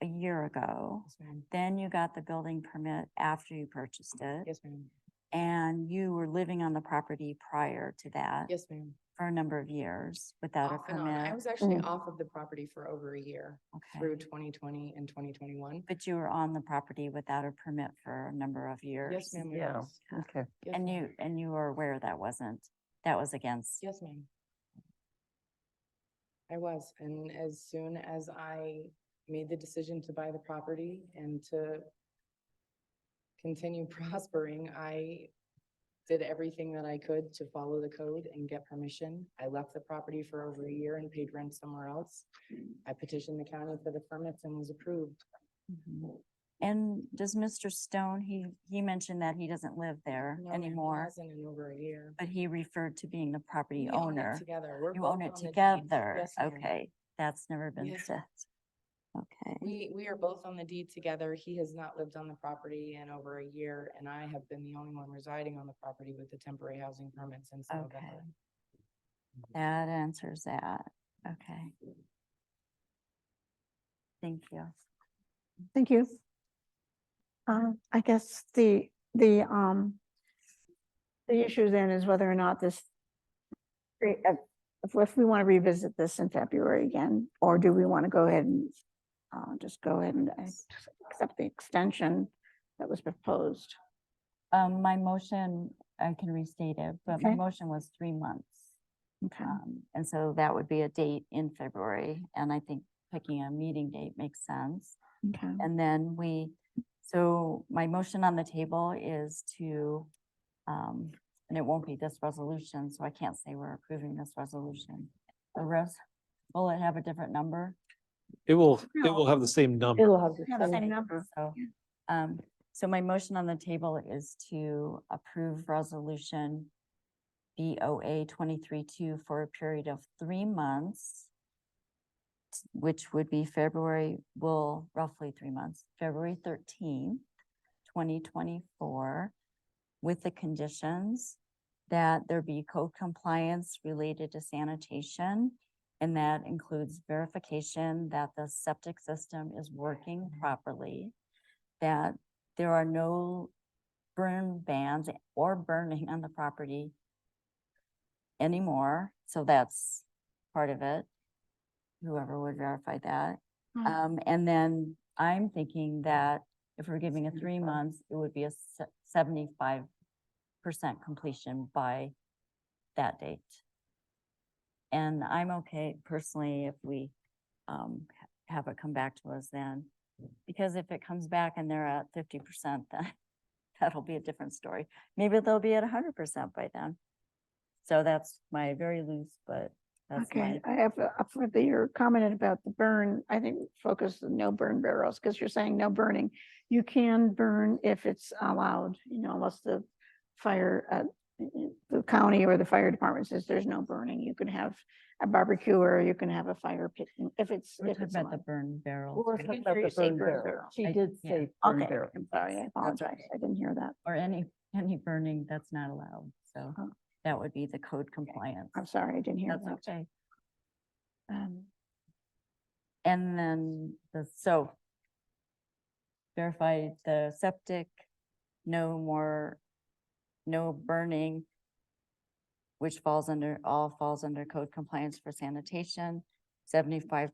a year ago, then you got the building permit after you purchased it. Yes, ma'am. And you were living on the property prior to that. Yes, ma'am. For a number of years without a Off and on. permit. I was actually off of the property for over a year through 2020 and 2021. But you were on the property without a permit for a number of years. Yes, ma'am. it Yeah, was. okay. Yes, And ma'am. you were aware that was against. Yes, ma'am. I was, and as soon as I made the decision to buy the property and to continue prospering, I did everything that I could to follow the code and get permission. I left the property for over a year and paid rent somewhere else. I petitioned the county for the permits and was approved. And does Mr. Stone, he mentioned that he doesn't live there No, ma'am, he anymore, hasn't in over a year. but he referred to being the property We own it owner. together. We're You both own it on the deed. together. Yes, ma'am. Okay, that's never been Yeah. said. Okay. We are both on the deed together. He has not lived on the property in over a year, and I have been the only one residing on the property with the temporary housing permit since Okay. November. That answers that. Okay. Thank you. Thank you. I guess the issue then is whether or not this, if we want to revisit this in February again, or do we want to go ahead and just go ahead and accept the extension that was proposed? My motion, I can restate it, but my Okay. motion was 3 months. Okay. And so that would be a date in February, and I think picking a meeting date makes sense. Okay. And then so my motion on the table is to, and it won't be this resolution, so I can't say we're approving this resolution. The rest, will it have a different number? It will have the same number. It'll have Yeah, the the same same. number. So my motion on the table is to approve resolution BOA 23-2 for a period of 3 months, which would be roughly 3 months, February 13th, 2024, with the conditions that there be code compliance related to sanitation, and that includes verification that the septic system is working properly, that there are no burn bans or burning on the property anymore. So that's part of it. Whoever would verify that. And then I'm thinking that if we're giving a 3 months, it would be a 75% completion by that date. And I'm okay personally if we have it come back to us then, because if it comes back and they're at 50%, then that'll be a different story. Maybe they'll be at 100% by then. So that's my very loose, but That's Okay, my, I have, for the, your comment about the burn, I think focus the no burn barrels, because you're saying no burning. You can burn if it's allowed, you know, unless the fire, the county or the fire department says there's no burning. You can have a barbecue or you can have a fire pit if it's, we're if talking it's about the allowed. burn barrel. We're I talking didn't about hear the you say burn burn barrel. barrel. She I- did yeah. say burn Okay, barrel. I'm sorry, I apologize. I didn't hear that. Or any burning that's not allowed. So Oh. that would be the code compliance. I'm sorry, I didn't hear That's that. okay. And then verify the septic, no burning, which falls under code compliance for sanitation, 75%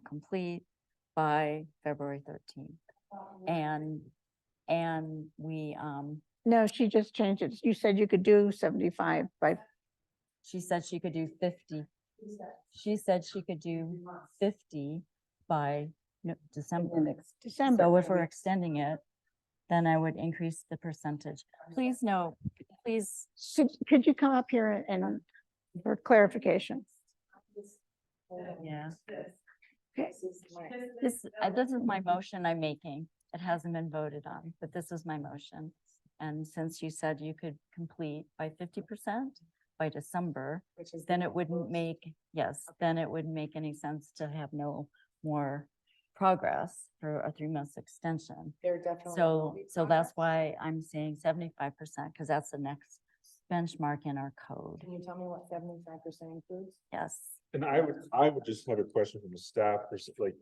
complete by February 13th. And we, No, she just changed it. You said you could do 75 by, she said she could do 50. She said she could do 50 by December. December. So if we're extending it, then I would increase the percentage. Please no, please. Could you come up here and for clarification? Yeah. Okay. This is my motion I'm making. It hasn't been voted on, but this is my motion. And since you said you could complete by 50% by December, then it wouldn't make, then it wouldn't make any sense to have no more progress for a 3 months extension. There definitely So, will be so that's why I'm saying 75%, because that's the next benchmark in our code. Can you tell me what 75% includes? Yes. And I would just have a question from a staff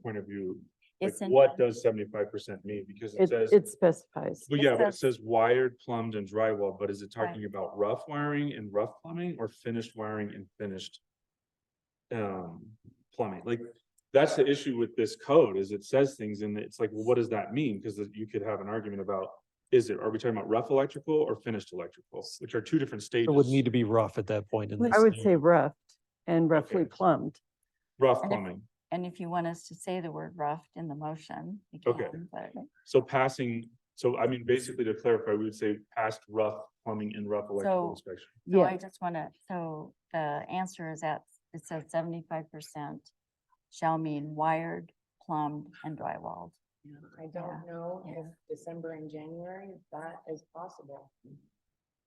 point of view. Like, It's in- what does 75% mean? Because it says, It specifies. well, yeah, but it says wired, plumbed and drywall, but is it Right. talking about rough wiring and rough plumbing or finished wiring and finished plumbing? Like, that's the issue with this code is it says things and it's like, well, what does that mean? Because you could have an argument about, are we talking about rough electrical or finished electrical, which are two different stages. It would need to be rough at that point. In I this would scenario. say roughed and roughly plumbed. Rough And if- plumbing. And if you want us to say the word roughed in the motion, you Okay. can, but So I mean, basically to clarify, we would say past rough plumbing and rough electrical So- inspection. so I just want to, so the answer is that it says 75% shall mean wired, plumbed and drywalled. I don't know if December and January, if that is possible.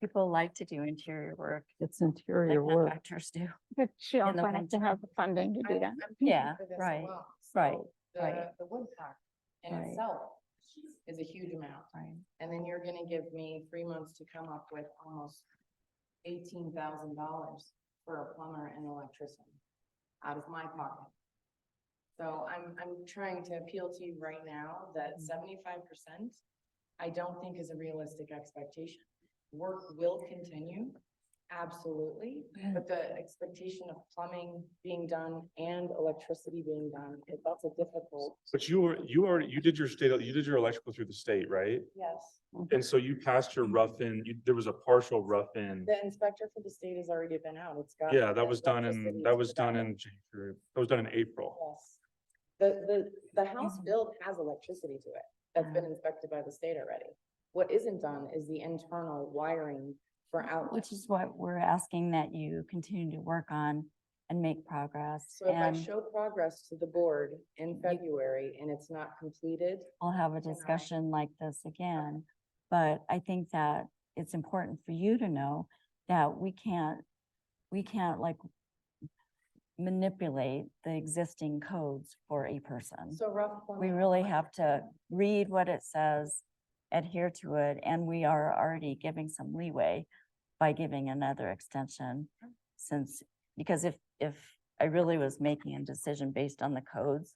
People like to do interior work. It's interior like work. contractors do. But she In also the has to winter. have the funding to do that. Yeah, right, right, The wood pack in Right. itself is a huge amount. right. And then you're gonna give me 3 months to come up with almost $18,000 for a plumber and electrician out of my pocket. So I'm trying to appeal to you right now that 75%, I don't think is a realistic expectation. Work will continue, absolutely, but the expectation of plumbing being done and electricity being done, that's a difficult. But you did your electrical through the state, right? Yes. And so you passed your rough in, there was a partial rough in. The inspector for the state has already been out. It's got. Yeah, that was done electricity in, to the January, that was done in April. Yes. The house build has electricity to it. That's been inspected by the state already. What isn't done is the internal wiring for outlets. Which is what we're asking that you continue to work on and make progress. So if I And show progress to the board in February and it's not completed, we'll have a discussion like this again. But I think that it's important for you to know that we can't like manipulate the existing codes for a person. so rough. We plumbing- really have to read what it says, adhere to it, and we are already giving some leeway by giving another extension because if I really was making a decision based on the codes,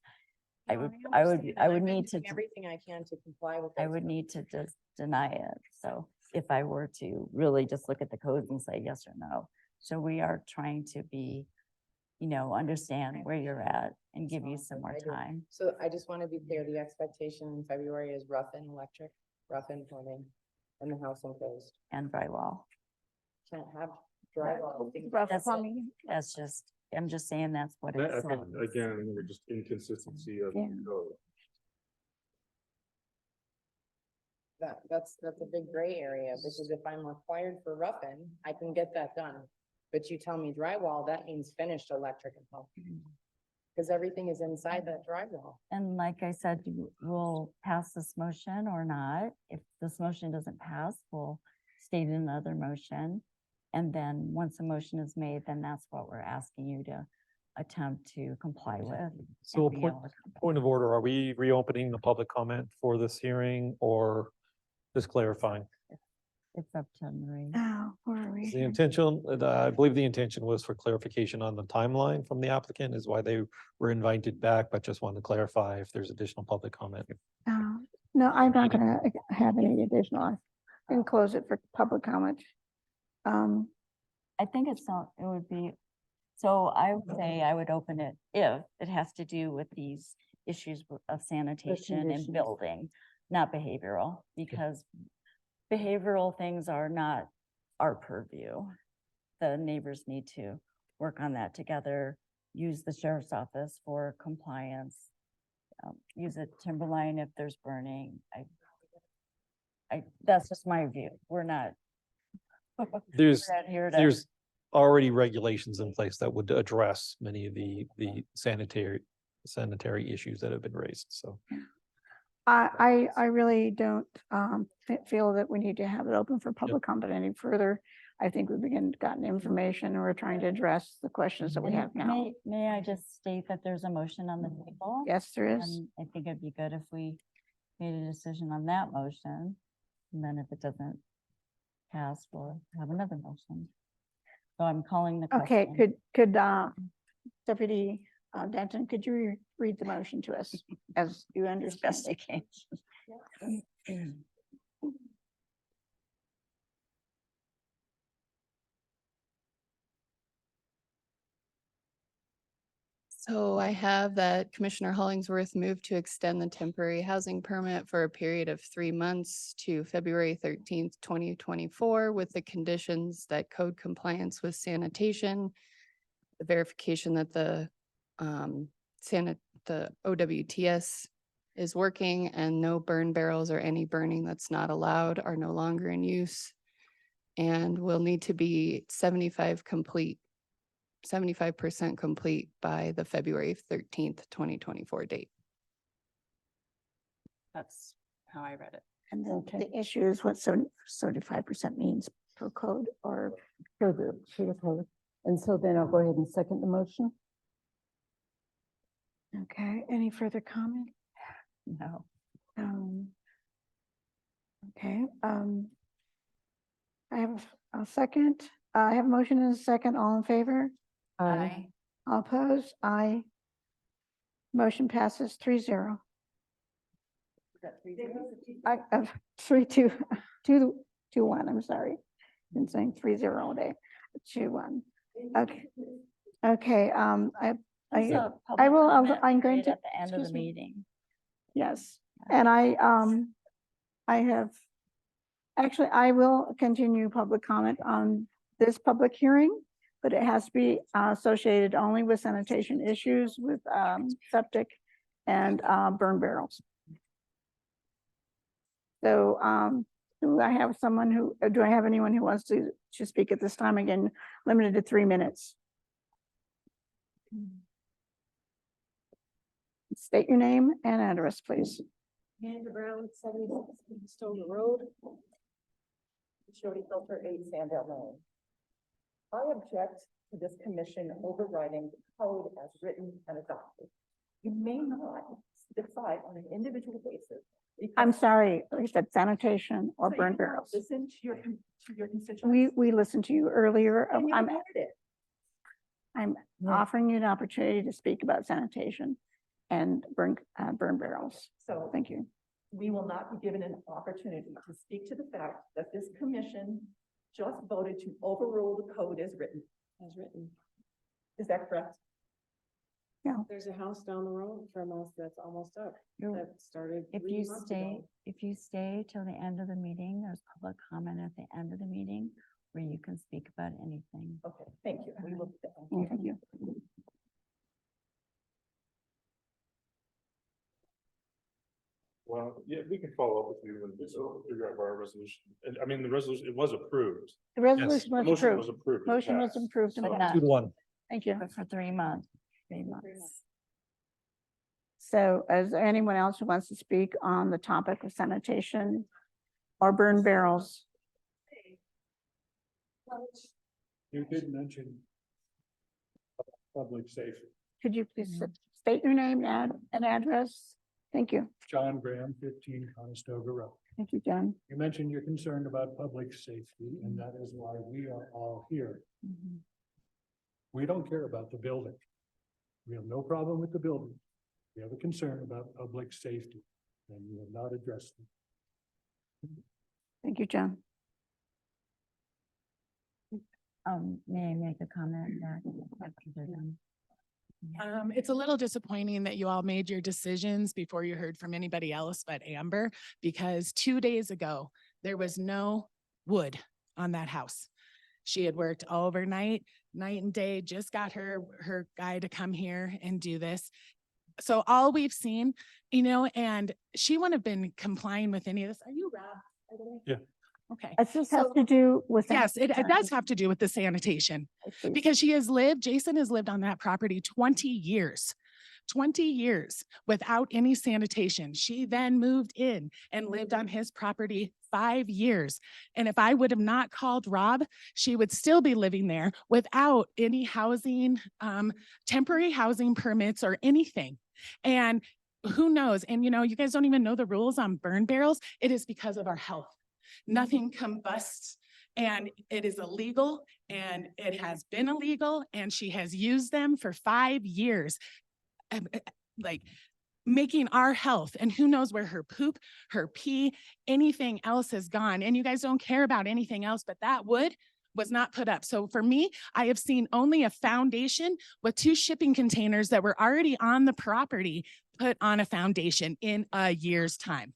I No, would understand, and I've been need to, doing everything I can to comply with. I those would codes. need to just deny it. So if I were to really just look at the codes and say yes or no. So we are trying to be, understand where you're at and give you some more I do. time. So I just want to be clear, the expectation in February is rough and electric, rough and plumbing, and the house enclosed. And drywall. Can't have drywall. Rough That's it. plumbing. That's just, I'm just saying that's what it I says. think, again, we're just inconsistency of Yeah. code. That's a big gray area, because if I'm required for roughing, I can get that done but you tell me drywall, that means finished electric and plumbing. Because everything is inside that drywall. And like I said, we'll pass this motion or not. If this motion doesn't pass, we'll state another motion. And then once a motion is made, then that's what we're asking you to attempt to comply with. So a and be point, able to point of order, are we reopening the public comment for this hearing or just clarifying? It's up to Marie. Oh, where are we? Is the here? intention, I believe the intention was for clarification on the timeline from the applicant is why they were invited back, but just wanted to clarify if there's additional public comment. No, I'm not gonna have any additional. I can close it for public comment. I think it's not, it would be, so I would say I would open it if it has to do with these issues of sanitation and conditions. building, not behavioral, because behavioral things are not our purview. The neighbors need to work on that together, use the sheriff's office for compliance, use a timberline if there's burning. That's just my view. We're not. There's, we're not here to- there's already regulations in place that would address many of the sanitary issues that have been raised, so. I really don't feel that we need to have it open for public comment any further. I think we've gotten information and we're trying to address the questions that we have now. May I just state that there's a motion on the table? Yes, there is. And I think it'd be good if we made a decision on that motion. And then if it doesn't pass, we'll have another motion. So I'm calling the Okay, question. could Deputy Denton, could you read the motion to us as you understand? Best I can. So I have that Commissioner Hollingsworth moved to extend the temporary housing permit for a period of 3 months to February 13th, 2024, with the conditions that code compliance with sanitation, the verification that the OWTS is working and no burn barrels or any burning that's not allowed are no longer in use, and will need to be 75% complete by the February 13th, 2024 date. That's how I read it. And the issue is what 75% means per code or For the code. And so then I'll go ahead and second the motion. okay, any further comment? No. Okay, I have a second. I have a motion and a second. All in favor? Aye. All opposed? Aye. Motion passes 3-0. I have 3-2, 2-1, I'm sorry. Been saying 3-0 all day. 2-1. Okay. Okay, There's a I public will, comment I'm going period to. at the end of the excuse me. meeting. Yes, and I have, actually, I will continue public comment on this public hearing, but it has to be associated only with sanitation issues with septic and burn barrels. So do I have someone who, do I have anyone who wants to speak at this time? Again, limited to 3 minutes. State your name and address, please. Amanda Brown, 76 Stoner Road. Shorty Filter 8 Sandell Lane. I object to this commission overriding the code as written and adopted. You may not decide on an individual basis. I'm sorry, you said sanitation or So you burn cannot barrels. Listen to your constituents. We listened to you earlier. And you I'm ignored it. offering you an opportunity to speak about sanitation and burn barrels. So Thank you. we will not be given an opportunity to speak to the fact that this commission just voted to overrule the code as written. As written. Is that correct? Yeah. There's a house down the road from us that's almost up. You're- That started. If 3 you months stay, ago. if you stay till the end of the meeting, there's public comment at the end of the meeting where you can speak about anything. Okay, thank you. We will. Thank you. Well, Yeah, we can follow up with you and figure out our resolution. And I mean, the resolution, it was approved. The resolution The was motion was approved. approved. it Motion was passed. approved. But not 2-1. Thank you. but for 3 months. 3 months. So is there anyone else who wants to speak on the topic of sanitation or burn barrels? You did mention public safety. Could you please state your name and address? Thank you. John Graham, 15 Conestoga Road. Thank you, John. You mentioned you're concerned about public safety, and that is why we are all here. We don't care about the building. We have no problem with the building. We have a concern about public safety, and we have not addressed it. Thank you, John. May I make a comment that after they're done? It's a little disappointing that you all made your decisions before you heard from anybody else but Amber, because 2 days ago, there was no wood on that house. She had worked overnight, night and day, just got her guy to come here and do this. So all we've seen, and she wouldn't have been complying with any of this. Are you Rob, by the way? Yeah. Okay. Does this have to do with? Yes, it does have to do with the sanitation because Jason has lived on that property 20 years. 20 years without any sanitation. She then moved in and lived on his property 5 years. And if I would have not called Rob, she would still be living there without any housing, temporary housing permits or anything. And who knows? And you guys don't even know the rules on burn barrels. It is because of our health. Nothing combusts and it is illegal and it has been illegal and she has used them for 5 years. Like making our health, and who knows where her poop, her pee, anything else has gone. And you guys don't care about anything else, but that wood was not put up. So for me, I have seen only a foundation with 2 shipping containers that were already on the property put on a foundation in a year's time.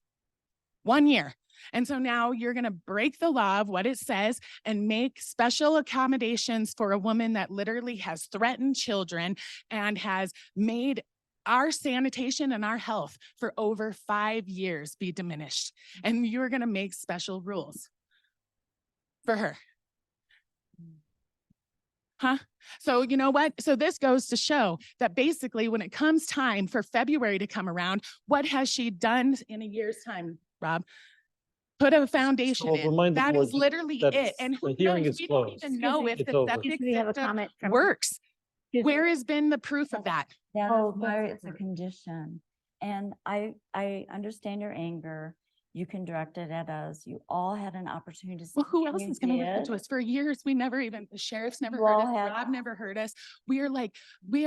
1 year. And so now you're going to break the law of what it says and make special accommodations for a woman that literally has threatened children and has made our sanitation and our health for over 5 years be diminished. And you're going to make special rules for her. Huh? So you know what? So this goes to show that basically when it comes time for February to come around, what has she done in a year's time, Rob? Put a foundation So in. remind the That board is literally that it. And who the hearing knows? is We don't closed. even know if It's the over. septic We have a system comment from. works. Excuse Where me. has been the proof of that? That Oh, is why that's it's a condition. And I understand your anger. You can direct it at us. You all had an opportunity to. Well, who else you is going to listen did. to us? For years, we never even, the sheriff's never You heard all us, had- Rob never heard us. We are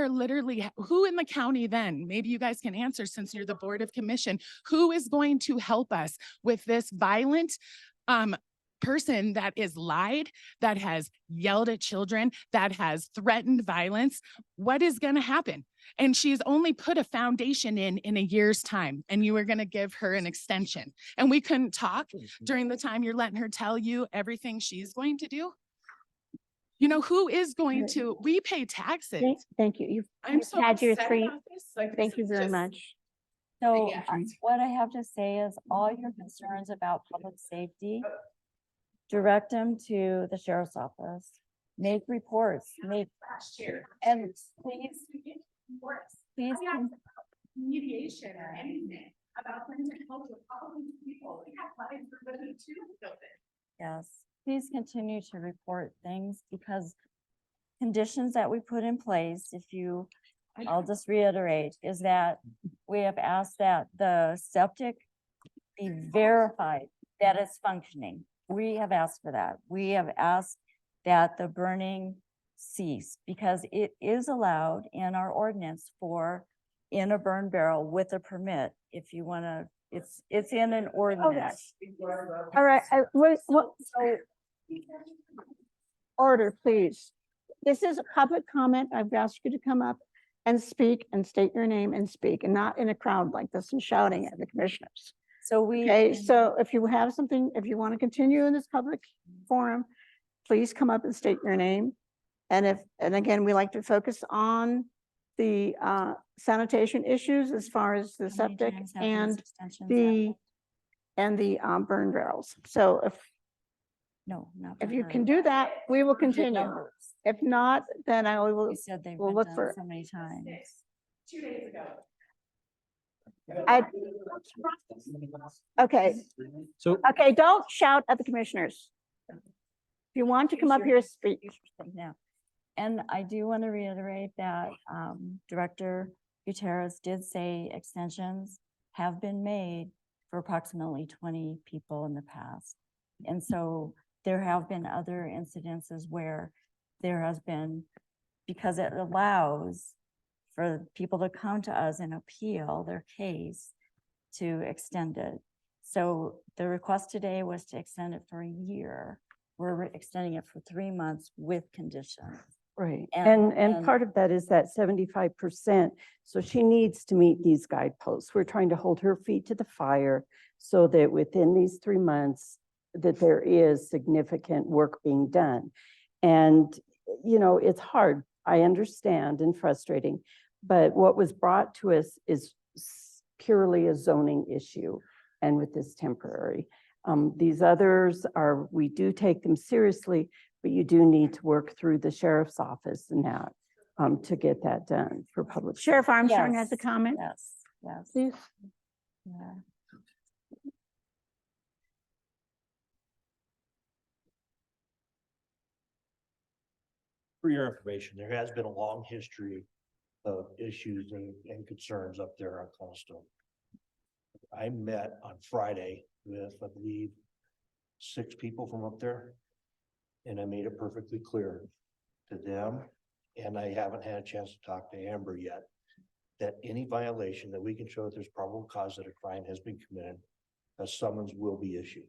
literally, who in the county then? Maybe you guys can answer since you're the Board of Commission. Who is going to help us with this violent person that is lied, that has yelled at children, that has threatened violence? What is going to happen? And she's only put a foundation in a year's time, and you were going to give her an extension. And we couldn't talk during the time you're letting her tell you everything she's going to do. Who is going to, we pay taxes. Thank you. You've I'm so had your upset three. about this. Like, Thank this you is very just- much. So Yeah. what I have to say is all your concerns about public safety, direct them to the sheriff's office, make reports, and please, Mediation or anything about things that help with all these people. We have lives for living too. yes, please continue to report things because conditions that we put in place, I'll just reiterate, is that we have asked that the septic be verified that it's functioning. We have asked for that. We have asked that the burning cease because it is allowed in our ordinance in a burn barrel with a permit. If you want to, it's in an ordinance. All right, order, please. This is a public comment. I've asked you to come up and speak and state your name and speak, and not in a crowd like this and shouting at the commissioners. So Okay, so if you have something, if you want to continue in this public forum, please come up and state your name. And again, we like to focus on the sanitation issues as far as the How many septic times have these and extensions the burn barrels. So No, not. if for you her. can do that, we will For the continue. numbers. If not, then I will, You said they've we'll been look done for, so many times. 2 days ago. okay, So okay, don't shout at the commissioners. If you want to come up here, speak. Now, and I do want to reiterate that Director Gutierrez did say extensions have been made for approximately 20 people in the past. And so there have been other incidences where there has been, because it allows for people to come to us and appeal their case to extend it. So the request today was to extend it for a year. We're extending it for 3 months with conditions. Right, And- and and- part of that is that 75%. So she needs to meet these guideposts. We're trying to hold her feet to the fire so that within these 3 months, that there is significant work being done. And, you know, it's hard, I understand, and frustrating, but what was brought to us is purely a zoning issue and with this temporary. These others are, we do take them seriously, but you do need to work through the sheriff's office and that to get that done for public. Sheriff Armstrong has a Yes, comment, Yes, yes. please. Yeah. For your information, there has been a long history of issues and concerns up there on Coldstone. I met on Friday with, I believe, 6 people from up there. And I made it perfectly clear to them, and I haven't had a chance to talk to Amber yet, that any violation that we can show that there's probable cause that a crime has been committed, a summons will be issued.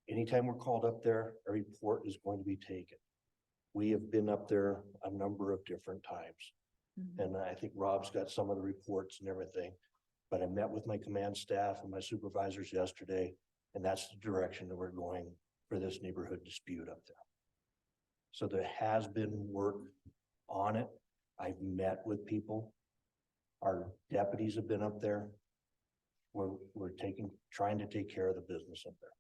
Anytime we're called up there, a report is going to be taken. We have been up there a number of different times. And I think Rob's got some of the reports and everything. But I met with my command staff and my supervisors yesterday, and that's the direction that we're going for this neighborhood dispute up there. So there has been work on it. I've met with people. Our deputies have been up there. We're trying to take care of the business up there.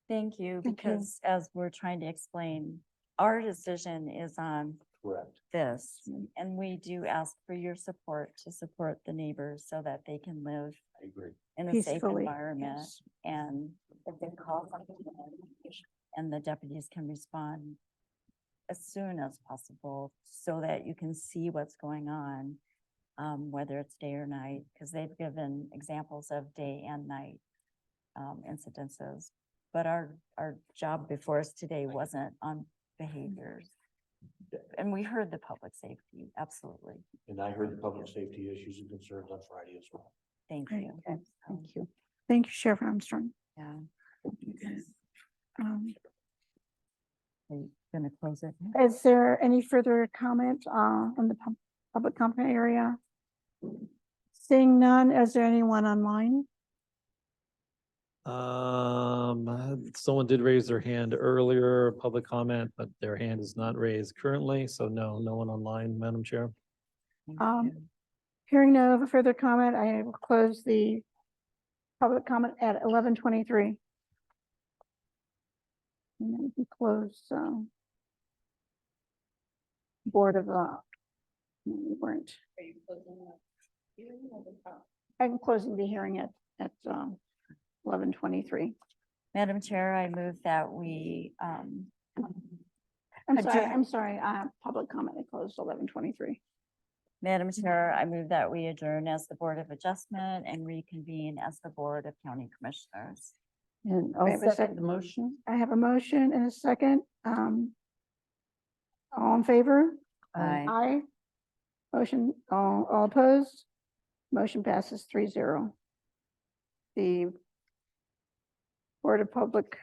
Thank you, Thank you. because as we're trying to explain, our decision is on Correct. this. And we do ask for your support to support the neighbors so that they can live I agree. in a safe Peacefully, environment. yes. And if they call something and the deputies can respond as soon as possible so that you can see what's going on, whether it's day or night, because they've given examples of day and night incidences. But our job before us today wasn't on behaviors. And we heard the public safety, absolutely. And I heard the public safety issues and concerns on Friday as well. Thank Great, you. okay, thank you. Thank you, Sheriff Armstrong. Yeah. Um, Are you gonna close it? Is there any further comment on the public comment area? Seeing none, is there anyone online? Someone did raise their hand earlier, public comment, but their hand is not raised currently, so no one online, Madam Chair. Hearing no further comment, I will close the public comment at 11:23. And then we close Board of no, we weren't. I'm closing the hearing at 11:23. Madam Chair, I move that we, I'm sorry, public comment, I closed 11:23. Madam Chair, I move that we adjourn as the Board of Adjustment and reconvene as the Board of County Commissioners. And I I'll have a second the motion. I have a motion and a second. All in favor? Aye. Aye. Motion, all opposed? Motion passes 3-0. The Board of Public,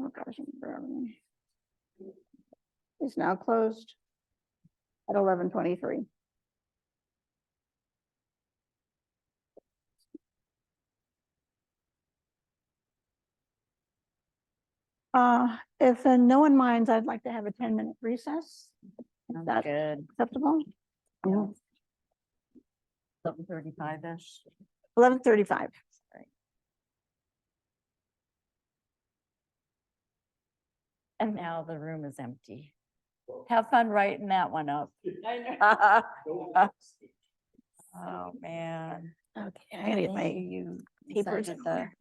oh gosh, is now closed at 11:23. If no one minds, I'd like to have a 10-minute recess. Is Sounds that good. acceptable? 7:35-ish. 11:35. And now the room is empty. Have fun writing that one up. Oh, man. Okay, I gotta get my You papers decided in the here.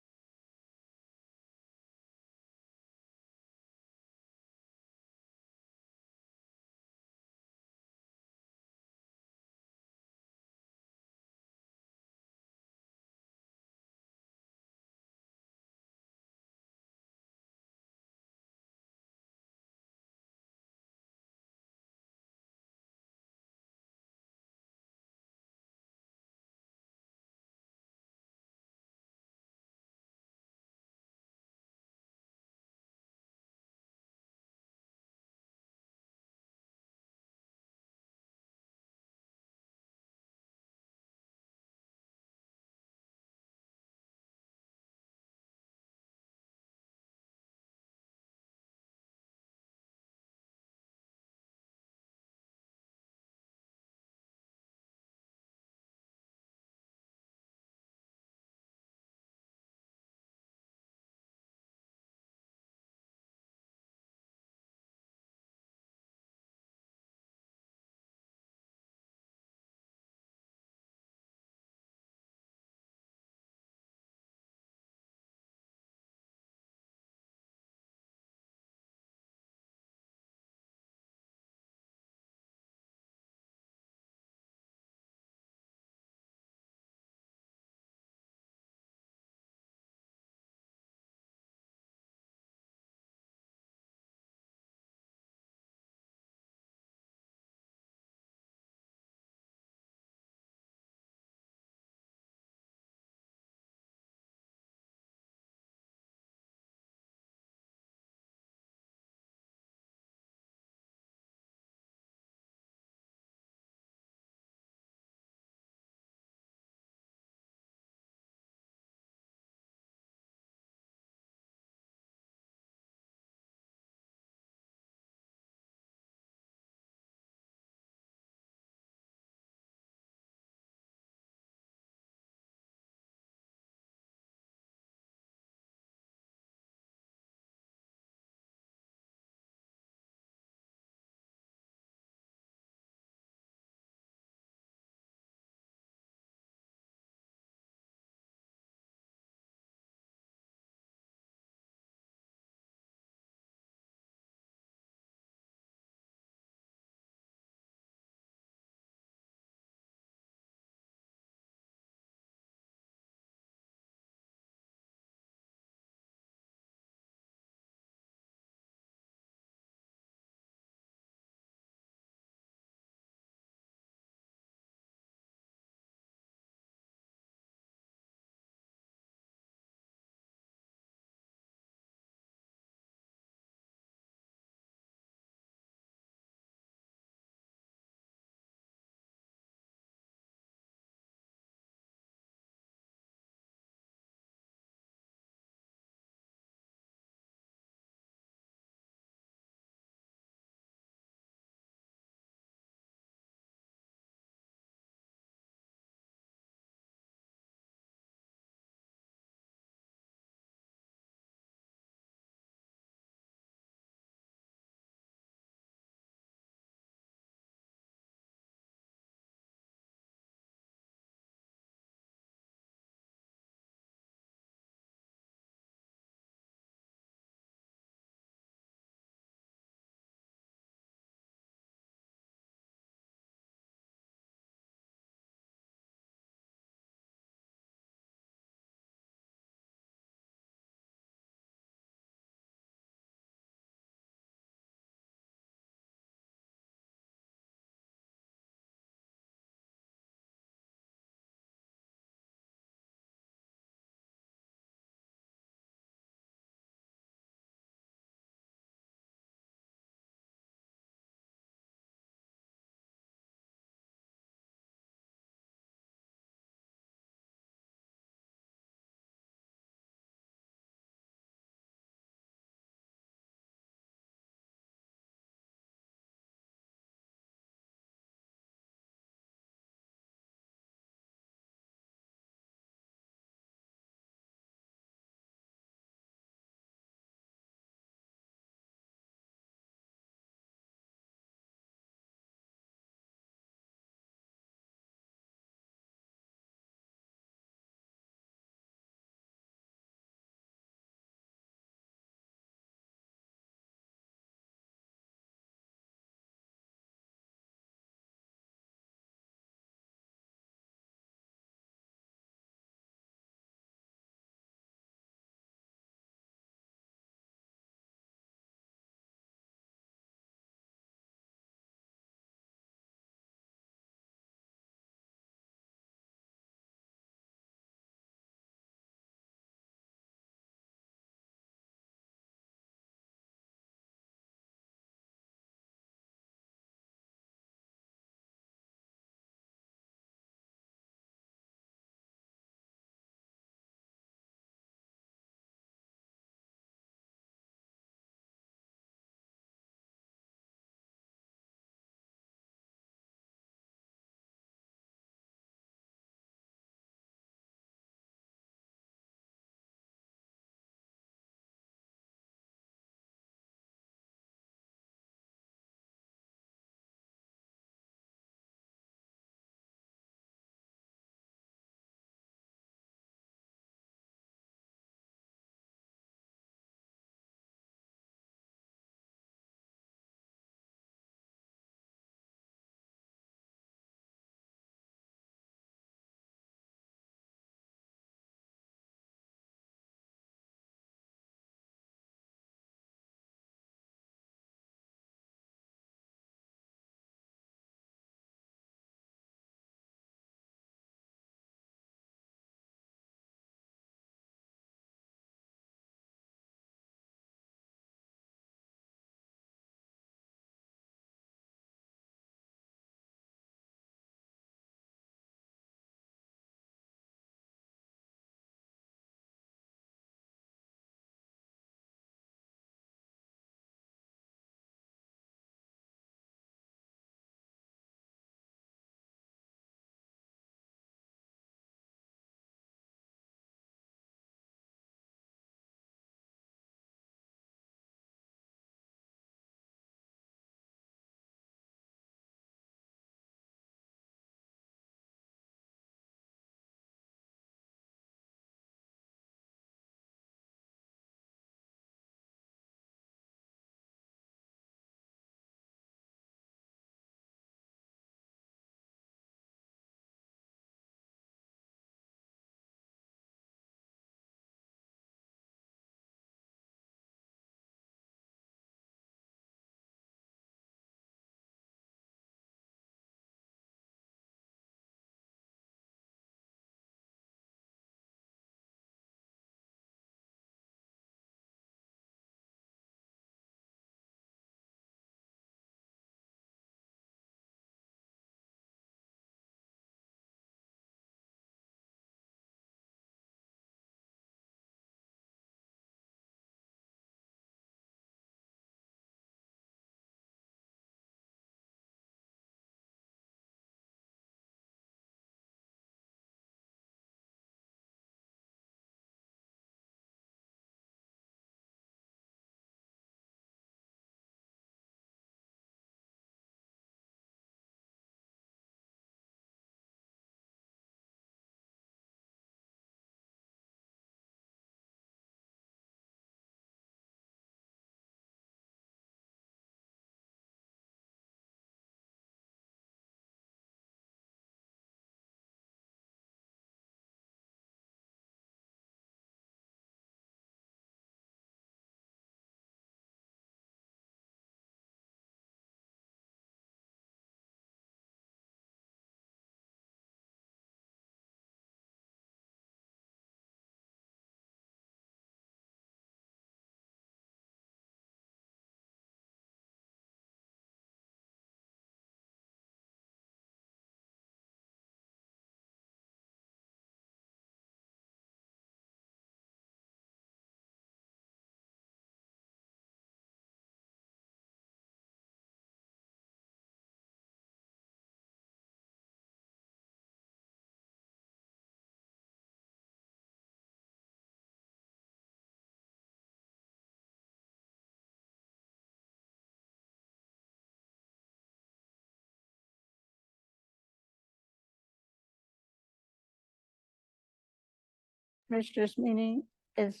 Commissioners meeting is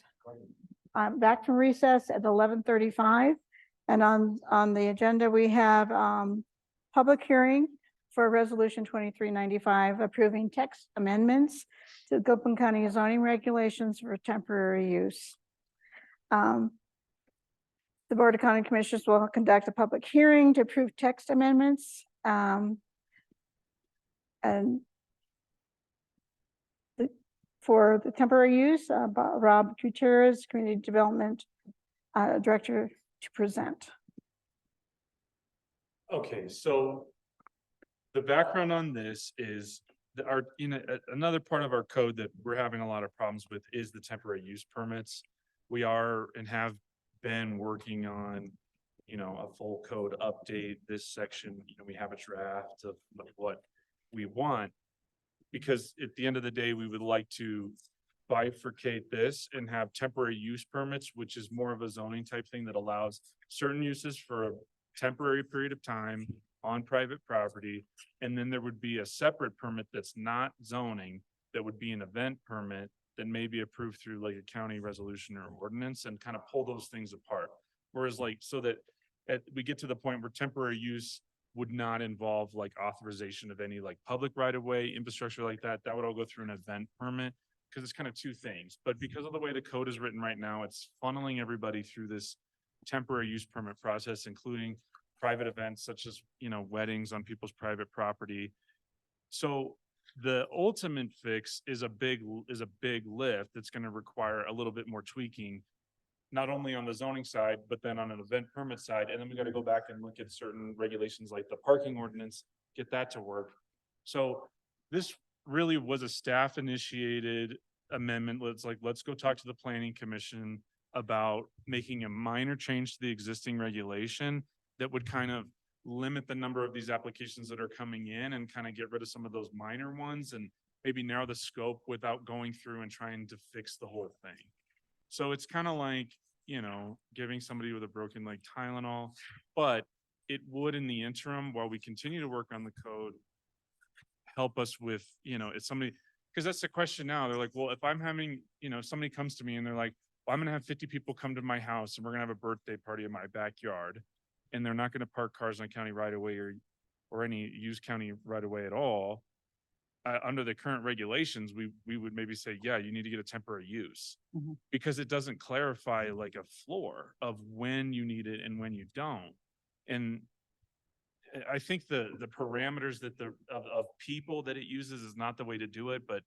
back from recess at 11:35. And on the agenda, we have public hearing for Resolution 2395 approving text amendments to Gilpin County zoning regulations for temporary use. The Board of County Commissioners will conduct a public hearing to approve text amendments. And for the temporary use, Rob Gutierrez, Community Development Director, to present. Okay, so the background on this is another part of our code that we're having a lot of problems with is the temporary use permits. We are and have been working on, a full code update. This section, we have a draft of what we want. Because at the end of the day, we would like to bifurcate this and have temporary use permits, which is more of a zoning type thing that allows certain uses for a temporary period of time on private property. And then there would be a separate permit that's not zoning, that would be an event permit that may be approved through like a county resolution or ordinance, and kind of pull those things apart. Whereas so that we get to the point where temporary use would not involve like authorization of any like public right of way infrastructure like that. That would all go through an event permit, because it's kind of two things. But because of the way the code is written right now, it's funneling everybody through this temporary use permit process, including private events such as, weddings on people's private property. So the ultimate fix is a big lift that's going to require a little bit more tweaking, not only on the zoning side, but then on an event permit side. And then we got to go back and look at certain regulations like the parking ordinance, get that to work. So this really was a staff initiated amendment. Let's go talk to the planning commission about making a minor change to the existing regulation that would kind of limit the number of these applications that are coming in and kind of get rid of some of those minor ones and maybe narrow the scope without going through and trying to fix the whole thing. So it's kind of like, giving somebody with a broken leg Tylenol, but it would in the interim, while we continue to work on the code, help us with, if somebody, because that's the question now. They're like, well, if I'm having, somebody comes to me and they're like, well, I'm going to have 50 people come to my house and we're going to have a birthday party in my backyard, and they're not going to park cars on county right away or any use county right away at all. Under the current regulations, we would maybe say, yeah, you need to get a temporary use, because it doesn't clarify like a floor of when you need it and when you don't. And I think the parameters that of people that it uses is not the way to do it, but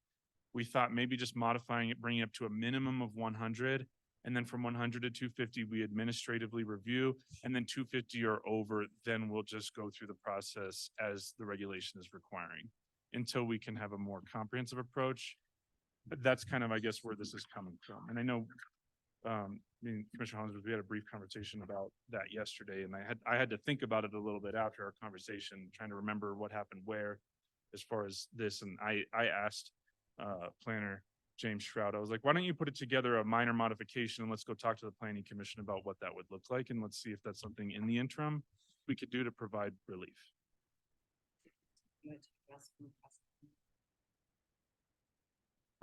we thought maybe just modifying it, bringing it up to a minimum of 100. And then from 100 to 250, we administratively review, and then 250 or over, then we'll just go through the process as the regulation is requiring, until we can have a more comprehensive approach. But that's kind of, I guess, where this is coming from. And I know, Commissioner Hollingsworth, we had a brief conversation about that yesterday, and I had to think about it a little bit after our conversation, trying to remember what happened where, as far as this. And I asked planner James Shroud, I was like, why don't you put it together a minor modification, and let's go talk to the planning commission about what that would look like, and let's see if that's something in the interim we could do to provide relief.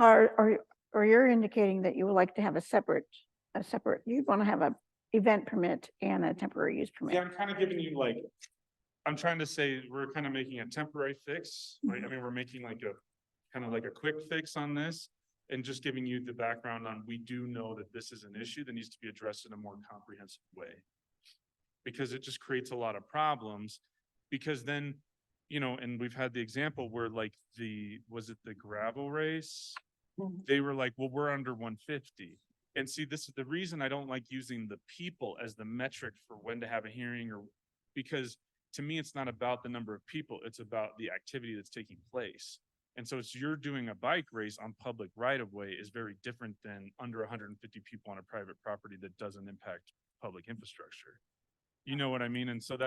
Or you're indicating that you would like to have a separate, you want to have a event permit and a temporary use permit. Yeah, I'm kind of giving you I'm trying to say we're kind of making a temporary fix, right? I mean, we're making like a quick fix on this, and just giving you the background on, we do know that this is an issue that needs to be addressed in a more comprehensive way. Because it just creates a lot of problems, because then, and we've had the example where was it the gravel race? They were like, well, we're under 150. And see, this is the reason I don't like using the people as the metric for when to have a hearing, or because to me, it's not about the number of people, it's about the activity that's taking place. And so you're doing a bike race on public right of way is very different than under 150 people on a private property that doesn't impact public infrastructure. You know what I mean? And so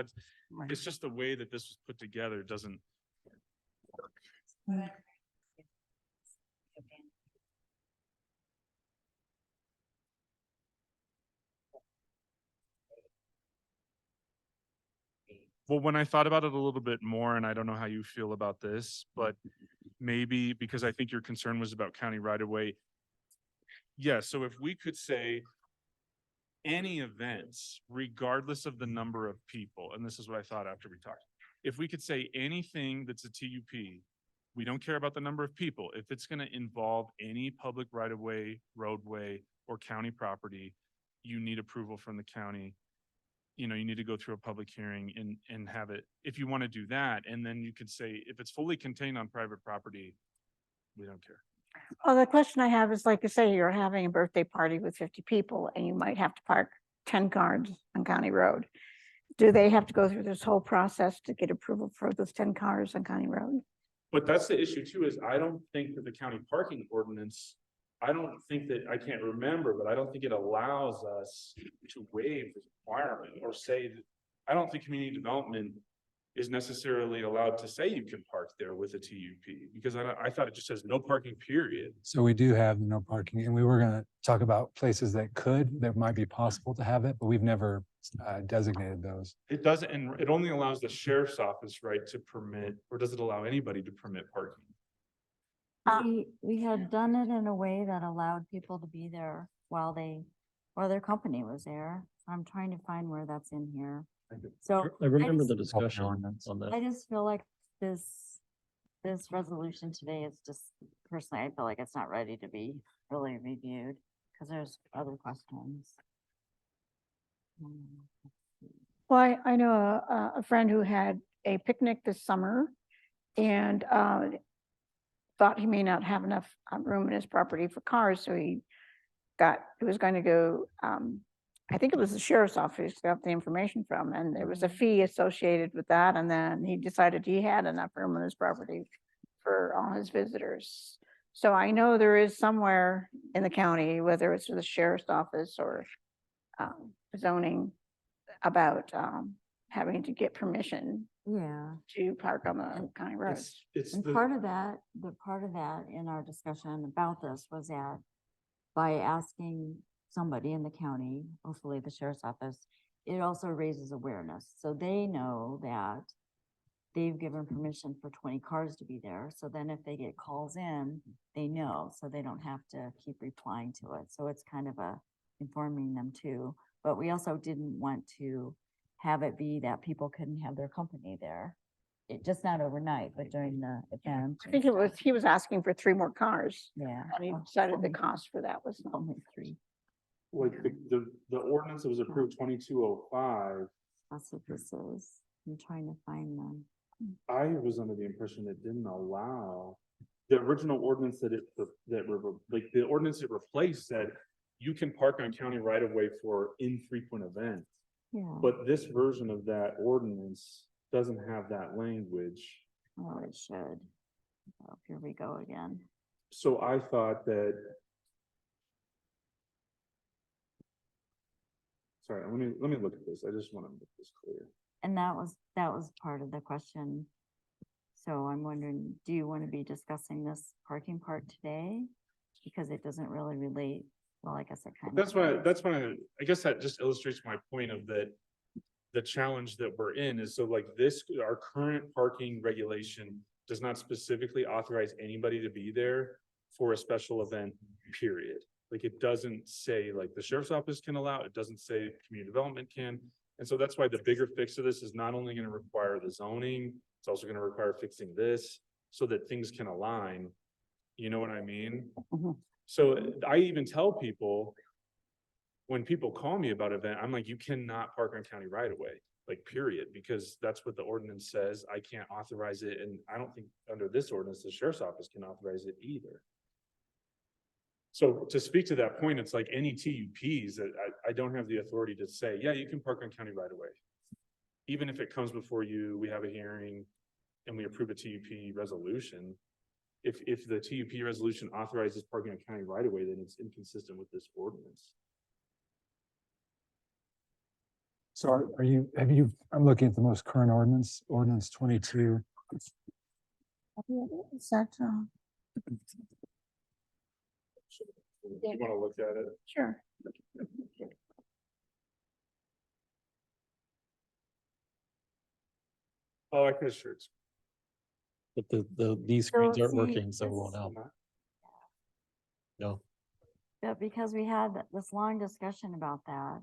it's just the way that this was put together doesn't work. Well, when I thought about it a little bit more, and I don't know how you feel about this, but maybe because I think your concern was about county right of way, Yeah, so if we could say any events, regardless of the number of people, and this is what I thought after we talked. If we could say anything that's a TUP, we don't care about the number of people. If it's gonna involve any public right-of-way, roadway, or county property, you need approval from the county. You know, you need to go through a public hearing and have it, if you want to do that, and then you could say, if it's fully contained on private property, we don't care. Well, the question I have is, like you say, you're having a birthday party with 50 people and you might have to park 10 cars on County Road. Do they have to go through this whole process to get approval for those 10 cars on County Road? But that's the issue too, is I don't think that the county parking ordinance, I don't think that, I can't remember, but I don't think it allows us to waive the requirement or say that, I don't think community development is necessarily allowed to say you can park there with a TUP, because I thought it just says no parking, period. So we do have no parking, and we were gonna talk about places that might be possible to have it, but we've never designated those. It doesn't, and it only allows the sheriff's office, right, to permit, or does it allow anybody to permit parking? We had done it in a way that allowed people to be there while their company was there. I'm trying to find where that's in here. So I remember just- the discussion on that. I just feel like this resolution today is just, personally, I feel like it's not ready to be really reviewed because there's other questions. Well, I know a friend who had a picnic this summer and thought he may not have enough room in his property for cars, so he was going to go, I think it was the sheriff's office got the information from, and there was a fee associated with that, and then he decided he had enough room on his property for all his visitors. So I know there is somewhere in the county, whether it's the sheriff's office or zoning, about having to get permission Yeah. to park on the county roads. And part of that in our discussion about this was that by asking somebody in the county, hopefully the sheriff's office, it also raises awareness. So they know that they've given permission for 20 cars to be there. So then if they get calls in, they know, so they don't have to keep replying to it. So it's kind of informing them too. But we also didn't want to have it be that people couldn't have their company there. It just not overnight, but during the event. I think he was asking for 3 more cars. Yeah. And he decided the cost for that was only 3. Like the ordinance that was approved 2205, That's what this is. I'm trying to find them. I was under the impression it didn't allow, the original ordinance the ordinance it replaced said you can park on county right of way for infrequent events. Yeah. But this version of that ordinance doesn't have that language. Oh, it should. Oh, here we go again. So I thought that. Sorry, let me look at this. I just want to make this clear. And that was part of the question. So I'm wondering, do you want to be discussing this parking part today? Because it doesn't really relate. Well, I guess it kind of. That's why I guess that just illustrates my point of that. The challenge that we're in is, so like this, our current parking regulation does not specifically authorize anybody to be there for a special event, period. Like it doesn't say like the sheriff's office can allow, it doesn't say community development can. And so that's why the bigger fix of this is not only going to require the zoning, it's also going to require fixing this so that things can align. You know what I mean? So I even tell people, when people call me about an event, I'm like, you cannot park on county right away, like period, because that's what the ordinance says. I can't authorize it. And I don't think under this ordinance, the sheriff's office can authorize it either. So to speak to that point, it's like any TUPs that I don't have the authority to say, yeah, you can park on county right away. Even if it comes before you, we have a hearing and we approve a TUP resolution. If the TUP resolution authorizes parking on county right away, then it's inconsistent with this ordinance. So I'm looking at the most current ordinance 22. Is that, You want to look at it? sure. Oh, I could have shirts. But these screens aren't see, working, so it won't help. No. But because we had this long discussion about that,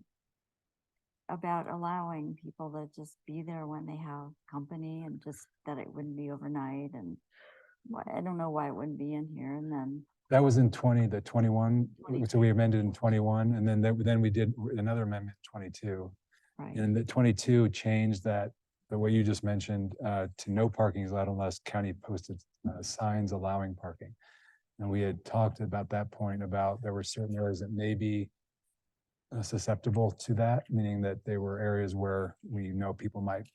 about allowing people to just be there when they have company and just that it wouldn't be overnight and I don't know why it wouldn't be in here and then. That was in 21, 22. so we amended in 21, and then we did another amendment, 22. Right. And the 22 changed that, the way you just mentioned, to no parking is allowed unless county posted signs allowing parking. And we had talked about that point about there were certain areas that may be susceptible to that, meaning that they were areas where we know people might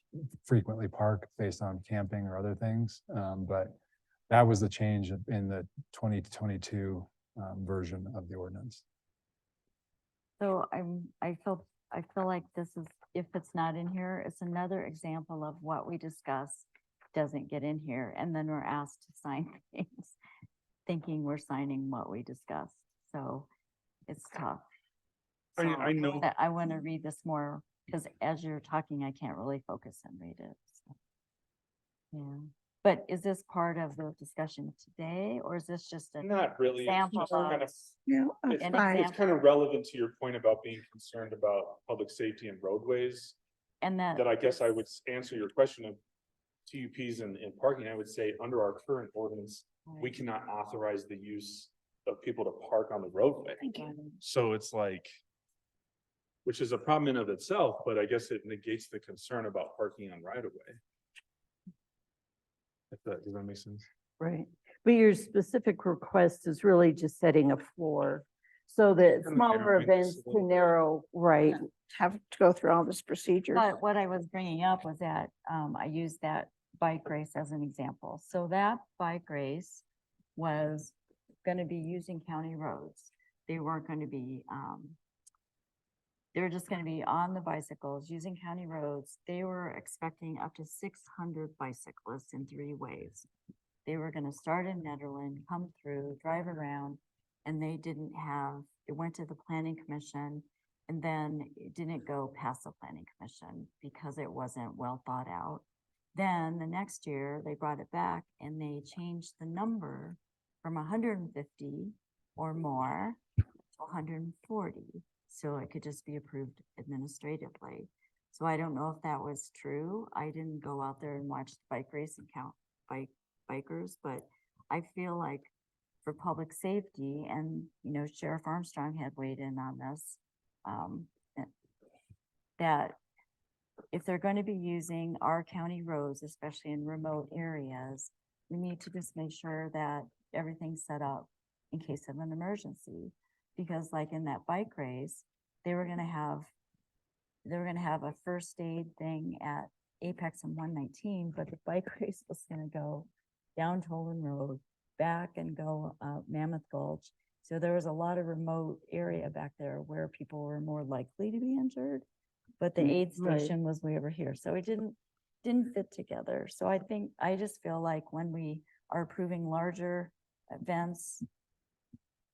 frequently park based on camping or other things. But that was the change in the 2022 version of the ordinance. So I feel like this is, if it's not in here, it's another example of what we discuss doesn't get in here. And then we're asked to sign things, thinking we're signing what we discussed. So it's tough. So I know that I want to read this more because as you're talking, I can't really focus and read it. So. Yeah. But is this part of the discussion today, or is this just a not really. It's sample just of kind of, Yeah, it's, an fine. it's kind example? of relevant to your point about being concerned about public safety and roadways. And That I guess I would answer your question of TUPs and parking. I would say under our current ordinance, we cannot authorize the use of people to park on the roadway. So it's like, which is a problem in of itself, but I guess it negates the concern about parking on right of way. Does that make sense? Right. But your specific request is really just setting a floor so that Kind of smaller narrowing this events a little can bit. narrow, right? Have to go through all this procedure. But what I was bringing up was that I used that bike race as an example. So that bike race was going to be using county roads. They weren't going to be, they were just going to be on the bicycles using county roads. They were expecting up to 600 bicyclists in 3 waves. They were going to start in Nederland, come through, drive around, and they didn't have, it went to the planning commission. And then it didn't go past the planning commission because it wasn't well thought out. Then the next year they brought it back and they changed the number from 150 or more to 140. So it could just be approved administratively. So I don't know if that was true. I didn't go out there and watch the bike race and count bikers, but I feel like for public safety and, you know, Sheriff Armstrong had weighed in on this. That if they're going to be using our county roads, especially in remote areas, we need to just make sure that everything's set up in case of an emergency. Because like in that bike race, they were going to have a first aid thing at Apex and 119, but the bike race was going to go down Tolan Road, back and go Mammoth Gulch. So there was a lot of remote area back there where people were more likely to be injured, but the aid station was way over here. So it didn't fit together. So I just feel like when we are approving larger events,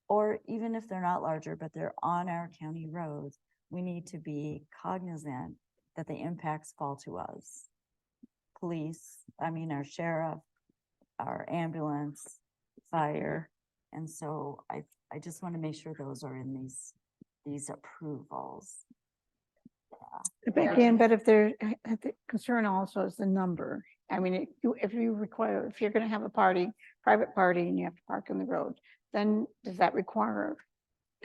or even if they're not larger, but they're on our county roads, we need to be cognizant that the impacts fall to us. Police, our sheriff, our ambulance, fire. And so I just want to make sure those are in these approvals. Again, but if the concern also is the number. I mean, if you're going to have a party, private party, and you have to park on the road, then does that require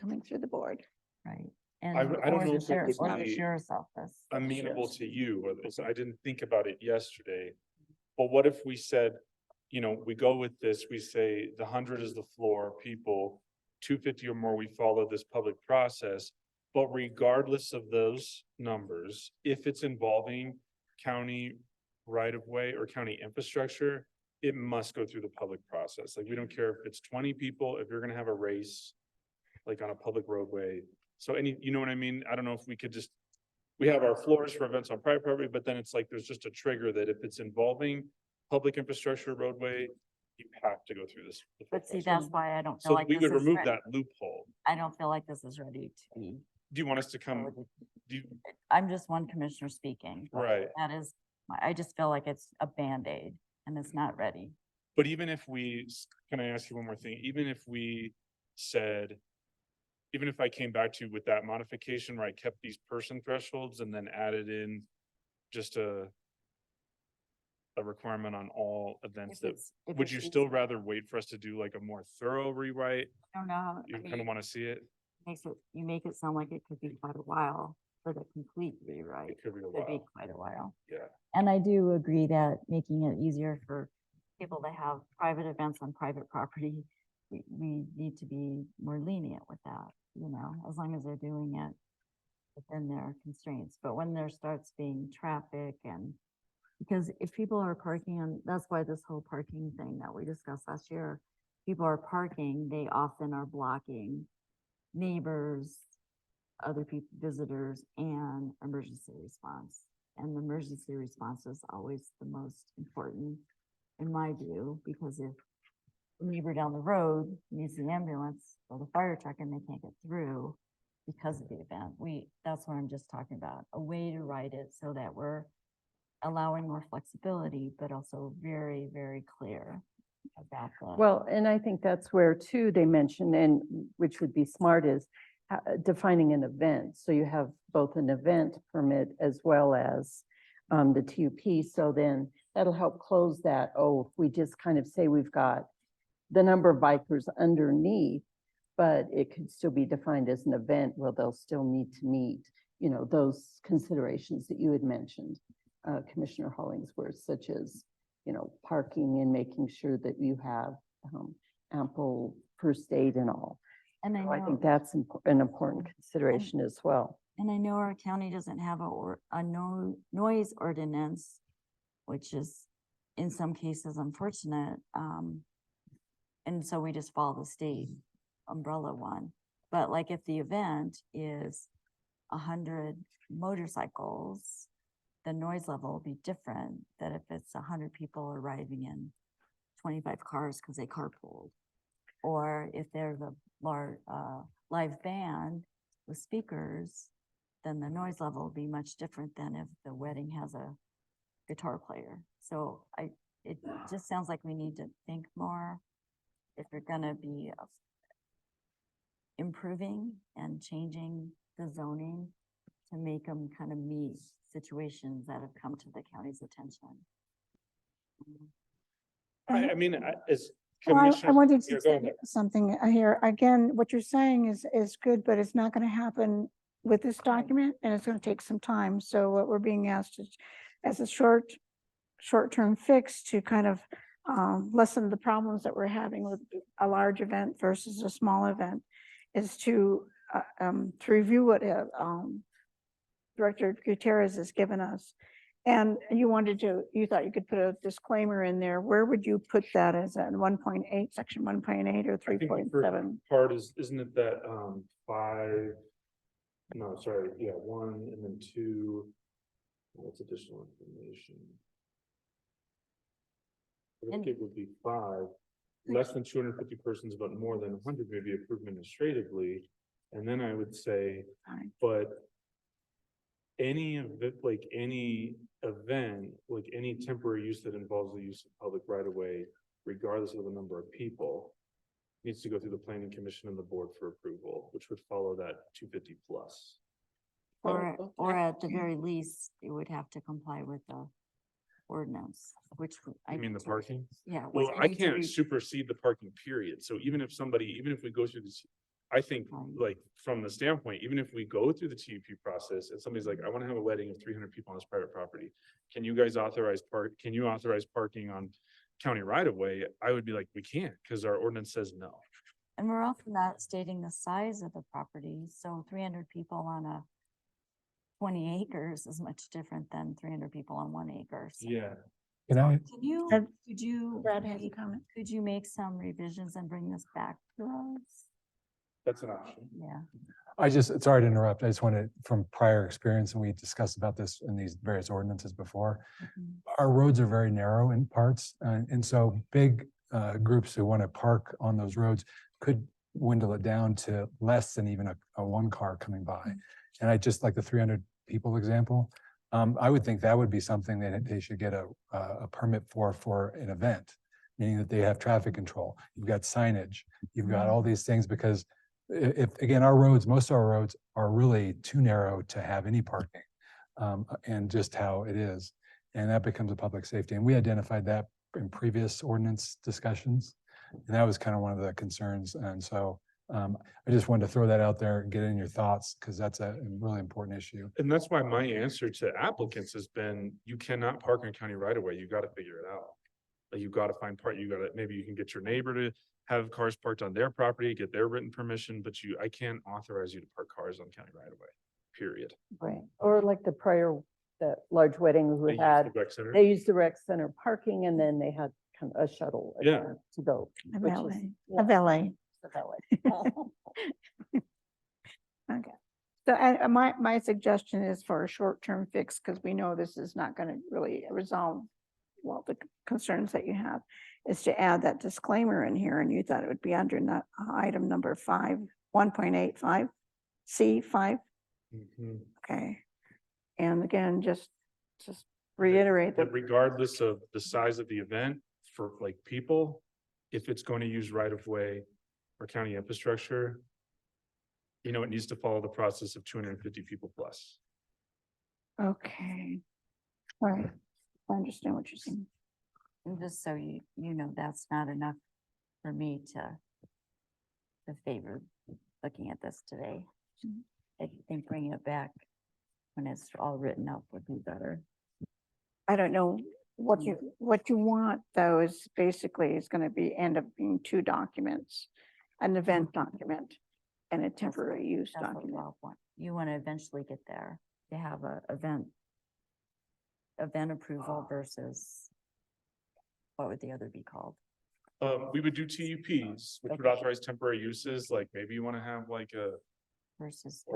coming through the board? Right. I don't know if it would Or the be sheriff's office. amenable to you, or I didn't think about it yesterday. But what if we said, you know, we go with this, we say the 100 is the floor, people, 250 or more, we follow this public process. But regardless of those numbers, if it's involving county right of way or county infrastructure, it must go through the public process. Like, we don't care if it's 20 people, if you're gonna have a race, like on a public roadway. So you know what I mean? I don't know if we could just, we have our floors for events on private property, but then it's like, there's just a trigger that if it's involving public infrastructure roadway, you have to go through this. But see, that's why I don't feel So like we this would is remove ready. that loophole. I don't feel like this is ready to be. Do you want us to come? I'm just one commissioner speaking. but Right. That is, I just feel like it's a Band-Aid and it's not ready. But even if we, can I ask you one more thing? Even if we said even if I came back to you with that modification where I kept these person thresholds and then added in just a requirement on all events that, would you still rather wait for us to do like a more thorough rewrite? I don't know. You kind of want to see it? You make it sound like it could be quite a while for the complete rewrite. It could be a Could be while. quite a while. Yeah. And I do agree that making it easier for people to have private events on private property, we need to be more lenient with that, you know, as long as they're doing it within their constraints. But when there starts being traffic and, because if people are parking on, that's why this whole parking thing that we discussed last year, people are parking, they often are blocking neighbors, other people, visitors, and emergency response. And the emergency response is always the most important, in my view, because if a neighbor down the road needs the ambulance or the fire truck and they can't get through because of the event, that's what I'm just talking about, a way to write it so that we're allowing more flexibility, but also very, very clear about the. Well, and I think that's where too, they mentioned, and which would be smart, is defining an event. So you have both an event permit as well as the TUP. So then that'll help close that. Oh, if we just kind of say we've got the number of bikers underneath, but it could still be defined as an event. Well, they'll still need to meet, you know, those considerations that you had mentioned, Commissioner Hollingsworth, such as, you know, parking and making sure that you have ample first aid and all. And I So I know- think that's an important consideration as well. And I know our county doesn't have a noise ordinance, which is in some cases unfortunate. And so we just follow the state umbrella one. But like if the event is 100 motorcycles, the noise level will be different than if it's 100 people arriving in 25 cars because they carpooled. Or if there's a large live band with speakers, then the noise level will be much different than if the wedding has a guitar player. So it just sounds like we need to think more if we're gonna be improving and changing the zoning to make them kind of meet situations that have come to the county's attention. I mean, as Well, I Commissioner. wanted Yeah, to go say ahead. something here. Again, what you're saying is good, but it's not going to happen with this document and it's going to take some time. So what we're being asked is as a short-term fix to kind of lessen the problems that we're having with a large event versus a small event is to review what Director Gutierrez has given us. And you thought you could put a disclaimer in there. Where would you put that as a 1.8, section 1.8 or I think the 3.7? first part isn't it that 5, no, sorry, yeah, 1 and then 2, what's additional information? I think it would be 5, less than 250 persons, but more than 100 may be approved administratively. And then I would say, but any of it, like any event, like any temporary use that involves the use of public right of way, regardless of the number of people, needs to go through the planning commission and the board for approval, which would follow that 250 plus. Or at the very least, it would have to comply with the ordinance, which I. I mean, the parking? Yeah. which Well, I need to can't read. supersede the parking period. So even if we go through this, I think like from the standpoint, even if we go through the TUP process and somebody's like, I want to have a wedding of 300 people on this private property. Can you guys authorize parking on county right of way? I would be like, we can't because our ordinance says no. And we're also not stating the size of the property. So 300 people on a 20 acres is much different than 300 people on 1 acre. So Yeah. Could you, Brad has a comment. could you make some revisions and bring this back to us? That's an option. Yeah. Sorry to interrupt. I just wanted, from prior experience, and we discussed about this in these various ordinances before. Our roads are very narrow in parts. And so big groups who want to park on those roads could dwindle it down to less than even a one car coming by. And I just like the 300 people example. I would think that would be something that they should get a permit for an event, meaning that they have traffic control. You've got signage, you've got all these things, because if, again, our roads, most of our roads are really too narrow to have any parking. And just how it is, and that becomes a public safety. And we identified that in previous ordinance discussions. And that was kind of one of the concerns. And so I just wanted to throw that out there and get in your thoughts, because that's a really important issue. And that's why my answer to applicants has been, you cannot park in county right away. You got to figure it out. Like, you got to find maybe you can get your neighbor to have cars parked on their property, get their written permission, but I can't authorize you to park cars on county right away, period. Right, or like the large wedding They who use had, the rec center. they used the rec center parking and then they had kind of a shuttle. Yeah. To go. A which is- valet, yeah, a valet. a valet. Okay. So my suggestion is for a short-term fix, because we know this is not going to really resolve the concerns that you have, is to add that disclaimer in here, and you thought it would be under item number 1.85, C5. Mhm. Okay. And again, just reiterate that That regardless of the size of the event, for like people, if it's going to use right of way or county infrastructure, it needs to follow the process of 250 people plus. okay. All right. I understand what you're saying. And just so you know, that's not enough for me to favor looking at this today. I think bringing it back when it's all written up would be better. I don't know what you want, though, is basically is going to end up being two documents, an event document and a temporary use That's what document. Rob wants. You want to eventually get there to have a event approval versus what would the other be called? We would do TUPs, which would Okay. authorize temporary uses, like maybe you want to have like a Versus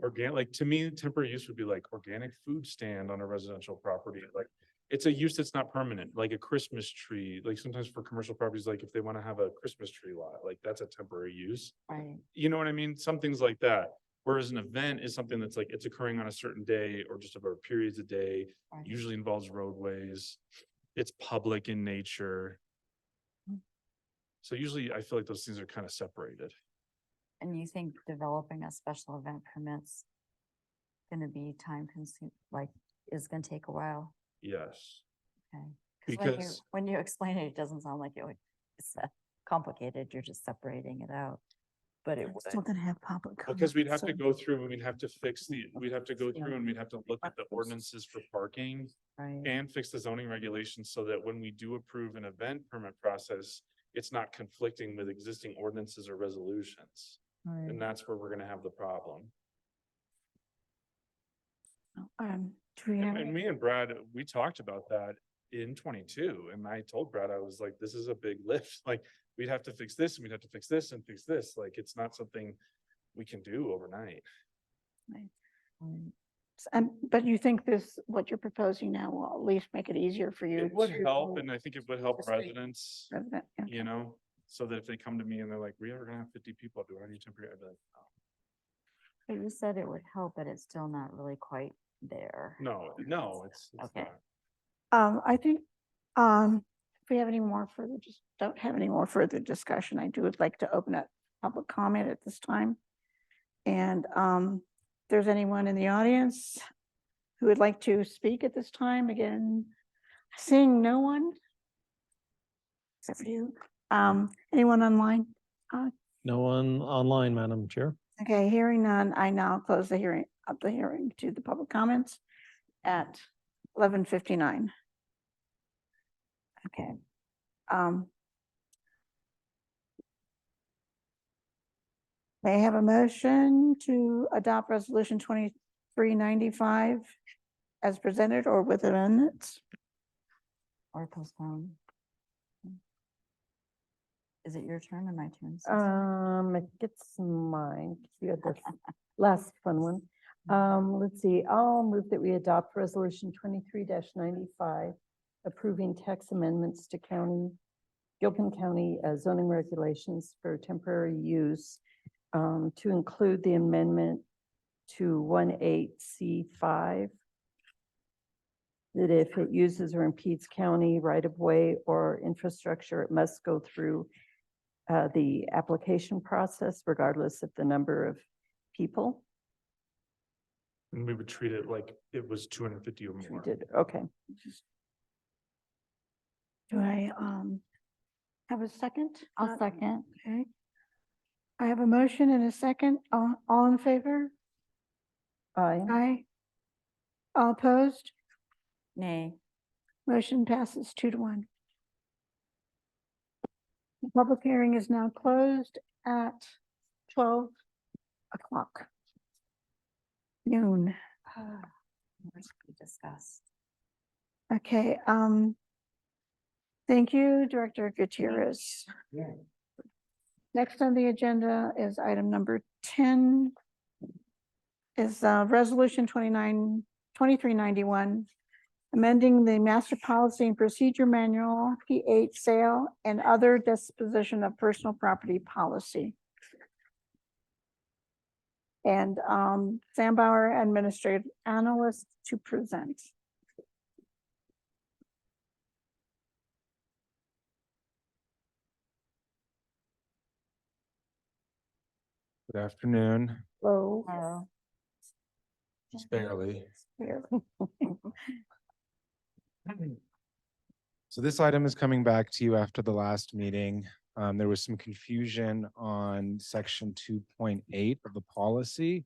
organic, like to me, temporary use would be like organic food stand on a residential property. Like, it's a use that's not permanent, like a Christmas tree. Like sometimes for commercial properties, like if they want to have a Christmas tree lot, like that's a temporary use. Right. You know what I mean? Some things like that. Whereas an event is something that's like, it's occurring on a certain day or just over periods of day, Right. usually involves roadways. It's public in nature. So usually I feel like those things are kind of separated. And you think developing a special event permit's gonna be time consuming, like, is gonna take a while? Yes. Okay. 'Cause Because when you explain it, it doesn't sound like it's complicated. You're just separating it out. But it It's still would. going to have public comment. Because we'd have to so- go through and we'd have to we'd have to go through and we'd have to look at the ordinances for parking Right. and fix the zoning regulations so that when we do approve an event permit process, it's not conflicting with existing ordinances or resolutions. Right. And that's where we're gonna have the problem. Do we have, And me and Brad, we talked about that in 22, and I told Brad, I was like, this is a big lift, like, we'd have to fix this, and we'd have to fix this and fix this, like, it's not something we can do overnight. but you think what you're proposing now will at least make it easier for you? It would to- help, and I think it would help residents, Resident, yeah. you know, so that if they come to me and they're like, we are gonna have 50 people, do I need temporary? I'd be like, But you said it would help, but it's still not really quite there. no, it's Okay. not. I think, if we have any more further, just don't have any more further discussion, I would like to open up public comment at this time. And, if there's anyone in the audience who would like to speak at this time, again, seeing no one. Except for you, anyone online? No one online, Madam Chair. Okay, hearing none, I now close the hearing, to the public comments at 11:59. Okay. May I have a motion to adopt resolution 2395 as presented or with amendments? Or postpone. Is it your turn or my turn? Susan? I think it's mine. 'Cause you had the last fun one. Let's see, I'll move that we adopt resolution 23-95, approving text amendments to Gilpin County zoning regulations for temporary use, to include the amendment to 18C5. That if it uses or impedes county right-of-way or infrastructure, it must go through the application process regardless of the number of people. And we would treat it like it was 250 or more. Okay. Do I have a second? I'll second. Okay. I have a motion and a second. All in favor? Aye. Aye. All opposed? Nay. Motion passes 2-1. The public hearing is now closed at 12 o'clock. Noon. We discussed. Okay, thank you, Director Gutierrez. Next on the agenda is item number 10. Is Resolution 2391, amending the Master Policy and Procedure Manual, PH sale and other disposition of personal property policy. And Sam Bauer, Administrative Analyst, to present. Good afternoon. Hello. Just barely. So this item is coming back to you after the last meeting. There was some confusion on section 2.8 of the policy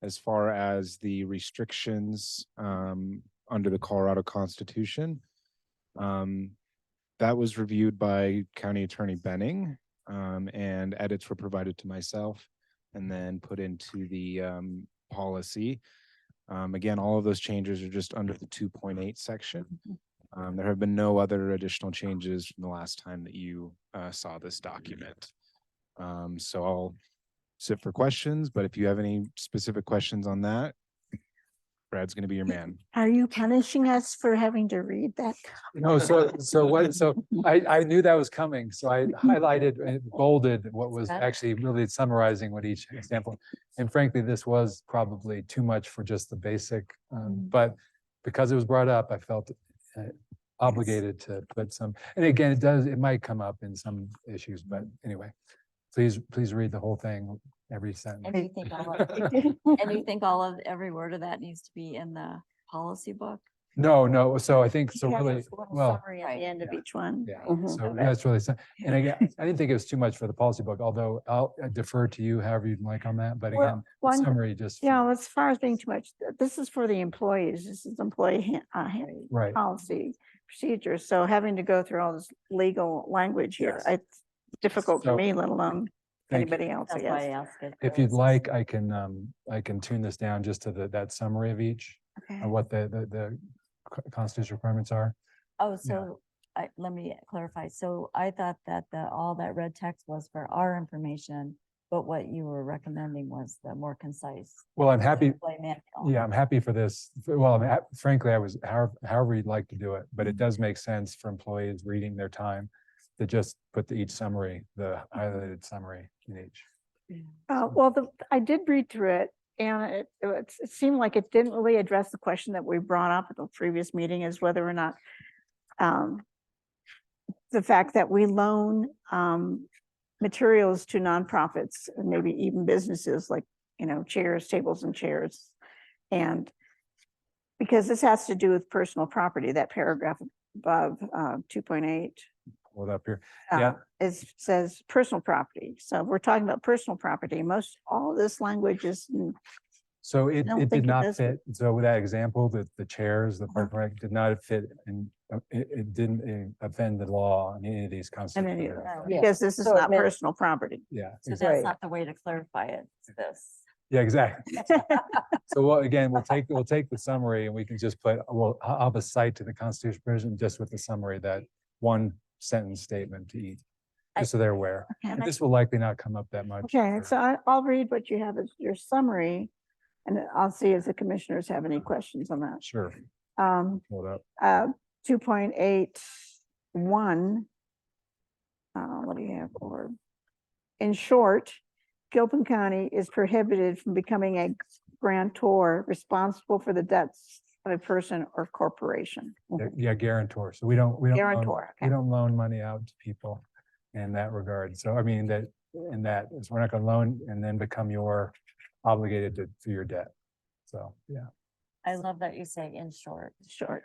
as far as the restrictions under the Colorado Constitution. That was reviewed by County Attorney Benning, and edits were provided to myself and then put into the policy. Again, all of those changes are just under the 2.8 section. There have been no other additional changes from the last time that you saw this document. So I'll sit for questions, but if you have any specific questions on that, Brad's going to be your man. Are you punishing us for having to read that? No, so I knew that was coming, so I highlighted and bolded what was actually really summarizing what each example. And frankly, this was probably too much for just the basic, but because it was brought up, I felt obligated to put some, and again, it might come up in some issues, but anyway, please read the whole thing, every sentence. And you think every word of that needs to be in the policy book? No, so I think, so Yeah, really, there's a little well, summary at the end of each one. yeah, so that's really, and again, I didn't think it was too much for the policy book, although I'll defer to you however you'd like on that, but again, the summary just. Yeah, as far as being too much, this is for the employees, this is employee Right. policy procedures, so having to go through all this legal language here, it's difficult for So, me, let alone thank you. anybody else, I That's why I guess. asked it. If you'd like, I can tune this down just to that summary of each, Okay. of what the constitutional requirements are. Oh, so let me clarify. So I thought that all that red text was for our information, but what you were recommending was the more concise. Well, I'm happy. employee manual. Yeah, I'm happy for this. Well, I mean, frankly, I was however you'd like to do it, but it does make sense for employees reading their time to just put each summary, the highlighted summary in each. Well, I did read through it, and it seemed like it didn't really address the question that we brought up at the previous meeting, is whether or not the fact that we loan materials to nonprofits and maybe even businesses like, chairs, tables and chairs. And because this has to do with personal property, that paragraph above 2.8. Hold up here. Yeah. Says personal property. So we're talking about personal property. All of this language is. So it don't did think it not does fit. So with that example, the chairs, the park rec did not fit, and it didn't offend the law in any of these constitutions. Because this is So it not meant- personal property. Yeah. So that's not the way to clarify it, it's this. Yeah, exactly. So again, we'll take the summary and we can just put, I'll have a cite to the Constitution provision just with the summary, that one sentence statement to each, just so they're aware. Okay. And this will likely not come up that much. Okay, so I'll read what you have as your summary, and I'll see if the commissioners have any questions on that. Sure. Hold up. 2.81. What do you have for? In short, Gilpin County is prohibited from becoming a grantor responsible for the debts of a person or corporation. Yeah, guarantor. So we don't Guarantor, we don't loan money out to people. in that regard. So I mean, that, in that, is we're not gonna loan and then become your obligated to your debt. So, yeah. I love that you say in short. Short.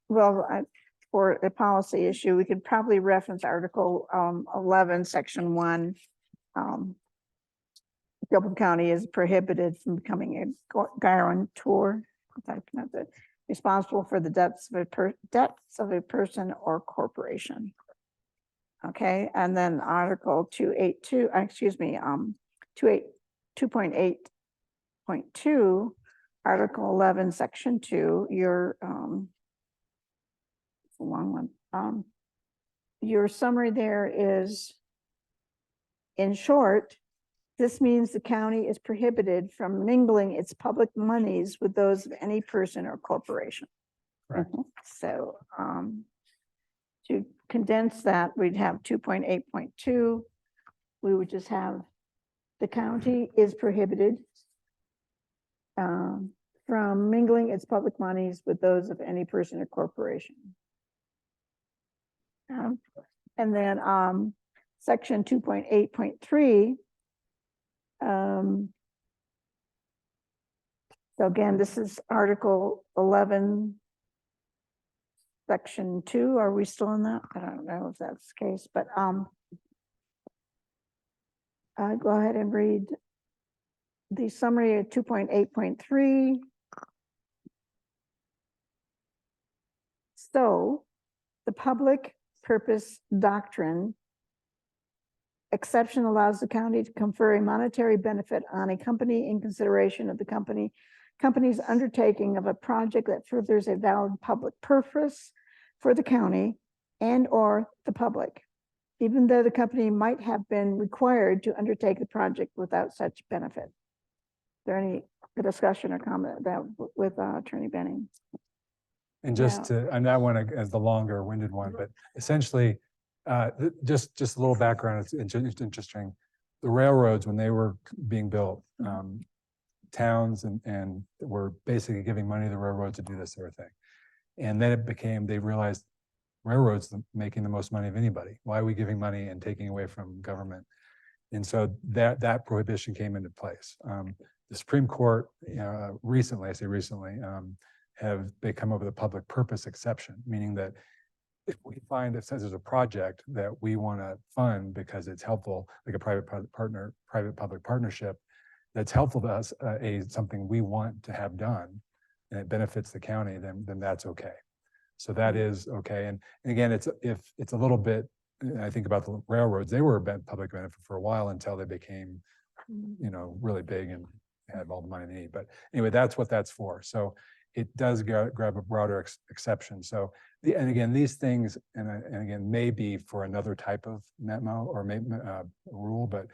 Well, for a policy issue, we could probably reference Article 11, Section 1. Gilpin County is prohibited from becoming a guarantor, if I pronounce it, responsible for the debts of a person or corporation. Okay, and then Article 282, 2.8.2, Article 11, Section 2, your it's a long one. Your summary there is, in short, this means the county is prohibited from mingling its public monies with those of any person or corporation. Correct. So to condense that, we'd have 2.8.2. We would just have the county is prohibited from mingling its public monies with those of any person or corporation. And then Section 2.8.3. So again, this is Article 11, Section 2. Are we still in that? I don't know if that's the case, but go ahead and read the summary of 2.8.3. So the public purpose doctrine exception allows the county to confer a monetary benefit on a company in consideration of the company's undertaking of a project that furthers a valid public purpose for the county and or the public, even though the company might have been required to undertake the project without such benefit. Is there any discussion or comment about with Attorney Benning? And just to, and that one as the longer winded one, but essentially, just a little background, it's interesting. The railroads, when they were being built, towns and were basically giving money to the railroads to do this sort of thing. And then it became, they realized railroads making the most money of anybody. Why are we giving money and taking away from government? And so that prohibition came into place. The Supreme Court recently, I say recently, they come up with a public purpose exception, meaning that if we find it says there's a project that we want to fund because it's helpful, like a private-public partnership, that's helpful to us, something we want to have done, and it benefits the county, then that's okay. So that is okay. And again, it's a little bit. I think about the railroads; they were a public benefit for a while until they became, really big and had all the money they need. But anyway, that's what that's for. So it does grab a broader exception. So, and again, these things, and again, may be for another type of memo or rule, but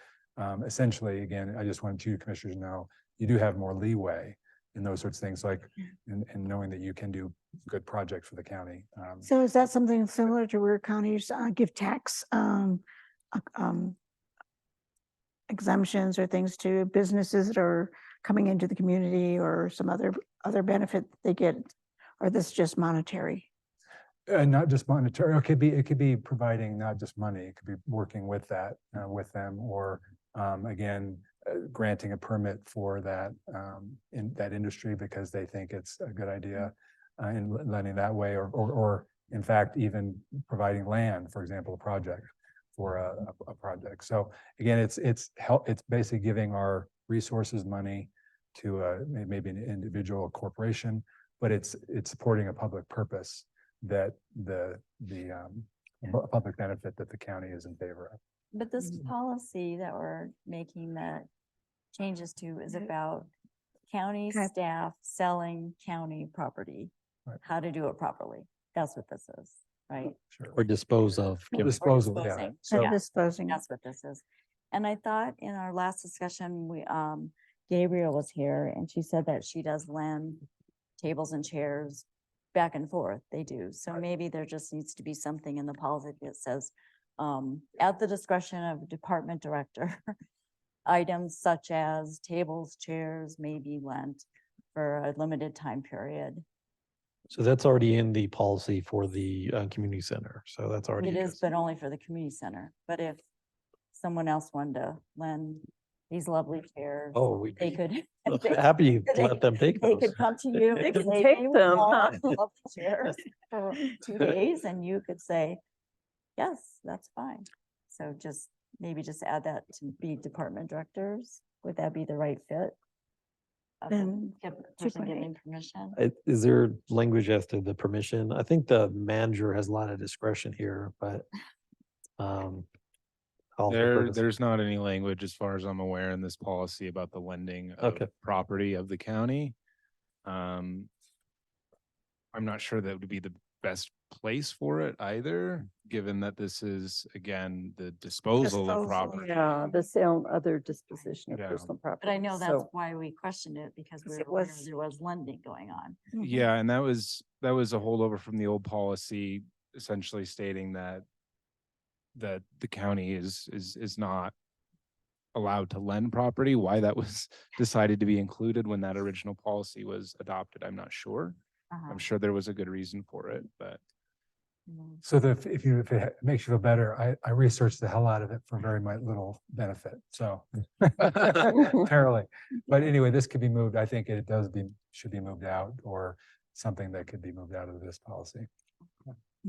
essentially, again, I just want you commissioners to know you do have more leeway in those sorts of things, like in knowing that you can do good projects for the county. So is that something similar to where counties give tax exemptions or things to businesses that are coming into the community, or some other benefit they get, or this just monetary? Not just monetary. It could be providing not just money. It could be working with that with them, or again, granting a permit for that in that industry because they think it's a good idea, in lending that way, or in fact even providing land, for example, a project for a project. So again, it's basically giving our resources money to maybe an individual corporation, but it's supporting a public purpose that the public benefit that the county is in favor of. But this policy that we're making that changes to is about county staff selling county property, how to do it properly. That's what this is, right? Sure. Or dispose of. Disposal, yeah. Disposing. So Yeah, disposing. that's what this is. And I thought in our last discussion, Gabriel was here and she said that she does lend tables and chairs back and forth. They do. So maybe there just needs to be something in the policy that says, at the discretion of department director, items such as tables, chairs may be lent for a limited time period. So that's already in the policy for the community center. So that's already. It is, but only for the community center. But if someone else wanted to lend these lovely chairs, Oh, we. they could. Happy to let them take They those. could come to you. They and can say take they would them, want huh? lovely chairs for 2 days, and you could say, yes, that's fine. So just, maybe just add that to be department directors. Would that be the right fit? Of the Then person 2.8. giving permission? Is there language as to the permission? I think the manager has a lot of discretion here, but. I'll defer to- There's not any language as far as I'm aware in this policy about the lending of Okay. property of the county. I'm not sure that would be the best place for it either, given that this is, again, the disposal of property. Yeah, the sale, other disposition of Yeah. personal property. But I know that's So- why we questioned it, because we Because were it aware was- there was lending going on. Yeah, and that was a holdover from the old policy, essentially stating that the county is not allowed to lend property. Why that was decided to be included when that original policy was adopted, I'm not sure. I'm sure there was a good reason for it, but So that if it makes you feel better, I researched the hell out of it for very little benefit, so. Apparently, but anyway, this could be moved. I think it should be moved out, or something that could be moved out of this policy.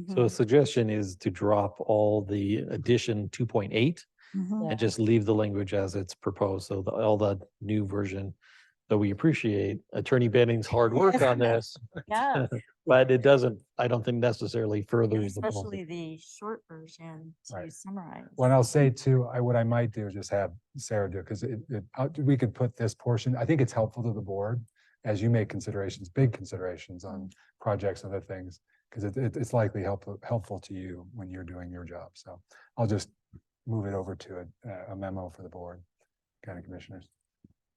So a suggestion is to drop all the addition 2.8 Mhm. and just leave the language as it's proposed. So all the new version. So we appreciate Attorney Benning's hard work on this. Yes. But it doesn't, I don't think necessarily furthers the policy. Especially the short version to Right. summarize. What I'll say too, what I might do is just have Sarah do it, because we could put this portion, I think it's helpful to the board as you make considerations, big considerations on projects and other things, because it's likely helpful to you when you're doing your job. So I'll just move it over to a memo for the board, county commissioners.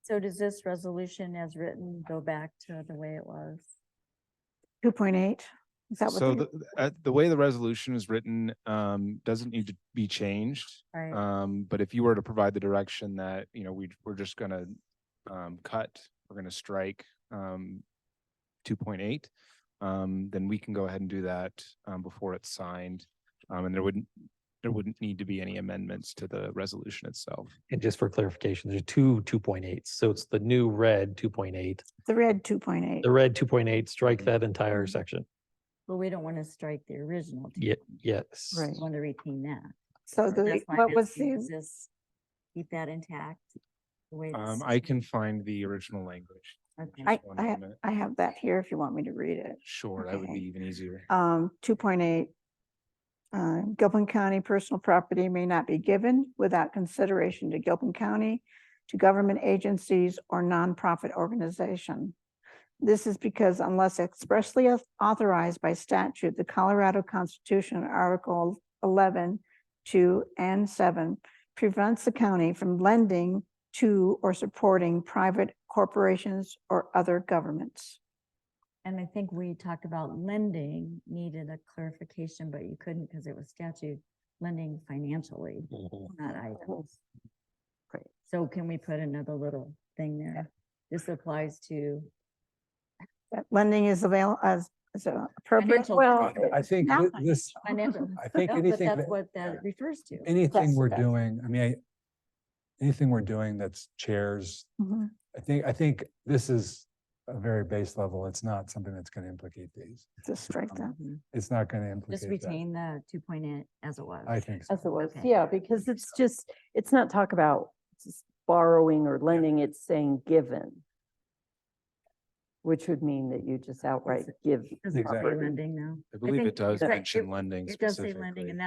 So does this resolution as written go back to the way it was? 2.8. Is that what? so they- the way the resolution is written doesn't need to be changed. Right. But if you were to provide the direction that, we're just gonna we're gonna strike 2.8, then we can go ahead and do that before it's signed. And there wouldn't need to be any amendments to the resolution itself. And just for clarification, there's two 2.8s. So it's the new red 2.8, The red 2.8. the red 2.8, strike that entire section. Well, we don't want to strike the original. Yes. Right. We want to retain that. So That's why what I'm was asking, the, is this, keep that intact? the way it's- I can find the original language. Okay. I, Just one moment. I have that here if you want me to read it. Sure, that would Okay. be even easier. 2.8. Gilpin County personal property may not be given without consideration to Gilpin County, to government agencies or nonprofit organization. This is because unless expressly authorized by statute, the Colorado Constitution, Article 11, 2 and 7 prevents the county from lending to or supporting private corporations or other governments. And I think we talked about lending needed a clarification, but you couldn't because it was statute lending financially, not items. Great. So can we put another little thing there? This applies to. That lending is available as appropriate. Financial Well, credit. I think now- this, Financial. I think No, but anything that's that- what that refers to. anything we're that's- doing, anything we're doing that's chairs, Mhm. I think this is a very base level. It's not something that's going to implicate these. Just strike that. It's not going to implicate Just that. retain the 2.8 as it was. I think so. As it was, Okay. yeah, because it's not talk about just borrowing or lending, it's saying given. Which would mean that you just outright give. Does it say Exactly. lending now? I believe think it does right, mention lending It does say lending, specifically. and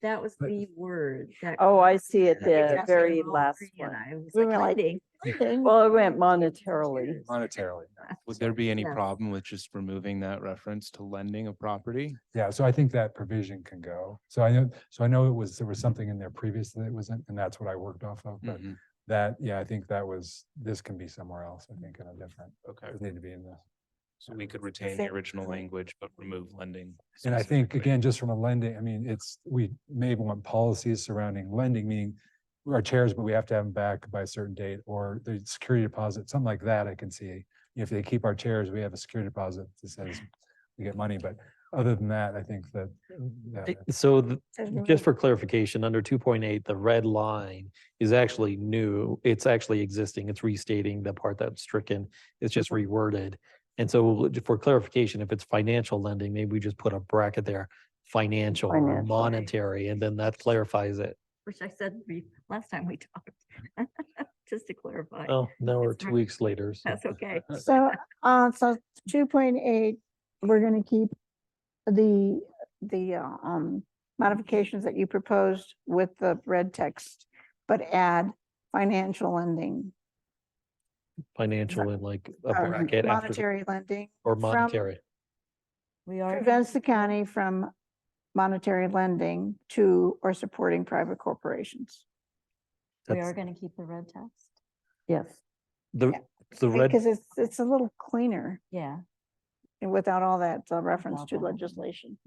that was But- the word. that- Oh, I see it, I think the that's very all last three, and one. I was We like, were like, lending. Well, it went monetarily. Monetarily. Would there be any Yes. problem with just removing that reference to lending of property? Yeah, so I think that provision can go. So I know there was something in there previously that wasn't, and that's what I worked off of, but Mhm. I think this can be somewhere else, I think, in a different, Okay, doesn't need to be in this. so we could retain the think- original language, but remove lending. And I think, specifically. again, just from a lending, we may want policies surrounding lending, meaning our chairs, but we have to have them back by a certain date, or the security deposit, something like that I can see. If they keep our chairs, we have a security deposit that says, to get money, but other than that, I think that. So just for clarification, under 2.8, the red line is actually new. It's actually existing. It's restating the part that's stricken. It's just reworded. And so for clarification, if it's financial lending, maybe we just put a bracket there, financial or Financial. monetary, and then that clarifies it. Which I said last time we talked, just to clarify. Oh, now we're It's 2 right. weeks later. So. That's okay. So, so 2.8, we're gonna keep the modifications that you proposed with the red text, but add financial lending. Financial and like a or bracket after the- Monetary lending. or from- monetary. We are. Prevents the county from monetary lending to or supporting private corporations. We That's- are going to keep the red text. Yes. The red, Because it's a little cleaner Yeah. and without all that reference Without to that. legislation.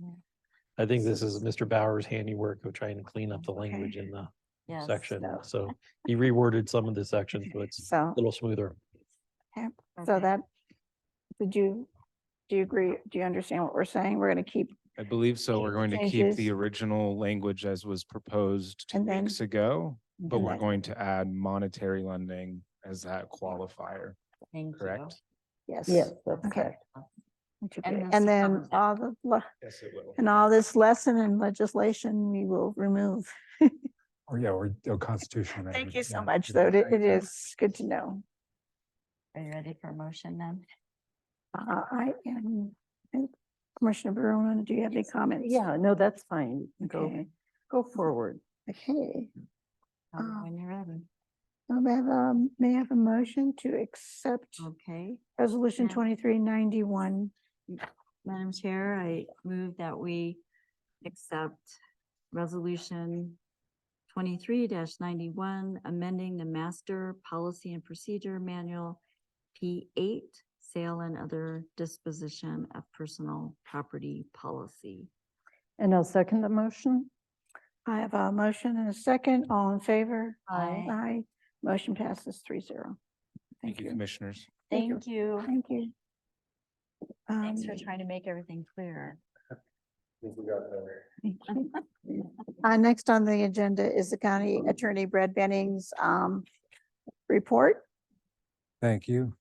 I think this is Mr. Bauer's handiwork of trying to clean up the language in the Yes. section. So- So he reworded some of the sections, so it's a So, little smoother. okay, so Okay. that, do you agree? Do you understand what we're saying? We're going to keep, I believe so. We're going to keep Changes. the original language as was proposed 2 And then- weeks ago, but and we're then- going to add monetary lending as that qualifier, Thank correct? yes. Yes, that's Okay. correct. And And this then covers it. all the, Yes, it will. and all this lesson and legislation we will remove. Or yeah, or constitutional. Thank amendment, you so yeah. much, though. It is good to know. Are you ready for a motion then? I am, Commissioner Burman, do you have any comments? Yeah, no, that's fine. Go, Okay. go forward. Okay. Tell me When you're ready. May I have a motion to accept Okay. Resolution Yeah. 2391? Madam Chair, I move that we accept resolution 23-91, amending the Master Policy and Procedure Manual P8, sale and other disposition of personal property policy. And I'll second the motion. I have a motion and a second. All in favor? Aye. Aye. Motion passes 3-0. Thank you, commissioners. Thank you. Thank you. Thanks for trying to make everything clear. Next on the agenda is the County Attorney Brad Benning's report. Thank you.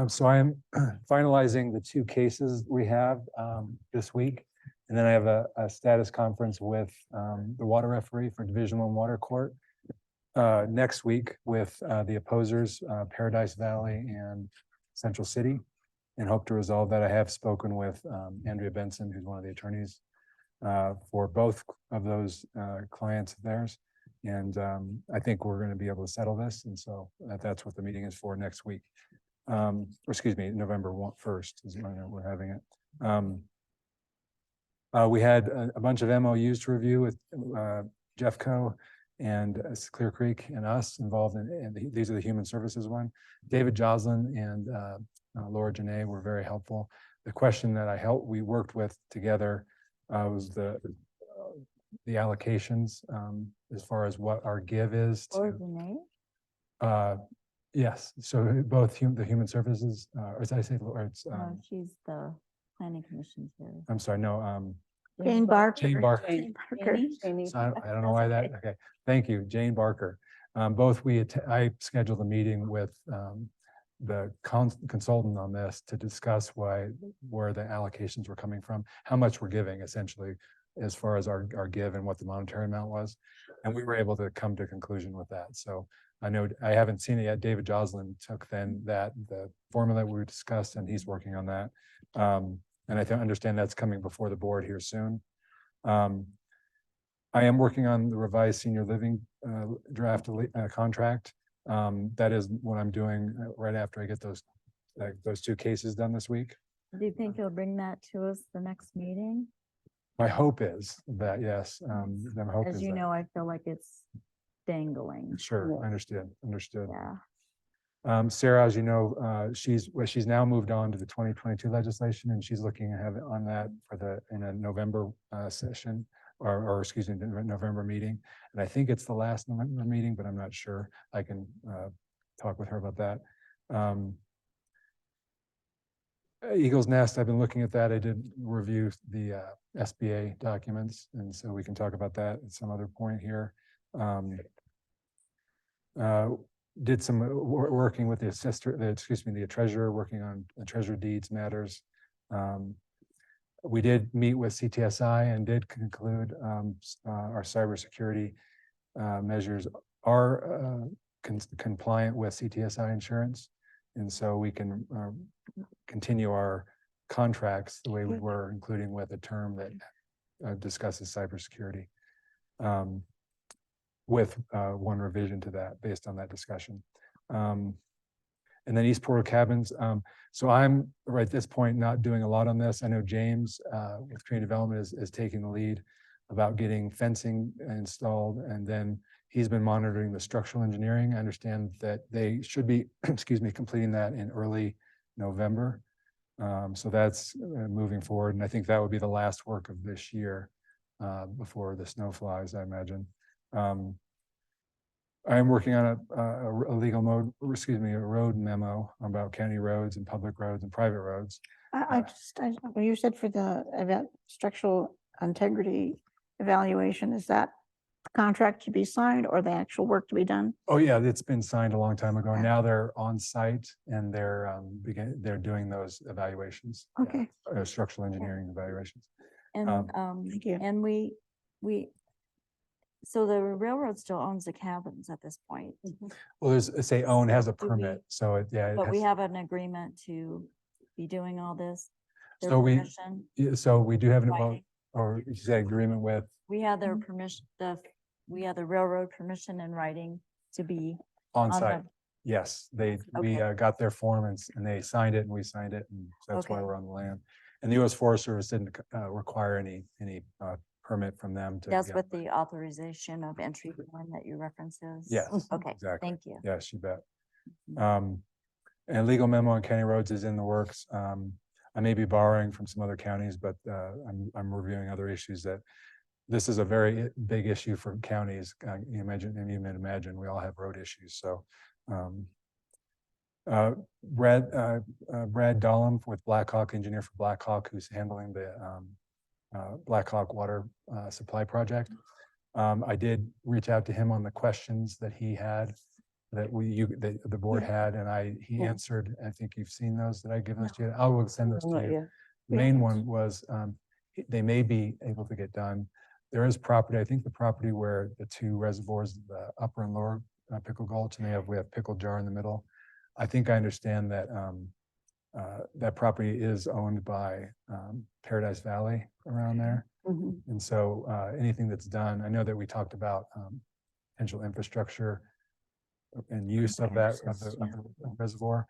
So I am finalizing the 2 cases we have this week. And then I have a status conference with the water referee for Division I Water Court next week with the opposers, Paradise Valley and Central City, and hope to resolve that. I have spoken with Andrea Benson, who's one of the attorneys for both of those clients of theirs. And I think we're going to be able to settle this. And so that's what the meeting is for next week. Or excuse me, November 1st is when we're having it. We had a bunch of MOUs to review with Jeffco and Clear Creek and us involved in these are the human services one. David Joslin and Laura Janae were very helpful. The question that we worked with together was the allocations as far as what our give is Or to, Renee? yes, so both the human services, or did I say, or it's, No, she's the planning commission chair. I'm sorry, no, Jane Barker. Jane Barker. Jane Barker. So I don't know why that, okay, thank you, Jane Barker. Both I scheduled a meeting with the consultant on this to discuss where the allocations were coming from, how much we're giving essentially, as far as our give and what the monetary amount was. And we were able to come to a conclusion with that. So I know I haven't seen it yet. David Joslin took then the formula we discussed, and he's working on that. And I understand that's coming before the board here soon. I am working on the revised senior living draft contract. That is what I'm doing right after I get those 2 cases done this week. Do you think you'll bring that to us the next meeting? My hope is that, yes, my hope As is you that. know, I feel like it's dangling. Sure, I understood. Yeah. Sarah, as you know, she's now moved on to the 2022 legislation, and she's looking to have it on that in a November session, or excuse me, November meeting. And I think it's the last November meeting, but I'm not sure. I can talk with her about that. Eagles Nest, I've been looking at that. I did review the SBA documents, and so we can talk about that at some other point here. Did some working with the the treasurer, working on the treasurer deeds matters. We did meet with CTSI and did conclude our cybersecurity measures are compliant with CTSI insurance. And so we can continue our contracts the way we were, including with a term that discusses cybersecurity. With one revision to that based on that discussion. And then East Portal Cabins. So I'm right at this point not doing a lot on this. I know James with Community Development is taking the lead about getting fencing installed, and then he's been monitoring the structural engineering. I understand that they should be, excuse me, completing that in early November. So that's moving forward, and I think that would be the last work of this year before the snow flies, I imagine. I'm working on a legal mode, excuse me, a road memo about county roads and public roads and private roads. When you said for the structural integrity evaluation, is that contract to be signed or the actual work to be done? Oh yeah, it's been signed a long time ago. And now they're on site and they're doing those evaluations. Okay. Structural engineering evaluations. And, Thank you. and so the railroad still owns the cabins at this point. Well, say own has a Do we- permit, so it But we has- have an agreement to be doing all this. their So permission, so we do have an, writing. or you say agreement with, We have their permission, we have the railroad permission in writing to be on on site. the, Yes, we Okay. got their form and they signed it and we signed it, and so that's why Okay. we're on the land. And the U.S. Forest Service didn't require any permit from them to. that's get- what the authorization of entry form that you references. Yes, Okay, exactly. thank you. Yes, you bet. Mhm. And legal memo on county roads is in the works. I may be borrowing from some other counties, but I'm reviewing other issues that this is a very big issue for counties. You can imagine we all have road issues. So Brad Dahlem with Blackhawk, engineer for Blackhawk, who's handling the Blackhawk water supply project. I did reach out to him on the questions that he had, that the board had, and he answered. I think you've seen those that I given those to you. I will send those to you. The main one was they may be able to get done. There is property, I think the property where the two reservoirs, the upper and lower Pickle Gulch, and we have Pickle Jar in the middle. I think I understand that that property is owned by Paradise Valley around there. And so anything that's done, I know that we talked about potential infrastructure and use of that, of the reservoir.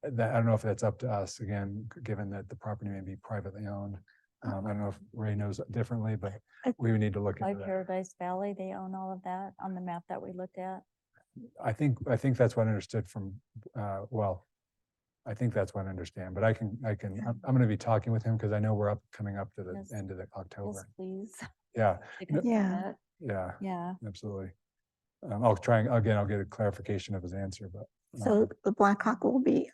That, I don't know if that's up to us, again, given that the property may be privately owned. I don't know if Ray knows differently, but we would need to look By into that. Paradise Valley, they own all of that on the map that we looked at. I think that's what I understood from, I think that's what I understand, but I'm going to be talking with him because I know we're coming up to the Yes. end of the Yes, October. please. Yeah. To confirm Yeah. it. Yeah, Yeah. absolutely. I'll try, again, I'll get a clarification of his answer, but. So the Blackhawk will be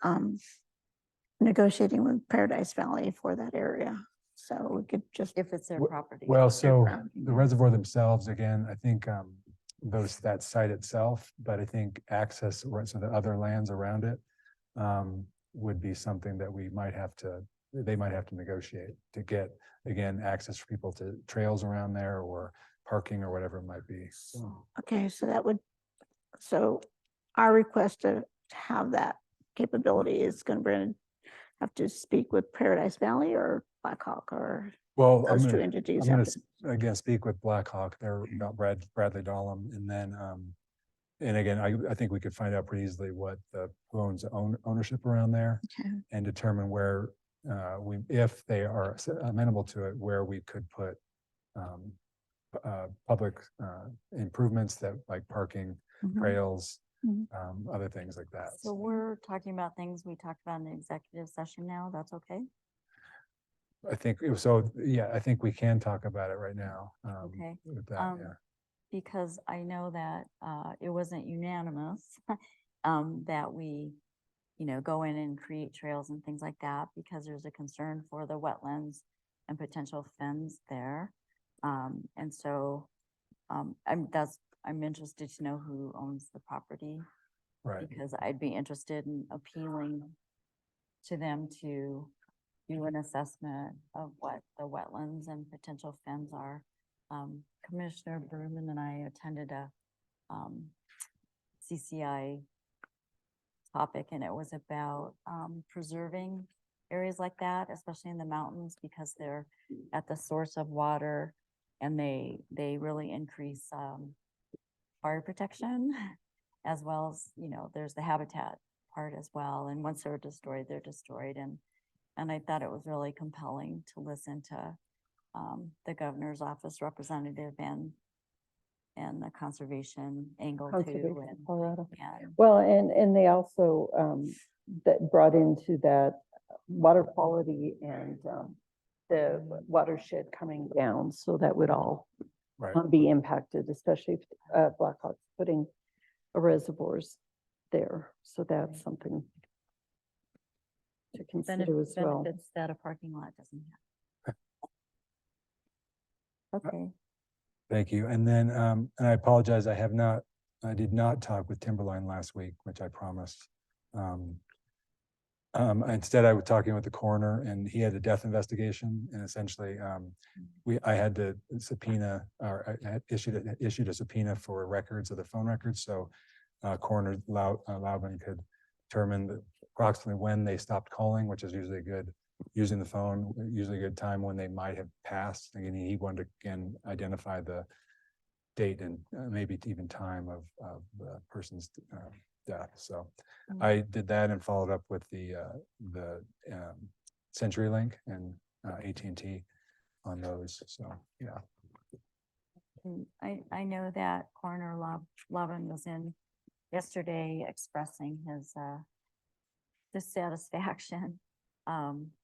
negotiating with Paradise Valley for that area. So we could just. If it's their Wh- property. Well, Their so property, the yeah. reservoir themselves, again, I think that site itself, but I think access, so the other lands around it would be something that they might have to negotiate to get, again, access for people to trails around there or parking or whatever it might be. So, Okay, so our request to have that capability is going to have to speak with Paradise Valley or Blackhawk or well, those two entities. I'm have gonna to- again speak with Blackhawk. They're about Bradley Dahlem, and then and again, I think we could find out pretty easily who owns ownership around there, Okay. and determine where if they are amenable to it, where we could put public improvements that like parking, Mhm. trails, Mhm. other things like that. So we're talking about things we talked about in the executive session now. That's okay? I think so. Yeah, I think we can talk about it right now. Okay. With that, yeah. Because I know that it wasn't unanimous that we, go in and create trails and things like that because there's a concern for the wetlands and potential fins there. And so I'm interested to know who owns the property. Right. Because I'd be interested in appealing to them to do an assessment of what the wetlands and potential fins are. Commissioner Berman and I attended a CCI topic, and it was about preserving areas like that, especially in the mountains, because they're at the source of water and they really increase fire protection as well as, there's the habitat part as well. And once they're destroyed, they're destroyed. And I thought it was really compelling to listen to the governor's office representative and the conservation angle too. Conservation And, Colorado. and Well, and they also that brought into that water quality and the watershed coming down, so that would all be impacted, especially if Blackhawk's putting reservoirs there. So that's something to consider as well. benefits that a parking lot doesn't have. Okay. Thank you. And then, and I apologize, I did not talk with Timberline last week, which I promised. Instead, I was talking with the coroner, and he had a death investigation, and essentially, I had to subpoena, or I had issued a subpoena for records of the phone records, so coroner Loudon could determine approximately when they stopped calling, which is usually using the phone, usually a good time when they might have passed. Again, he wanted to again identify the date and maybe even time of the person's death. So I did that and followed up with the CenturyLink and AT&T on those. So yeah. I know that Coroner Lovin was in yesterday expressing his dissatisfaction.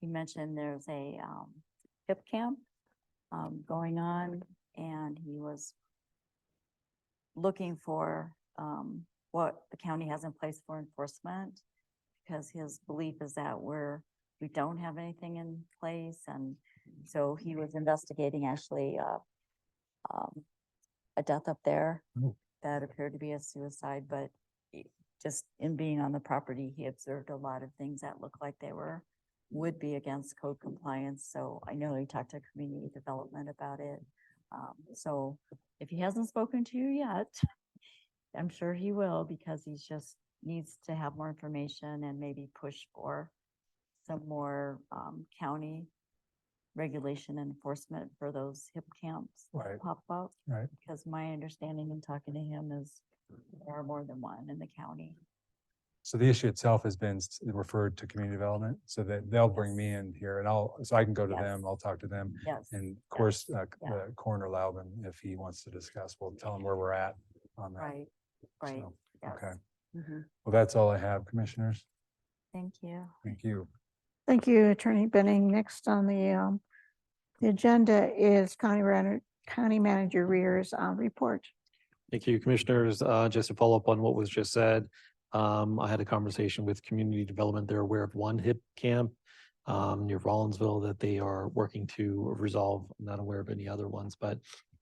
He mentioned there's a hip camp going on, and he was looking for what the county has in place for enforcement, because his belief is that we don't have anything in place. And so he was investigating actually a death up there that appeared to be a suicide, but just in being on the property, he observed a lot of things that looked like they would be against code compliance. So I know he talked to community development about it. So if he hasn't spoken to you yet, I'm sure he will, because he just needs to have more information and maybe push for some more county regulation and enforcement for those hip camps Right. pop up. Right. Because my understanding in talking to him is there are more than one in the county. So the issue itself has been referred to community development, so that they'll bring me in here, and so I can go to them, I'll talk to them. Yes. And of course, the coroner Loudon, if he wants to discuss, we'll tell him where we're at on that. Right. Right. So, Yes. okay. Mhm. Well, that's all I have, commissioners. Thank you. Thank you. Thank you, Attorney Benning. Next on the agenda is County Manager Rear's report. Thank you, commissioners. Just to follow up on what was just said, I had a conversation with community development. They're aware of one hip camp near Rollinsville that they are working to resolve. I'm not aware of any other ones, but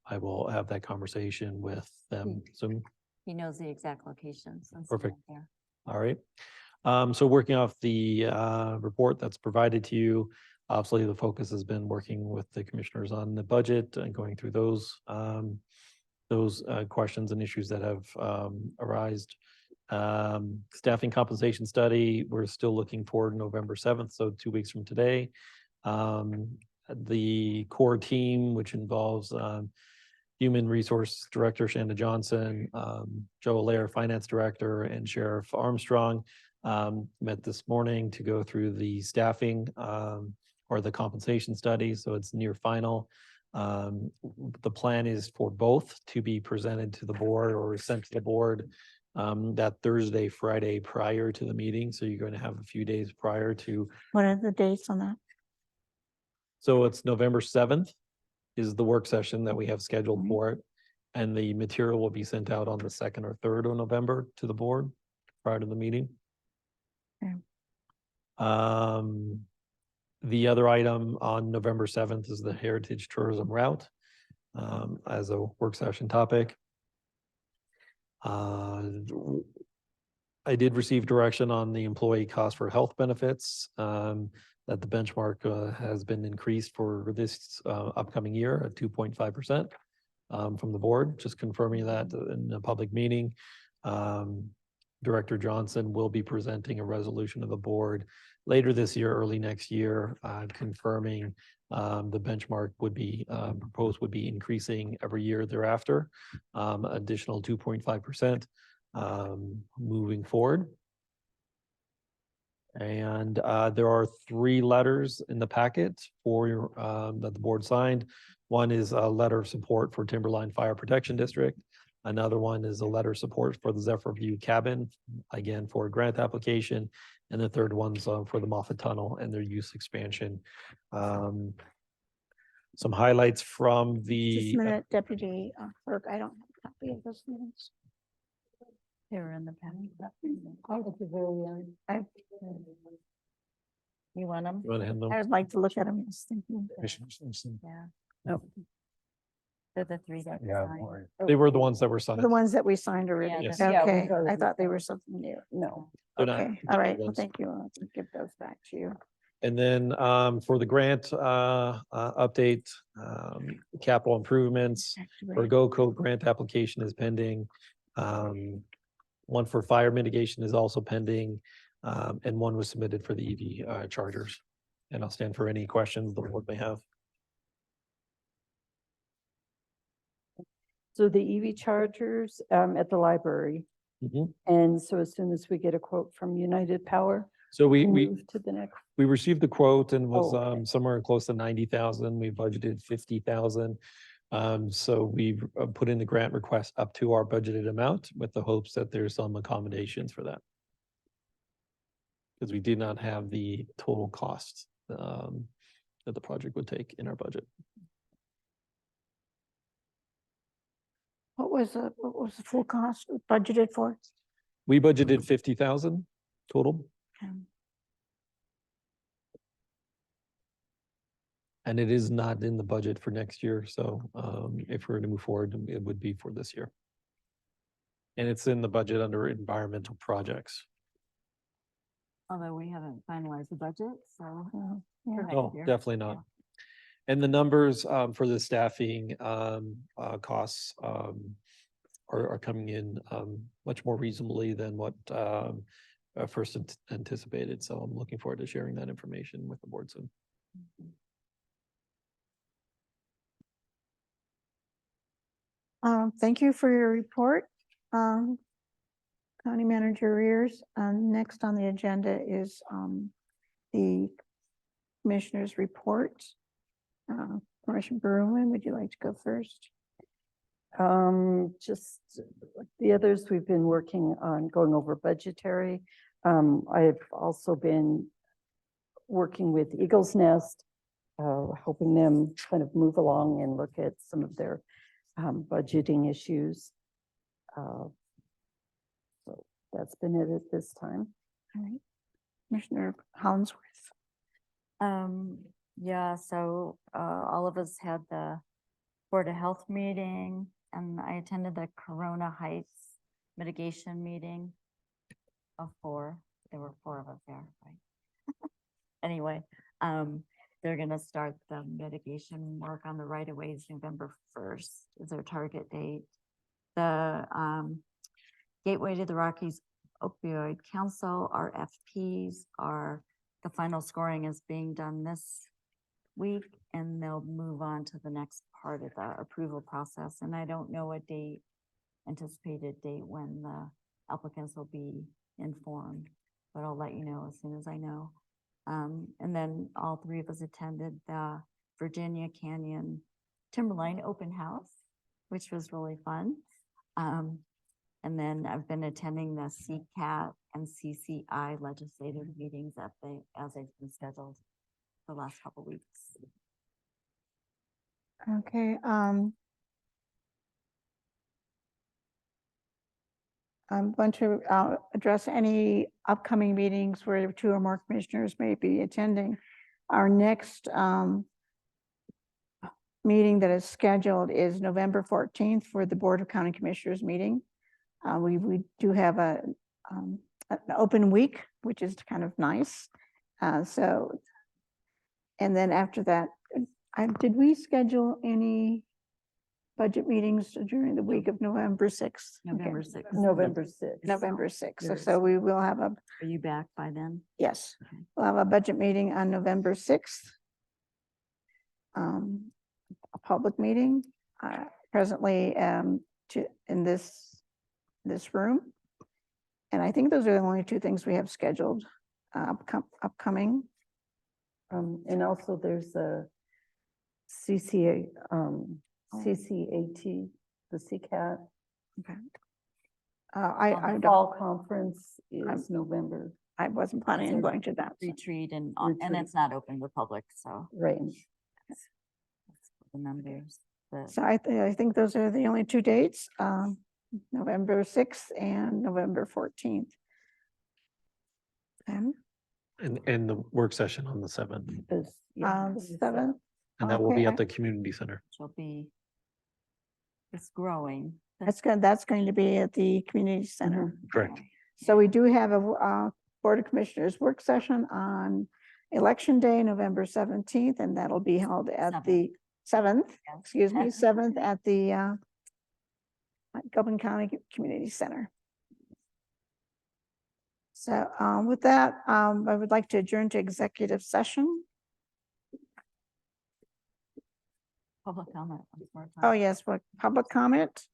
I will have that conversation with them soon. He knows the exact locations. Perfect. There. All right. So working off the report that's provided to you, obviously the focus has been working with the commissioners on the budget and going through those questions and issues that have arisen. Staffing compensation study, we're still looking forward November 7th, so 2 weeks from today. The core team, which involves Human Resource Director Shanda Johnson, Joe Allaire, Finance Director, and Sheriff Armstrong, met this morning to go through the staffing or the compensation study. So it's near final. The plan is for both to be presented to the board or sent to the board that Thursday, Friday prior to the meeting. So you're going to have a few days prior to. What are the dates on that? So it's November 7th is the work session that we have scheduled for it. And the material will be sent out on the 2nd or 3rd of November to the board prior to the meeting. The other item on November 7th is the Heritage Tourism Route as a work session topic. I did receive direction on the employee cost for health benefits, that the benchmark has been increased for this upcoming year at 2.5% from the board, just confirming that in a public meeting. Director Johnson will be presenting a resolution to the board later this year, early next year, confirming the benchmark would be proposed would be increasing every year thereafter, additional 2.5% moving forward. And there are 3 letters in the packet for your that the board signed. One is a letter of support for Timberline Fire Protection District. Another one is a letter of support for the Zephyr View Cabin, again, for a grant application. And the third one's for the Moffett Tunnel and their use expansion. Some highlights from the. Just a minute, Deputy Clerk, I don't have a copy of those minutes. They were in the pen. You want them? You want to hand them? I would like to look at them. Just thinking. Yeah. Oh, They're the 3 that. we Yeah, signed. or- They were the ones that were signed. the ones that we signed already. Yes. Yeah, we Okay, voted. I thought they were something new. No. They're not Okay, all right. Well, ones. thank you. I'll give those back to you. And then for the grant update, capital improvements for GoCo grant application is pending. One for fire mitigation is also pending, and one was submitted for the EV chargers. And I'll stand for any questions the board may have. So the EV chargers at the library. Mhm. And so as soon as we get a quote from United Power, So we move to the next. we received the quote and was Oh, okay. somewhere close to 90,000. We budgeted 50,000. So we've put in the grant request up to our budgeted amount with the hopes that there's some accommodations for that. Because we did not have the total cost that the project would take in our budget. What was the full cost budgeted for? We budgeted 50,000 total. And it is not in the budget for next year, so if we're to move forward, it would be for this year. And it's in the budget under environmental projects. Although we haven't finalized the budget, so. for next Oh, year. definitely not. And the numbers for the staffing costs are coming in much more reasonably than what first anticipated. So I'm looking forward to sharing that information with the board soon. Thank you for your report. County Manager Rears. Next on the agenda is the Commissioner's report. Commissioner Berwin, would you like to go first? Just like the others, we've been working on going over budgetary. I've also been working with Eagles Nest, helping them kind of move along and look at some of their budgeting issues. So that's been it at this time. All right. Commissioner Hollingsworth. Yeah, so all of us had the Board of Health meeting and I attended the Corona Heights mitigation meeting of 4. There were 4 of us there, right? Anyway, they're gonna start the mitigation work on the right of ways November 1st is their target date. The Gateway to the Rockies Opioid Council, RFPs the final scoring is being done this week and they'll move on to the next part of the approval process. And I don't know a anticipated date when the applicants will be informed, but I'll let you know as soon as I know. And then all 3 of us attended the Virginia Canyon Timberline Open House, which was really fun. And then I've been attending the CCAT and CCI legislative meetings as they've been scheduled the last couple of weeks. Okay. I'm going to address any upcoming meetings where 2 or more commissioners may be attending. Our next meeting that is scheduled is November 14th for the Board of County Commissioners meeting. We do have an open week, which is kind of nice. So, and then after that, did we schedule any budget meetings during the week of November 6th? November 6th. November 6th. November 6th. So, Yes. we will have Are you back by then? yes, we'll have a budget meeting on November 6th. A public meeting, presently in this room. And I think those are the only 2 things we have scheduled upcoming. And also there's a CCA, CCAT, the CCAT. Okay. The fall conference is November. I wasn't planning on going to that. Retreat and Retreat. it's not open to the public, so. Right. that's The members. So I think those are the only 2 dates, November 6th and November 14th. And And the work session on the 7th, 7th. and that will be Okay, at the community center. She'll be, it's growing. That's good. That's going to be at the community center. Correct. So we do have a Board of Commissioners work session on Election Day, November 17th, and that'll be held at the 7th, excuse me, 7th at the Gilpin County Community Center. So with that, I would like to adjourn to executive session. Public comment. once more Oh, time. yes, what, public comment?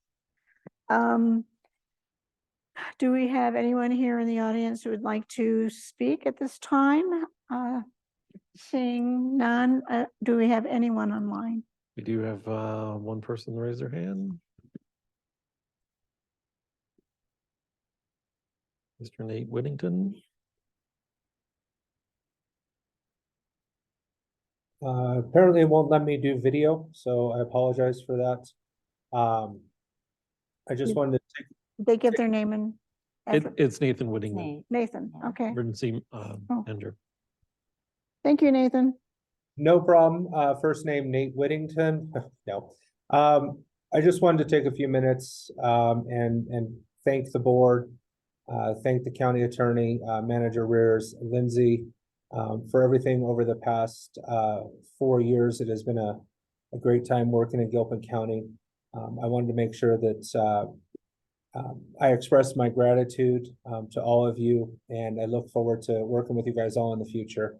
Do we have anyone here in the audience who would like to speak at this time? Seeing none, do we have anyone online? We do have one person raise their hand. Mr. Nate Whittington. Apparently it won't let me do video, so I apologize for that. I just wanted to take, They give their name and It's Nathan Whittington, Nate. Nathan, okay. emergency Oh. manager. Thank you, Nathan. no problem, first name Nate Whittington, no. I just wanted to take a few minutes, and thank the board, thank the county attorney, manager Rears, Lindsay, for everything over the past, 4 years. It has been a great time working in Gilpin County. I wanted to make sure that, I express my gratitude, to all of you, and I look forward to working with you guys all in the future.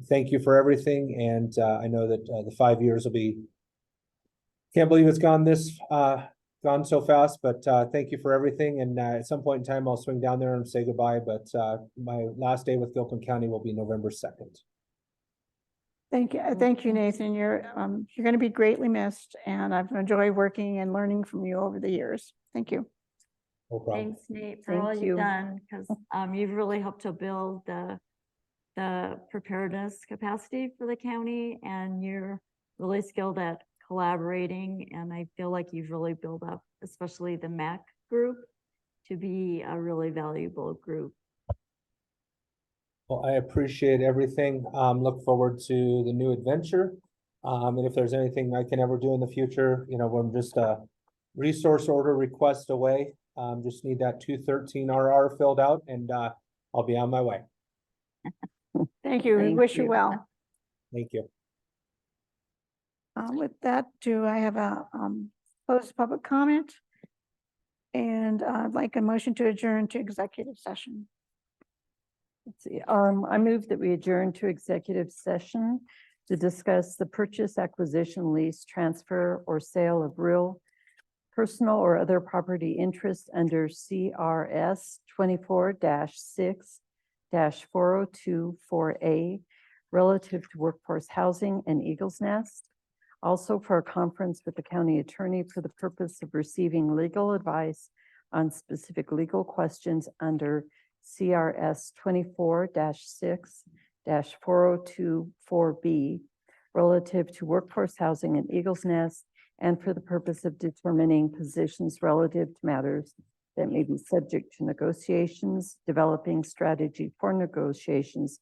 Thank you for everything, and I know that the 5 years will be, can't believe it's gone gone so fast, but thank you for everything, and at some point in time, I'll swing down there and say goodbye, but my last day with Gilpin County will be November 2nd. Thank you, Nathan. You're going to be greatly missed, and I've enjoyed working and learning from you over the years. Thank you. No problem. Thanks, Nate, for all Thank you've you. done, because you've really helped to build the preparedness capacity for the county, and you're really skilled at collaborating, and I feel like you've really built up, especially the MAC group, to be a really valuable group. Well, I appreciate everything. Look forward to the new adventure. And if there's anything I can ever do in the future, I'm just a resource order request away. Just need that 213 RR filled out, and I'll be on my way. Thank you. We Thank wish you you. well. Thank you. With that, do I have a closed public comment? And I'd like a motion to adjourn to executive session. Let's see, I move that we adjourn to executive session to discuss the purchase, acquisition, lease, transfer, or sale of real, personal, or other property interest under CRS 24-6-4024A relative to workforce housing and Eagles Nest. Also for a conference with the county attorney for the purpose of receiving legal advice on specific legal questions under CRS 24-6-4024B relative to workforce housing in Eagles Nest, and for the purpose of determining positions relative to matters that may be subject to negotiations, developing strategy for negotiations,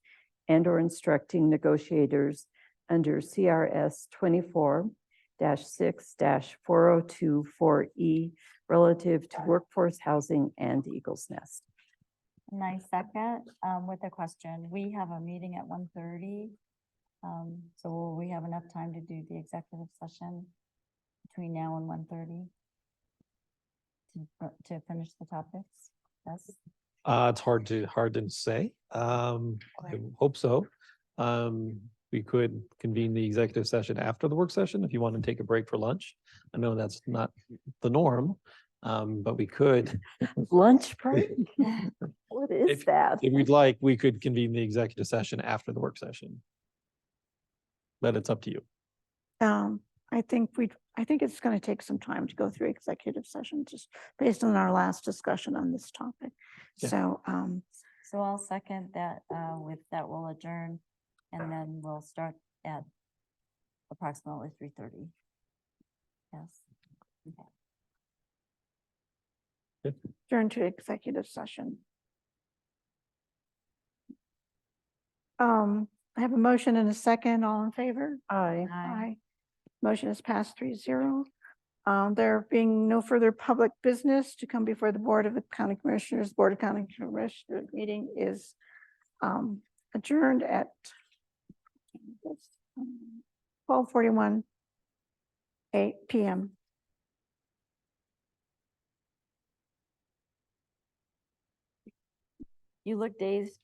and or instructing negotiators under CRS 24-6-4024E relative to workforce housing and Eagles Nest. And I second, with a question. We have a meeting at 1:30. So will we have enough time to do the executive session between now and 1:30? To finish the topics? Yes. It's hard to say. I hope so. We could convene the executive session after the work session if you want to take a break for lunch. I know that's not the norm, but we could. Lunch break? What is that? If we'd like, we could convene the executive session after the work session. But it's up to you. I think it's going to take some time to go through executive session, just based on our last discussion on this topic. Yeah. So, So I'll second that, with that we'll adjourn and then we'll start at approximately 3:30. Yes. Okay. adjourn to executive session. I have a motion and a second. All in favor? Aye. Aye. Motion is passed 3-0. There being no further public business to come before the Board of the County Commissioners, Board of County Commissioners meeting is adjourned at 12:41 p.m. You look dazed.